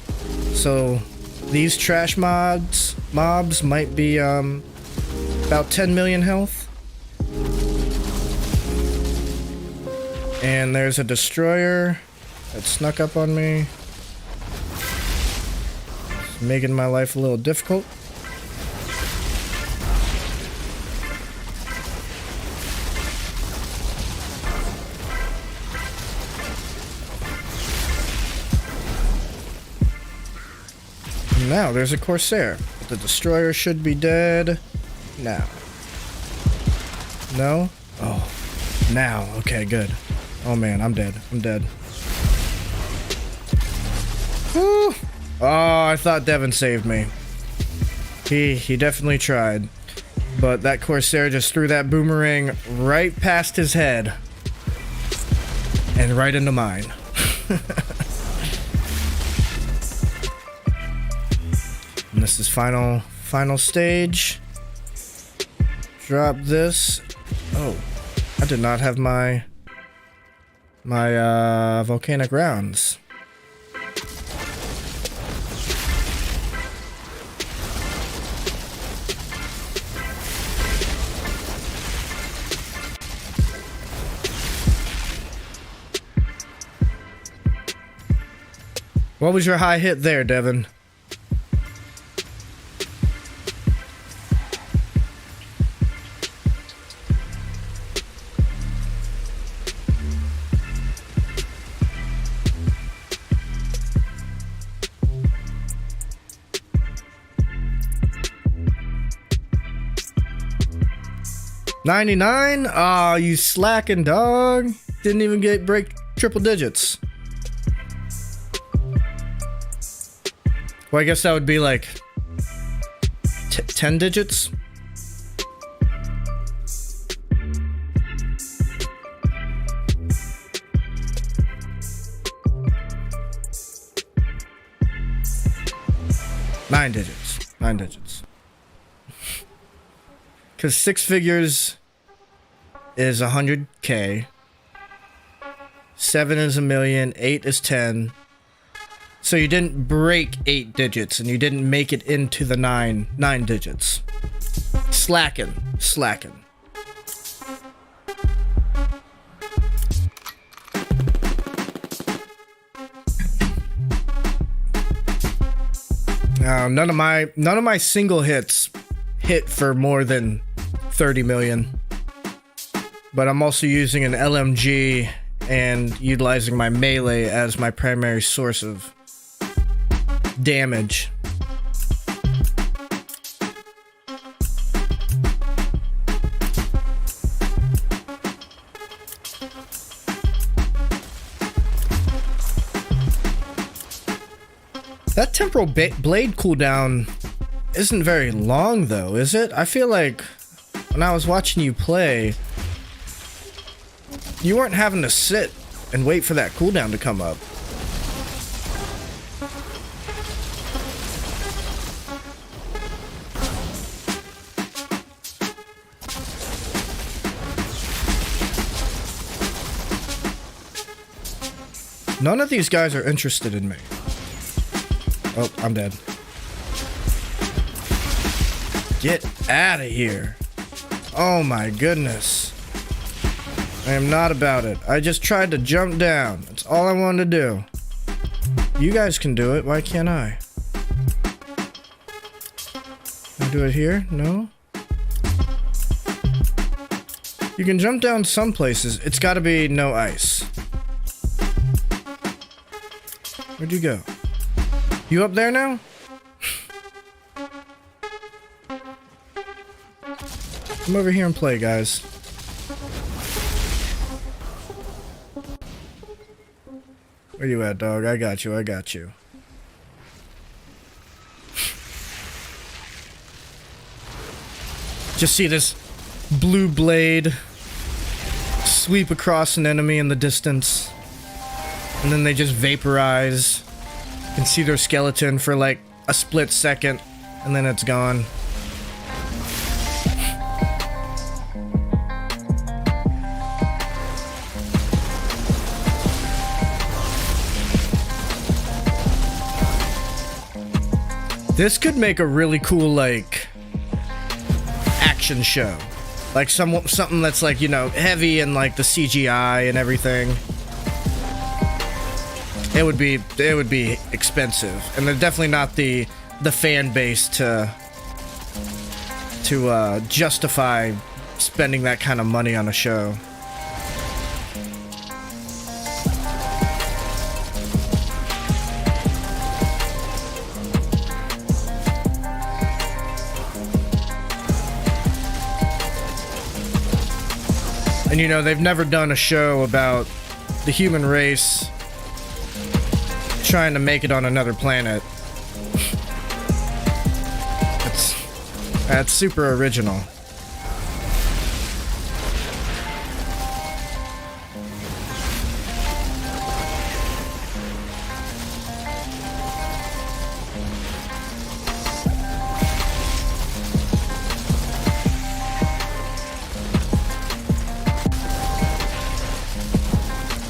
So these trash mobs might be about 10 million health. And there's a destroyer that snuck up on me, it's making my life a little difficult. Now there's a Corsair. The destroyer should be dead now. No? Oh, now. Okay, good. Oh man, I'm dead. I'm dead. Whew. Oh, I thought Devin saved me. He definitely tried. But that Corsair just threw that boomerang right past his head. And right into mine. And this is final stage. Drop this. Oh, I did not have my volcanic rounds. What was your high hit there, Devin? $99? Aw, you slacking, dog. Didn't even break triple digits. Well, I guess that would be like 10 digits. Nine digits. Because 6 figures is 100K. 7 is 1,000,000. 8 is 10. So you didn't break 8 digits, and you didn't make it into the 9 digits. Slacking. None of my single hits hit for more than 30 million. But I'm also using an LMG and utilizing my melee as my primary source of damage. That temporal blade cooldown isn't very long though, is it? I feel like when I was watching you play, you weren't having to sit and wait for that cooldown to come up. None of these guys are interested in me. Oh, I'm dead. Get out of here. Oh my goodness. I am not about it. I just tried to jump down. That's all I wanted to do. You guys can do it. Why can't I? Can I do it here? No? You can jump down some places. It's gotta be no ice. Where'd you go? You up there now? Come over here and play, guys. Where you at, dog? I got you, I got you. Just see this blue blade sweep across an enemy in the distance. And then they just vaporize. You can see their skeleton for like a split second, and then it's gone. This could make a really cool, like, action show. Like something that's like, you know, heavy and like the CGI and everything. It would be expensive, and they're definitely not the fan base to justify spending that kind of money on a show. And you know, they've never done a show about the human race trying to make it on another planet. That's super original.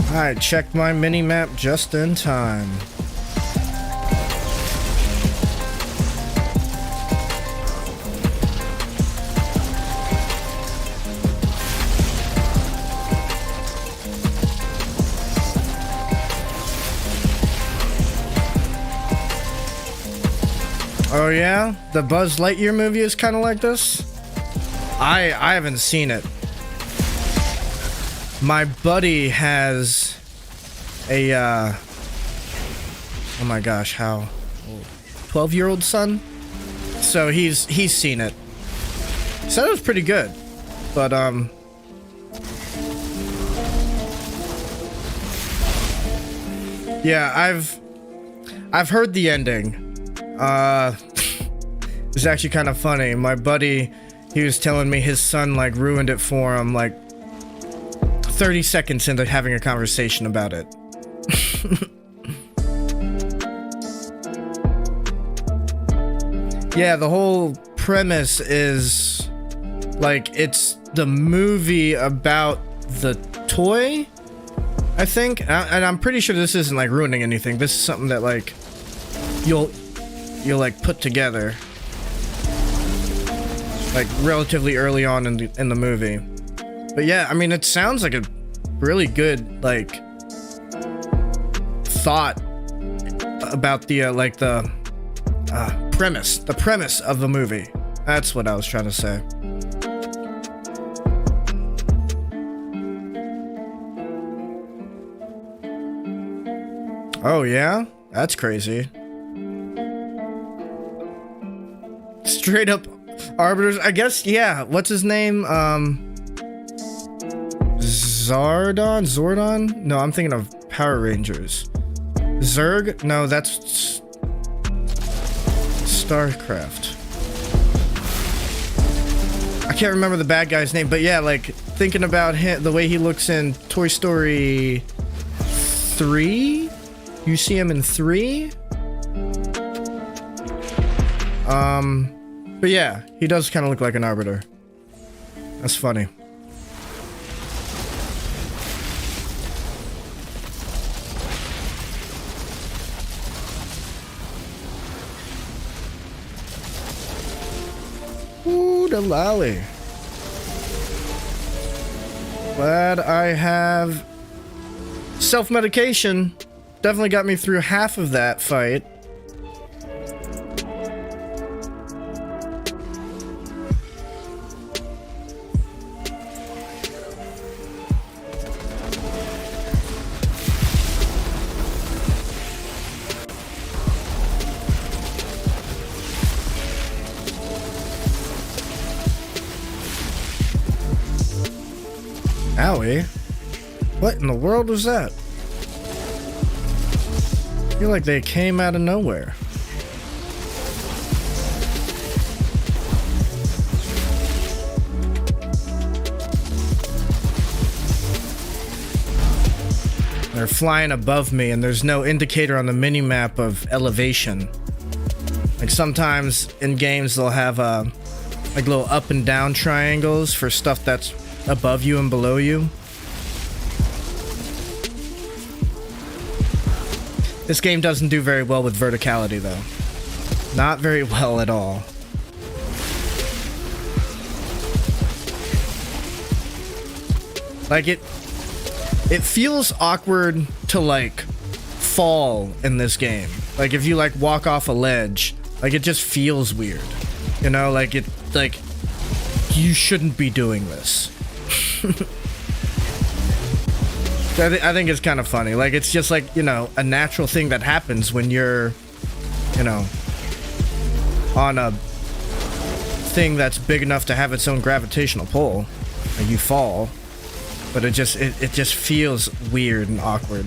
I checked my mini-map just in time. Oh yeah? The Buzz Lightyear movie is kind of like this? I haven't seen it. My buddy has a, oh my gosh, how, 12-year-old son? So he's seen it. He said it was pretty good, but, yeah, I've heard the ending. It's actually kind of funny. My buddy, he was telling me his son, like, ruined it for him, like, 30 seconds into having a conversation about it. Yeah, the whole premise is like it's the movie about the toy, I think, and I'm pretty sure this isn't like ruining anything. This is something that like you'll like put together like relatively early on in the movie. But yeah, I mean, it sounds like a really good, like, thought about the, like, the premise of the movie. That's what I was trying to say. Oh, yeah? That's crazy. Straight up Arbiters, I guess, yeah. What's his name? Zordon? No, I'm thinking of Power Rangers. Zerg? No, that's StarCraft. I can't remember the bad guy's name, but yeah, like thinking about him, the way he looks in Toy Story 3. You see him in 3. But yeah, he does kind of look like an Arbiter. That's funny. Ooh, the lolly. Glad I have self-medication. Definitely got me through half of that fight. Owie. What in the world was that? I feel like they came out of nowhere. They're flying above me and there's no indicator on the mini-map of elevation. Like sometimes in games they'll have like little up and down triangles for stuff that's above you and below you. This game doesn't do very well with verticality though. Not very well at all. Like it feels awkward to like fall in this game. Like if you like walk off a ledge, like it just feels weird. You know, like you shouldn't be doing this. I think it's kind of funny. Like, it's just like, you know, a natural thing that happens when you're, you know, on a thing that's big enough to have its own gravitational pull. And you fall. But it just feels weird and awkward.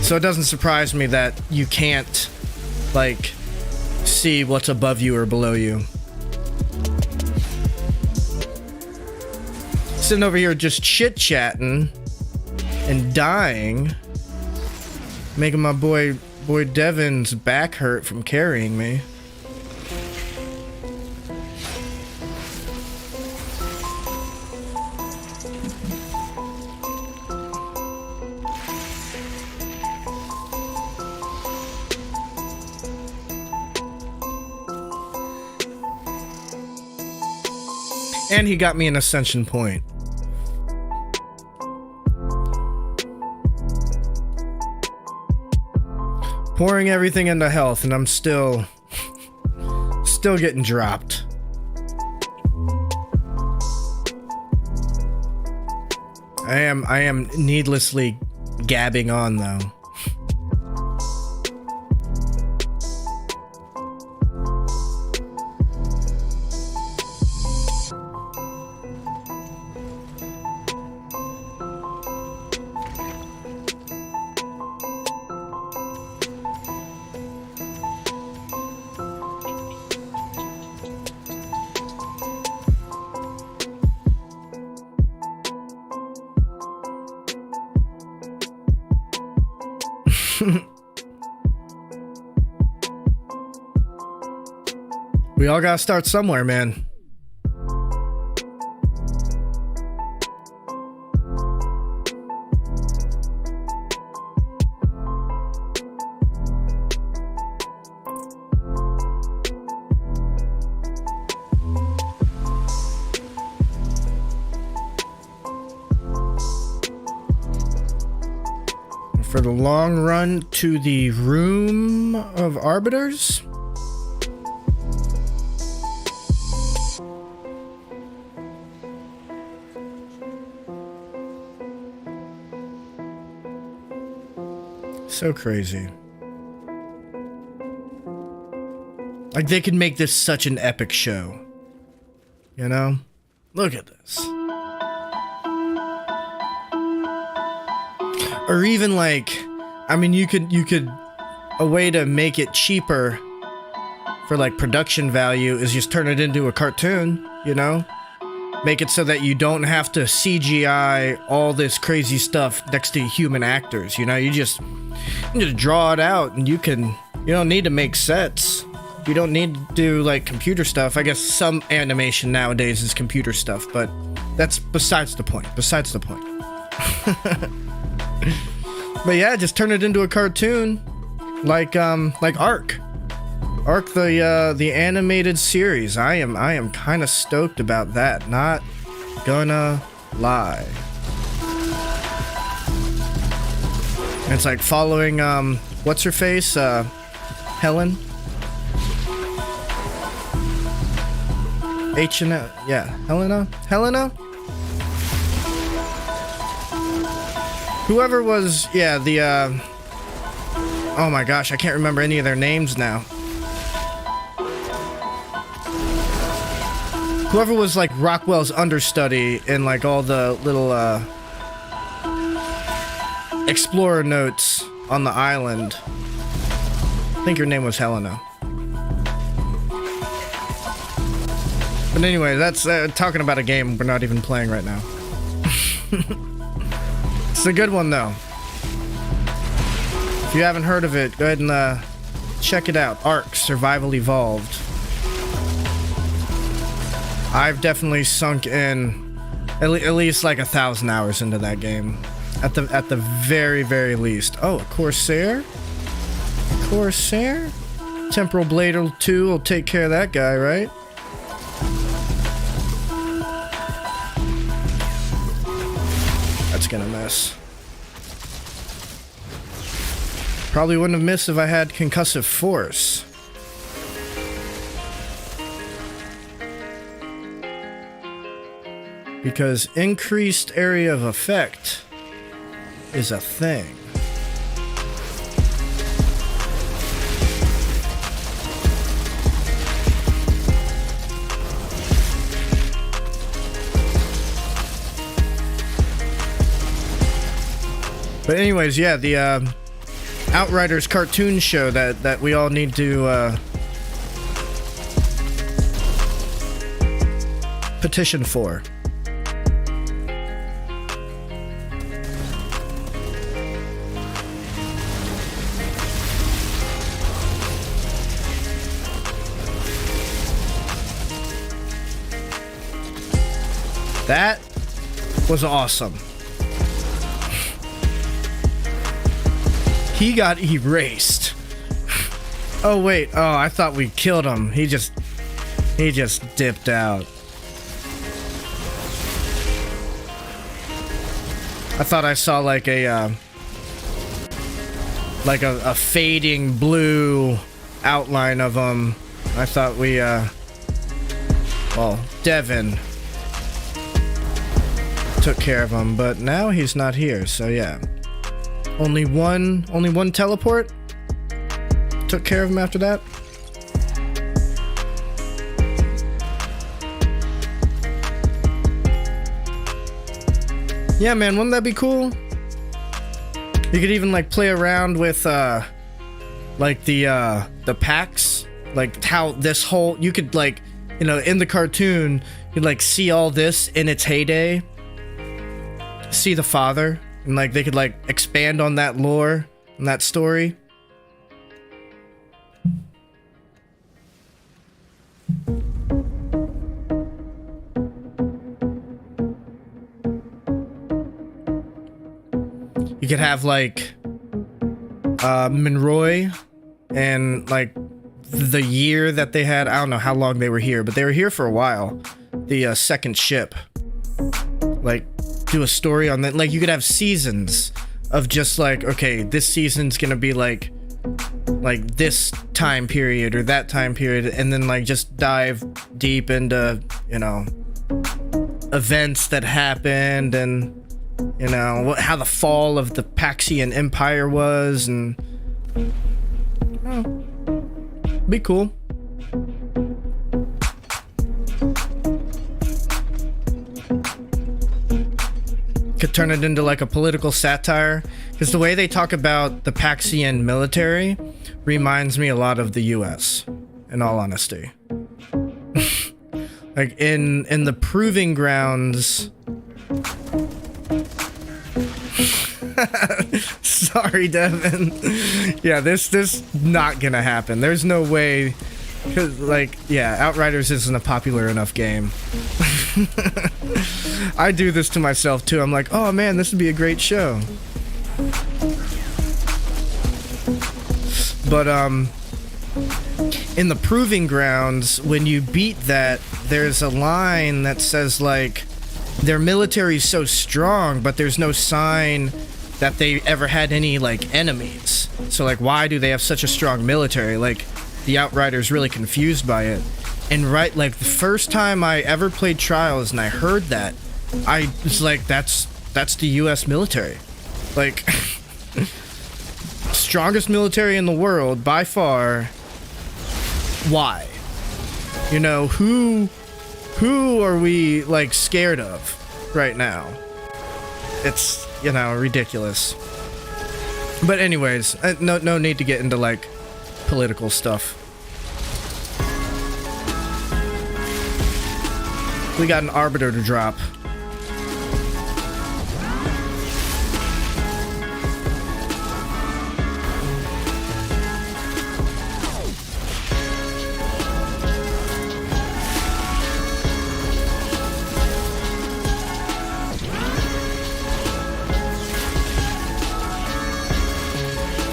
So it doesn't surprise me that you can't, like, see what's above you or below you. Sitting over here just chit-chatting and dying, making my boy Devin's back hurt from carrying me. And he got me an ascension point. Pouring everything into health, and I'm still getting dropped. I am needlessly gabbing on though. We all gotta start somewhere, man. For the long run to the room of arbiters. So crazy. Like they could make this such an epic show. You know? Look at this. Or even like, I mean, you could a way to make it cheaper for like production value is just turn it into a cartoon, you know? Make it so that you don't have to CGI all this crazy stuff next to human actors, you know? You just draw it out, and you don't need to make sets. You don't need to do like computer stuff. I guess some animation nowadays is computer stuff, but that's besides the point. But yeah, just turn it into a cartoon, like Ark, the animated series. I am kind of stoked about that. Not gonna lie. And it's like following what's her face, Helen. Yeah, Helena. Whoever was, yeah, the, oh my gosh, I can't remember any of their names now. Whoever was, like, Rockwell's understudy in, like, all the little, explorer notes on the island. I think her name was Helena. But anyway, that's, talking about a game we're not even playing right now. It's a good one, though. If you haven't heard of it, go ahead and check it out. Ark Survival Evolved. I've definitely sunk in at least like 1,000 hours into that game. At the very, very least. Oh, a Corsair? Temporal Blade 2 will take care of that guy, right? That's gonna miss. Probably wouldn't have missed if I had concussive force. Because increased area of effect is a thing. But anyways, yeah, the Outriders cartoon show that we all need to petition for. That was awesome. He got erased. Oh wait, oh, I thought we killed him. He just dipped out. I thought I saw like a fading blue outline of him. I thought we well, Devin took care of him, but now he's not here, so yeah. Only one teleport? Took care of him after that? Yeah, man, wouldn't that be cool? You could even like play around with like the packs, like how this whole, you could like, you know, in the cartoon, you'd like see all this in its heyday. See the father, and like they could like expand on that lore and that story. You could have like Monroy and like the year that they had. I don't know how long they were here, but they were here for a while. The second ship, like, do a story on that. Like, you could have seasons of just like, okay, this season's gonna be like this time period or that time period, and then like just dive deep into, you know, events that happened, and you know how the fall of the Paxian Empire was, and be cool. Could turn it into like a political satire, because the way they talk about the Paxian military reminds me a lot of the US in all honesty. Like in the proving grounds. Sorry, Devin. Yeah, this not gonna happen. There's no way. Cause like, yeah, Outriders isn't a popular enough game. I do this to myself too. I'm like, oh man, this would be a great show. But in the proving grounds, when you beat that, there's a line that says like, their military's so strong, but there's no sign that they ever had any like enemies. So like, why do they have such a strong military? Like, the Outriders really confused by it. And right, like the first time I ever played Trials and I heard that, I was like, that's the US military. Like, strongest military in the world by far. Why? You know, who are we like scared of right now? It's, you know, ridiculous. But anyways, no need to get into like political stuff. We got an arbiter to drop.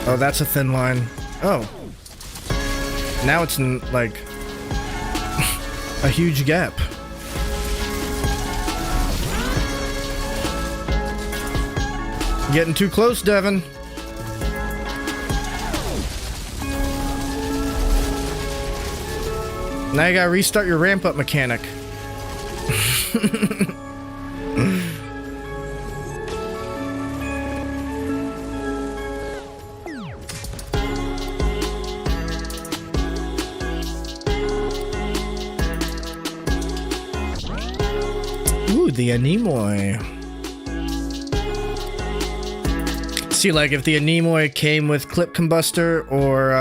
Oh, that's a thin line. Oh. Now it's in, like, a huge gap. Getting too close, Devin. Now you gotta restart your ramp-up mechanic. Ooh, the Anemoy. See, like, if the Anemoy came with Clip Combustor or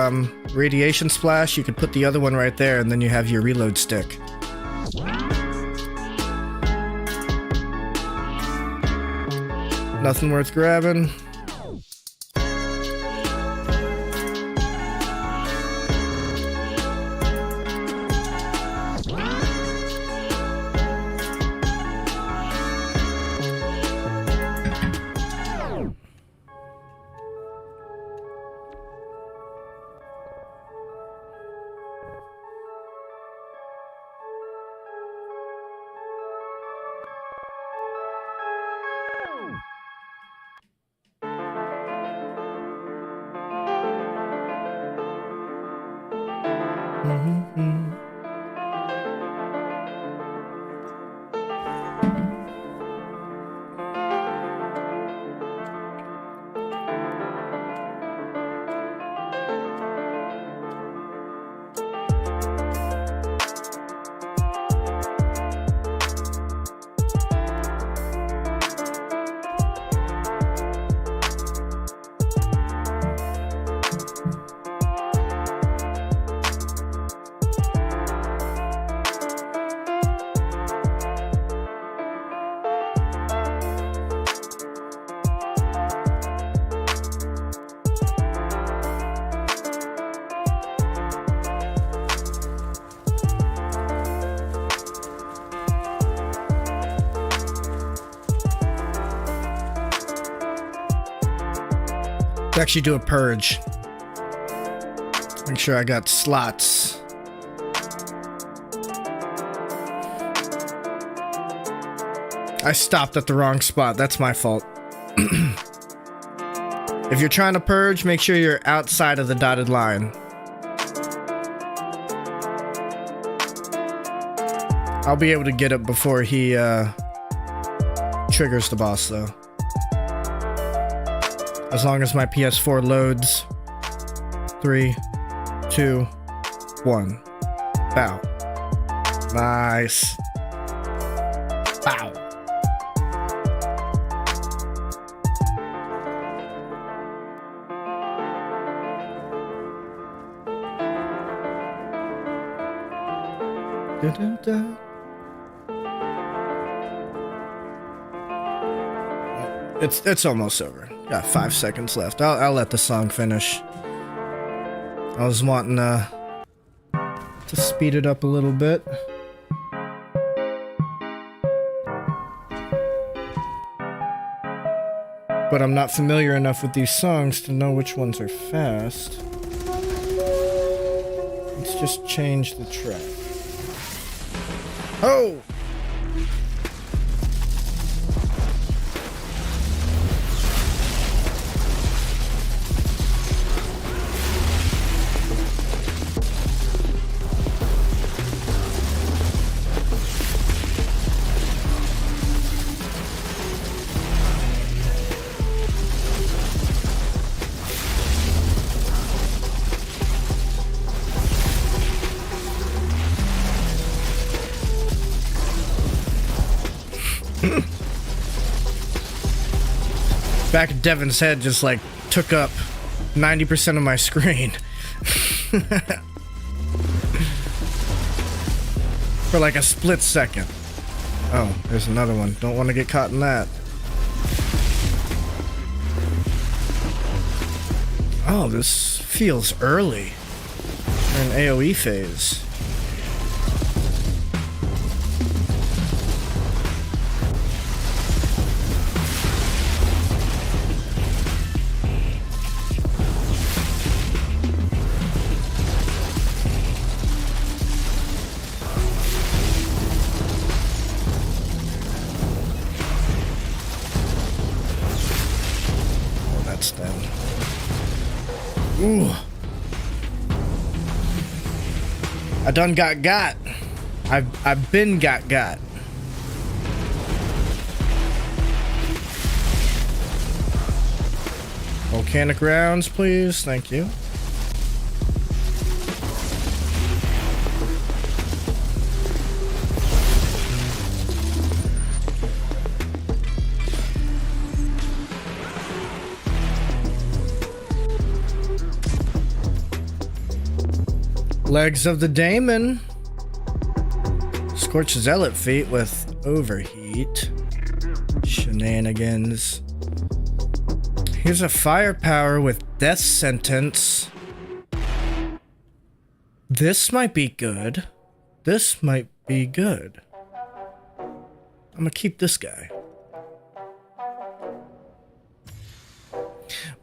Radiation Splash, you could put the other one right there, and then you have your reload stick. Nothing worth grabbing. Actually do a purge. Make sure I got slots. I stopped at the wrong spot. That's my fault. If you're trying to purge, make sure you're outside of the dotted line. I'll be able to get it before he triggers the boss, though. As long as my PS4 loads. 3, 2, 1. Bow. Nice. Bow. Da-da-da. It's almost over. Got 5 seconds left. I'll let the song finish. I was wanting to speed it up a little bit. But I'm not familiar enough with these songs to know which ones are fast. Let's just change the track. Oh! Back at Devin's head just like took up 90% of my screen. For like a split second. Oh, there's another one. Don't want to get caught in that. Oh, this feels early. We're in AoE phase. Ooh. I done got. I've been got. Volcanic rounds, please. Thank you. Legs of the Daemon. Scorched Zealot feat with overheat. Shenanigans. Here's a firepower with death sentence. This might be good. This might be good. I'm gonna keep this guy.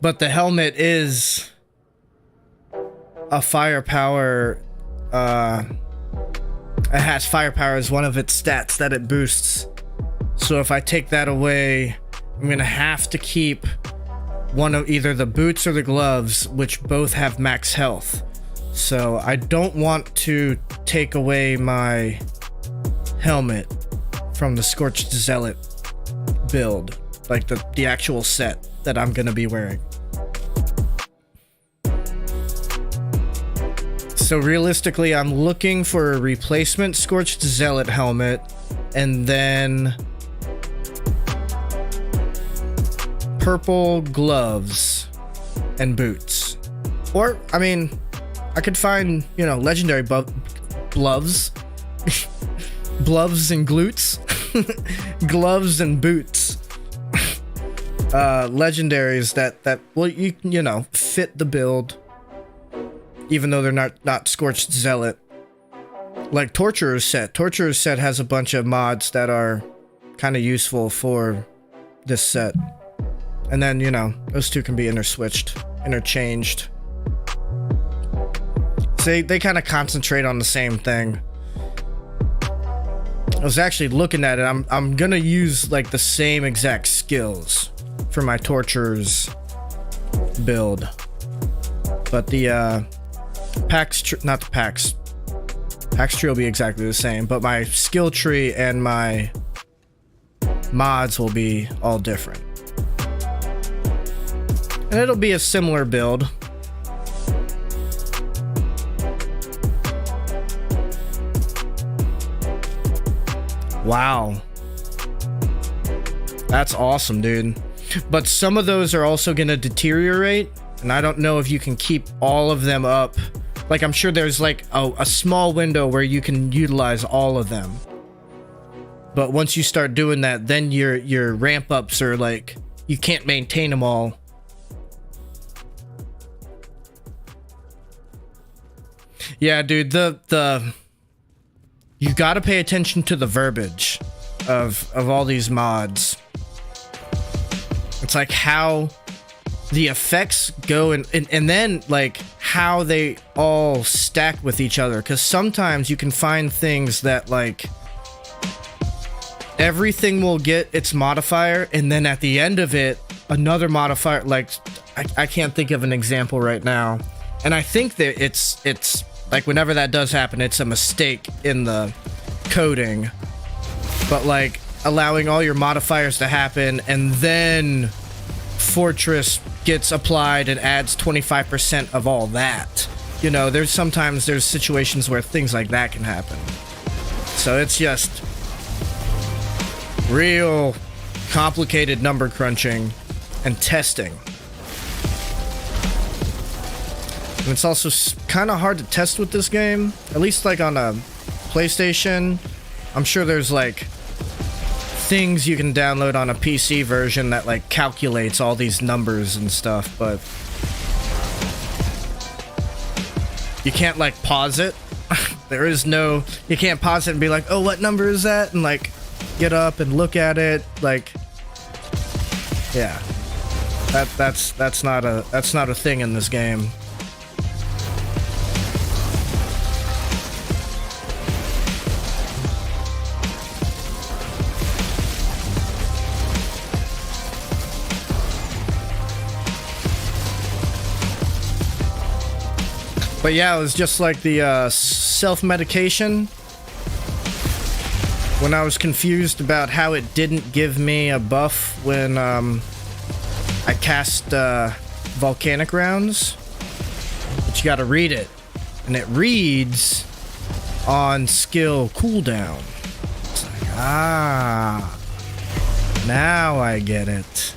But the helmet is a firepower. It has firepower as one of its stats that it boosts. So if I take that away, I'm gonna have to keep one of either the boots or the gloves, which both have max health. So I don't want to take away my helmet from the Scorched Zealot build, like the actual set that I'm gonna be wearing. So realistically, I'm looking for a replacement Scorched Zealot helmet, and then purple gloves and boots. Or, I mean, I could find, you know, legendary gloves. Gloves and glutes. Gloves and boots. Legendaries that well, you know, fit the build. Even though they're not Scorched Zealot. Like Torturer's set. Torturer's set has a bunch of mods that are kind of useful for this set. And then, you know, those two can be interchanged. So they kind of concentrate on the same thing. I was actually looking at it. I'm gonna use like the same exact skills for my Torturer's build. But the packs tree will be exactly the same, but my skill tree and my mods will be all different. And it'll be a similar build. Wow. That's awesome, dude. But some of those are also gonna deteriorate, and I don't know if you can keep all of them up Like, I'm sure there's like a small window where you can utilize all of them. But once you start doing that, then your ramp ups are like, you can't maintain them all. Yeah, dude, you gotta pay attention to the verbiage of all these mods. It's like how the effects go and then like how they all stack with each other. Because sometimes you can find things that like everything will get its modifier, and then at the end of it, another modifier. Like I can't think of an example right now, and I think that it's like whenever that does happen, it's a mistake in the coding. But like allowing all your modifiers to happen, and then Fortress gets applied and adds 25% of all that. You know, there's situations where things like that can happen. So it's just real complicated number crunching and testing. And it's also kind of hard to test with this game, at least like on a PlayStation. I'm sure there's like things you can download on a PC version that like calculates all these numbers and stuff, but you can't like pause it. You can't pause it and be like, oh, what number is that? And like get up and look at it. Like, yeah, that's not a thing in this game. But yeah, it was just like the self-medication. When I was confused about how it didn't give me a buff when I cast volcanic rounds. But you gotta read it. And it reads on skill cooldown. It's like, now I get it.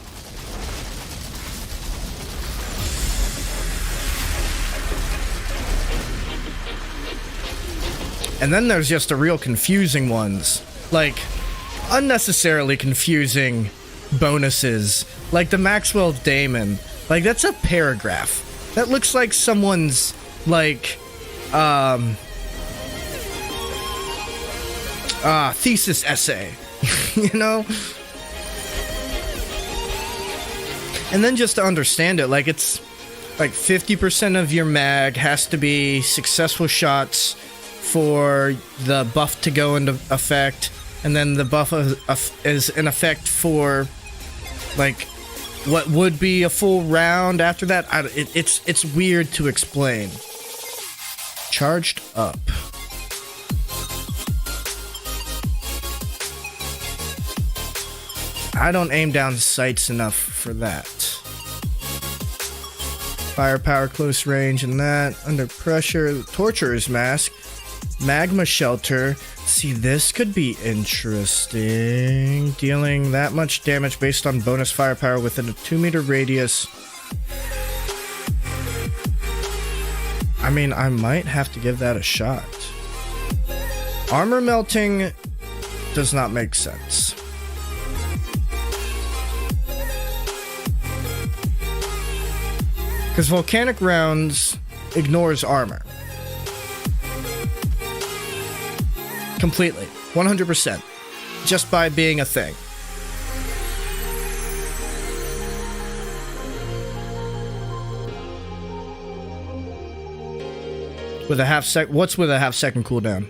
And then there's just the real confusing ones. Like, unnecessarily confusing bonuses. Like the Maxwell Daemon. Like, that's a paragraph. That looks like someone's, like, thesis essay. You know? And then just to understand it, like, it's like 50% of your mag has to be successful shots for the buff to go into effect, and then the buff is in effect for like what would be a full round after that. It's weird to explain. Charged up. I don't aim down sights enough for that. Firepower, close range, and that. Under pressure, Torturer's Mask. Magma Shelter. See, this could be interesting. Dealing that much damage based on bonus firepower within a 2-meter radius. I mean, I might have to give that a shot. Armor melting does not make sense. Because volcanic rounds ignores armor. Completely. 100%. Just by being a thing. With a half sec. What's with a half second cooldown?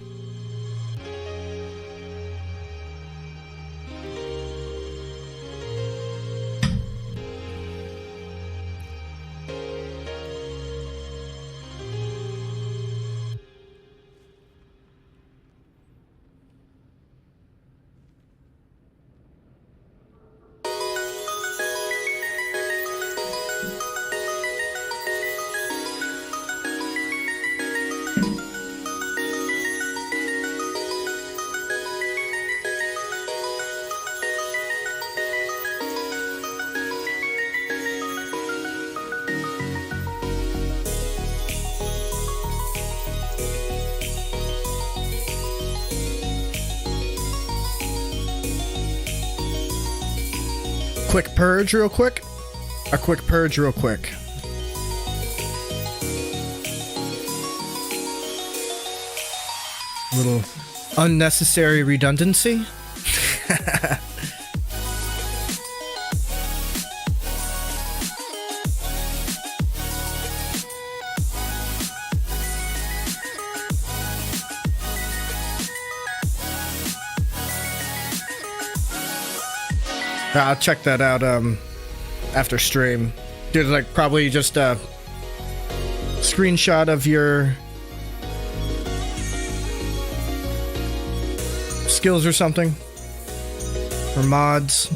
quick purge real quick. A quick purge real quick. Little unnecessary redundancy. I'll check that out after stream. Dude, like probably just a screenshot of your skills or something, or mods.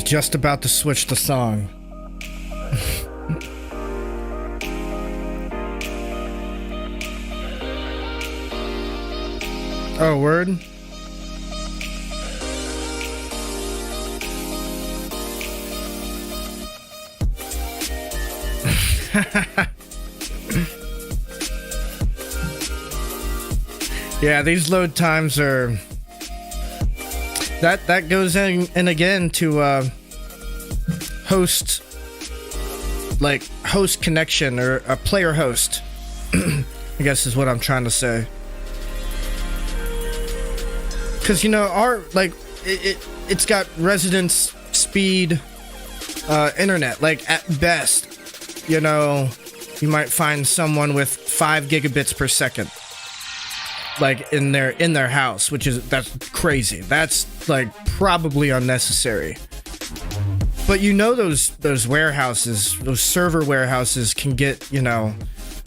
Just about to switch the song. Oh, word? Yeah, these load times are... That goes in again to host connection, or a player host. I guess is what I'm trying to say. Because, you know, it's got residence speed internet. Like, at best, you know, you might find someone with 5 gigabits per second. Like in their house, that's crazy. That's like probably unnecessary. But you know, those warehouses, those server warehouses can get, you know,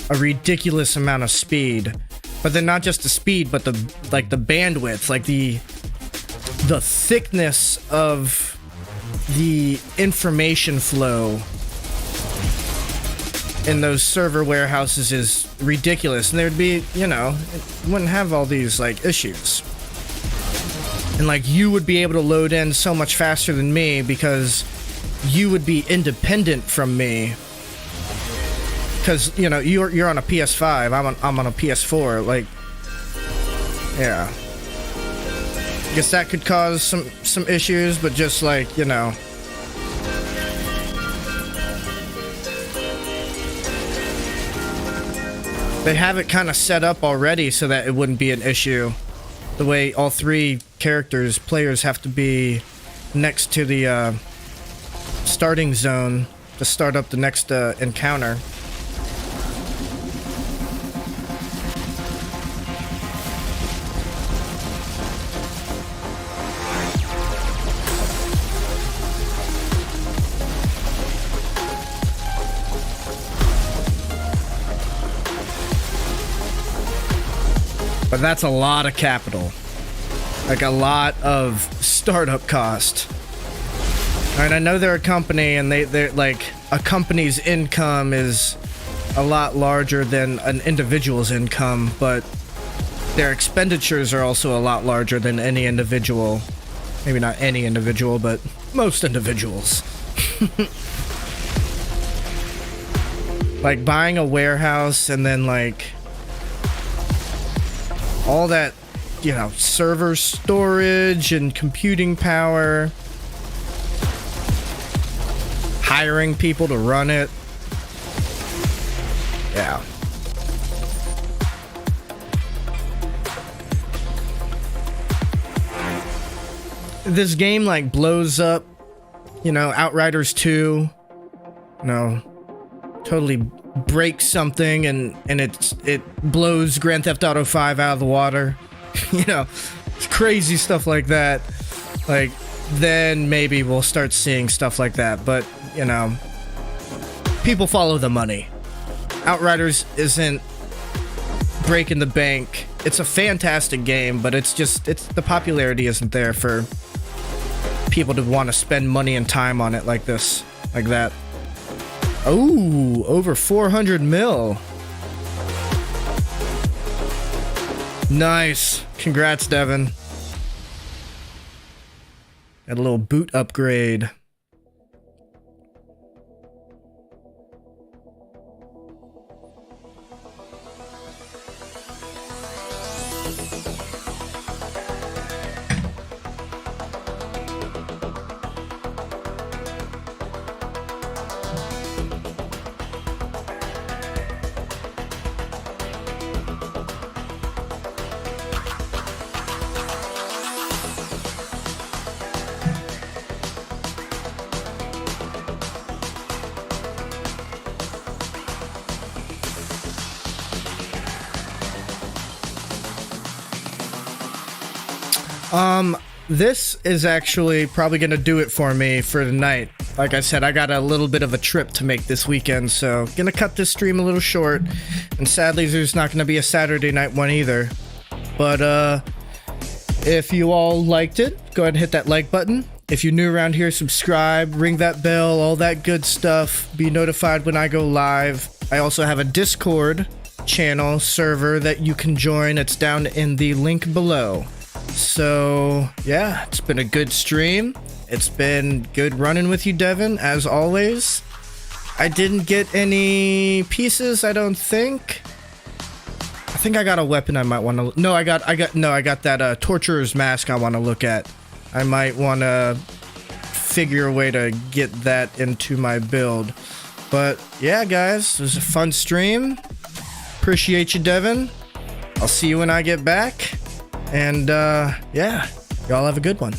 a ridiculous amount of speed. But then not just the speed, but the bandwidth, like the thickness of the information flow in those server warehouses is ridiculous, and there'd be, you know, it wouldn't have all these like issues, and like you would be able to load in so much faster than me because you would be independent from me, because, you know, you're on a PS5, I'm on a PS4. Like, yeah, I guess that could cause some issues, but just like, you know, they have it kind of set up already so that it wouldn't be an issue. The way all 3 players have to be next to the starting zone to start up the next encounter. But that's a lot of capital. Like a lot of startup cost. And I know they're a company, and they're like, a company's income is a lot larger than an individual's income, but their expenditures are also a lot larger than any individual. Maybe not any individual, but most individuals. Like buying a warehouse and then like all that, you know, server storage and computing power, hiring people to run it. Yeah. This game like blows up, you know, Outriders 2, you know, totally breaks something and it blows Grand Theft Auto 5 out of the water. You know, crazy stuff like that, like, then maybe we'll start seeing stuff like that. But, you know, people follow the money. Outriders isn't breaking the bank. It's a fantastic game, but it's the popularity isn't there for people to want to spend money and time on it like this, like that. Oh, over 400 mil. Nice. Congrats, Devin. Got a little boot upgrade. This is actually probably gonna do it for me for tonight. Like I said, I got a little bit of a trip to make this weekend, so gonna cut this stream a little short. And sadly, there's not gonna be a Saturday night one either. But if you all liked it, go ahead and hit that like button. If you're new around here, subscribe, ring that bell, all that good stuff. Be notified when I go live. I also have a Discord channel server that you can join. It's down in the link below. So, yeah, it's been a good stream. It's been good running with you, Devin, as always. I didn't get any pieces, I don't think. I think I got a weapon I might want to... No, I got that Torturer's Mask I want to look at. I might want to figure a way to get that into my build. But, yeah, guys, it was a fun stream. Appreciate you, Devin. I'll see you when I get back. And, yeah, y'all have a good one.